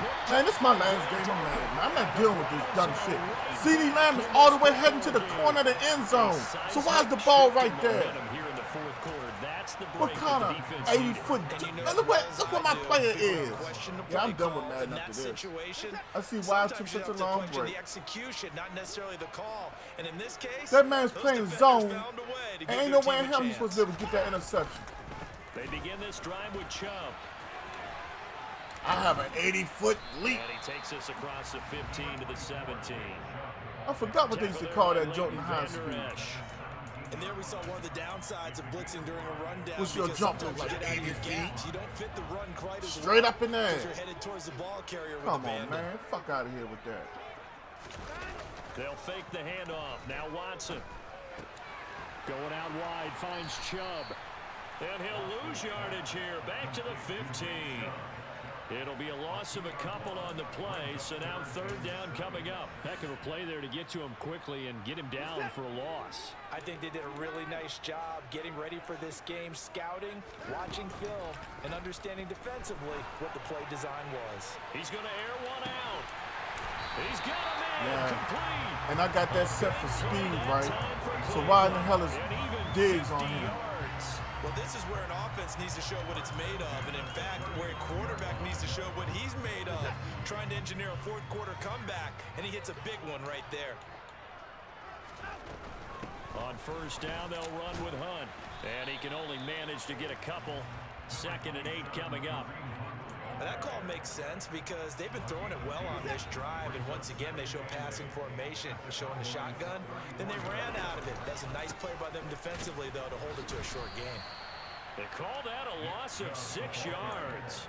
Picked Man, this is my last game of Madden. I'm not dealing with this dumb shit. CD Lamb is all the way heading to the corner of the end zone. So why is the ball right there? What kind of 80-foot? Look what my player is. Yeah, I'm done with Madden after this. I see why it took such a long break. That man's playing zone, and ain't no way in hell he's supposed to be able to get that interception. They begin this drive with Chubb. I have an 80-foot leap. And he takes us across the 15 to the 17. I forgot what they used to call that joint in high school. And there we saw one of the downsides of blitzing during a rundown. What's your jump look like? 80 feet? You don't fit the run quite as straight up in there. You're headed towards the ball carrier. Come on, man. Fuck out of here with that. They'll fake the handoff. Now Watson. Going out wide, finds Chubb. And he'll lose yardage here. Back to the 15. It'll be a loss of a couple on the play, so now third down coming up. Heck of a play there to get to him quickly and get him down for a loss. I think they did a really nice job getting ready for this game, scouting, watching film, and understanding defensively what the play design was. He's going to air one out. He's got a man complete. And I got that set for speed, right? So why in the hell is Diggs on him? Well, this is where an offense needs to show what it's made of, and in fact, where a quarterback needs to show what he's made of, trying to engineer a fourth quarter comeback, and he hits a big one right there. On first down, they'll run with Hunt, and he can only manage to get a couple. 2nd and 8 coming up. And that call makes sense because they've been throwing it well on this drive, and once again they show passing formation, showing the shotgun. Then they ran out of it. That's a nice play by them defensively, though, to hold it to a short game. They called that a loss of 6 yards.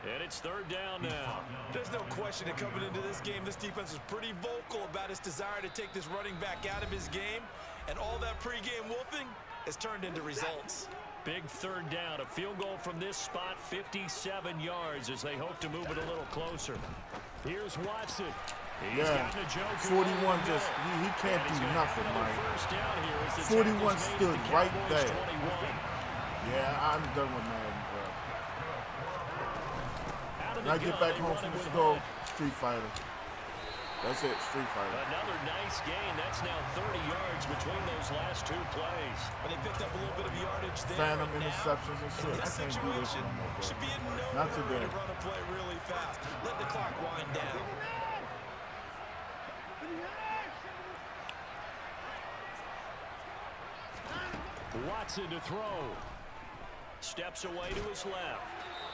And it's third down now. There's no question that coming into this game, this defense was pretty vocal about its desire to take this running back out of his game, and all that pregame wolfing has turned into results. Big third down, a field goal from this spot, 57 yards as they hope to move it a little closer. Here's Watson. He's gotten a joke 41 just, he can't do nothing, Mike. 41 stood right there. Yeah, I'm done with Madden, bro. When I get back home from the store, Street Fighter. That's it, Street Fighter. Another nice gain. That's now 30 yards between those last 2 plays. And they picked up a little bit of yardage there. Phantom interceptions and shit. I can't do this no more, bro. Should be in Not today. Run a play really fast. Let the clock wind down. Watson to throw. Steps away to his left.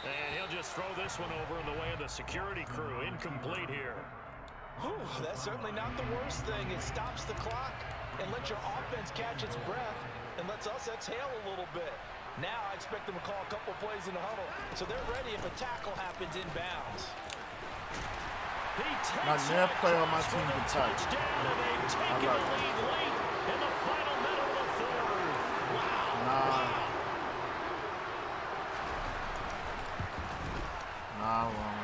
And he'll just throw this one over in the way of the security crew. Incomplete here. Whew, that's certainly not the worst thing. It stops the clock and lets your offense catch its breath and lets us exhale a little bit. Now I expect them to call a couple plays in the huddle so they're ready if a tackle happens inbounds. My near player on my team can touch. I love it. In the final minute of the third. Wow. Nah, wrong.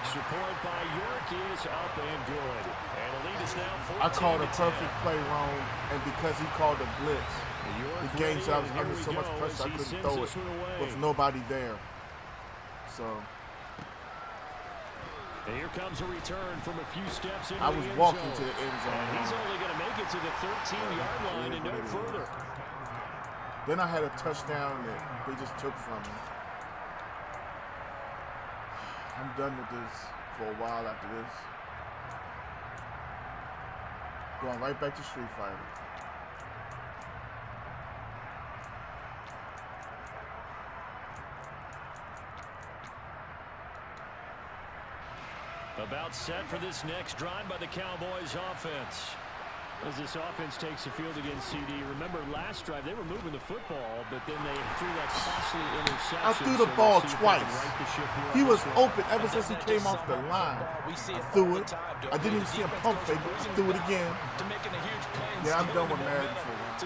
Extra point by York is up and good. And the lead is now 14. I called a perfect play wrong, and because he called a blitz, the game said I was under so much pressure I couldn't throw it with nobody there. So and here comes a return from a few steps into I was walking to the end zone. And he's only going to make it to the 13-yard line and no further. Then I had a touchdown that they just took from me. I'm done with this for a while after this. Going right back to Street Fighter. About set for this next drive by the Cowboys offense. As this offense takes the field against CD, remember last drive they were moving the football, but then they threw that costly interception. I threw the ball twice. He was open ever since he came off the line. I threw it. I didn't even see him pump fake, but I threw it again. Yeah, I'm done with Madden for one.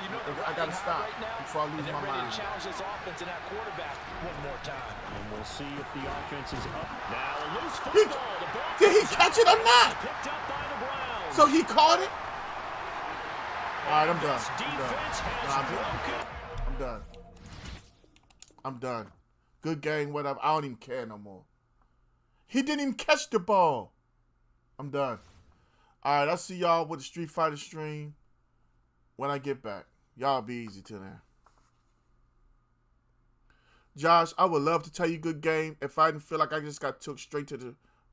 I gotta stop before I lose my mind. Challenge this offense and that quarterback one more time. And we'll see if the offense is up. Now a loose football. Did he catch it or not? Picked up by the Browns. So he caught it? All right, I'm done. I'm done. I'm done. Good game, whatever. I don't even care no more. He didn't even catch the ball. I'm done. All right, I'll see y'all with the Street Fighter stream when I get back. Y'all be easy till then. Josh, I would love to tell you good game if I didn't feel like I just got took straight to the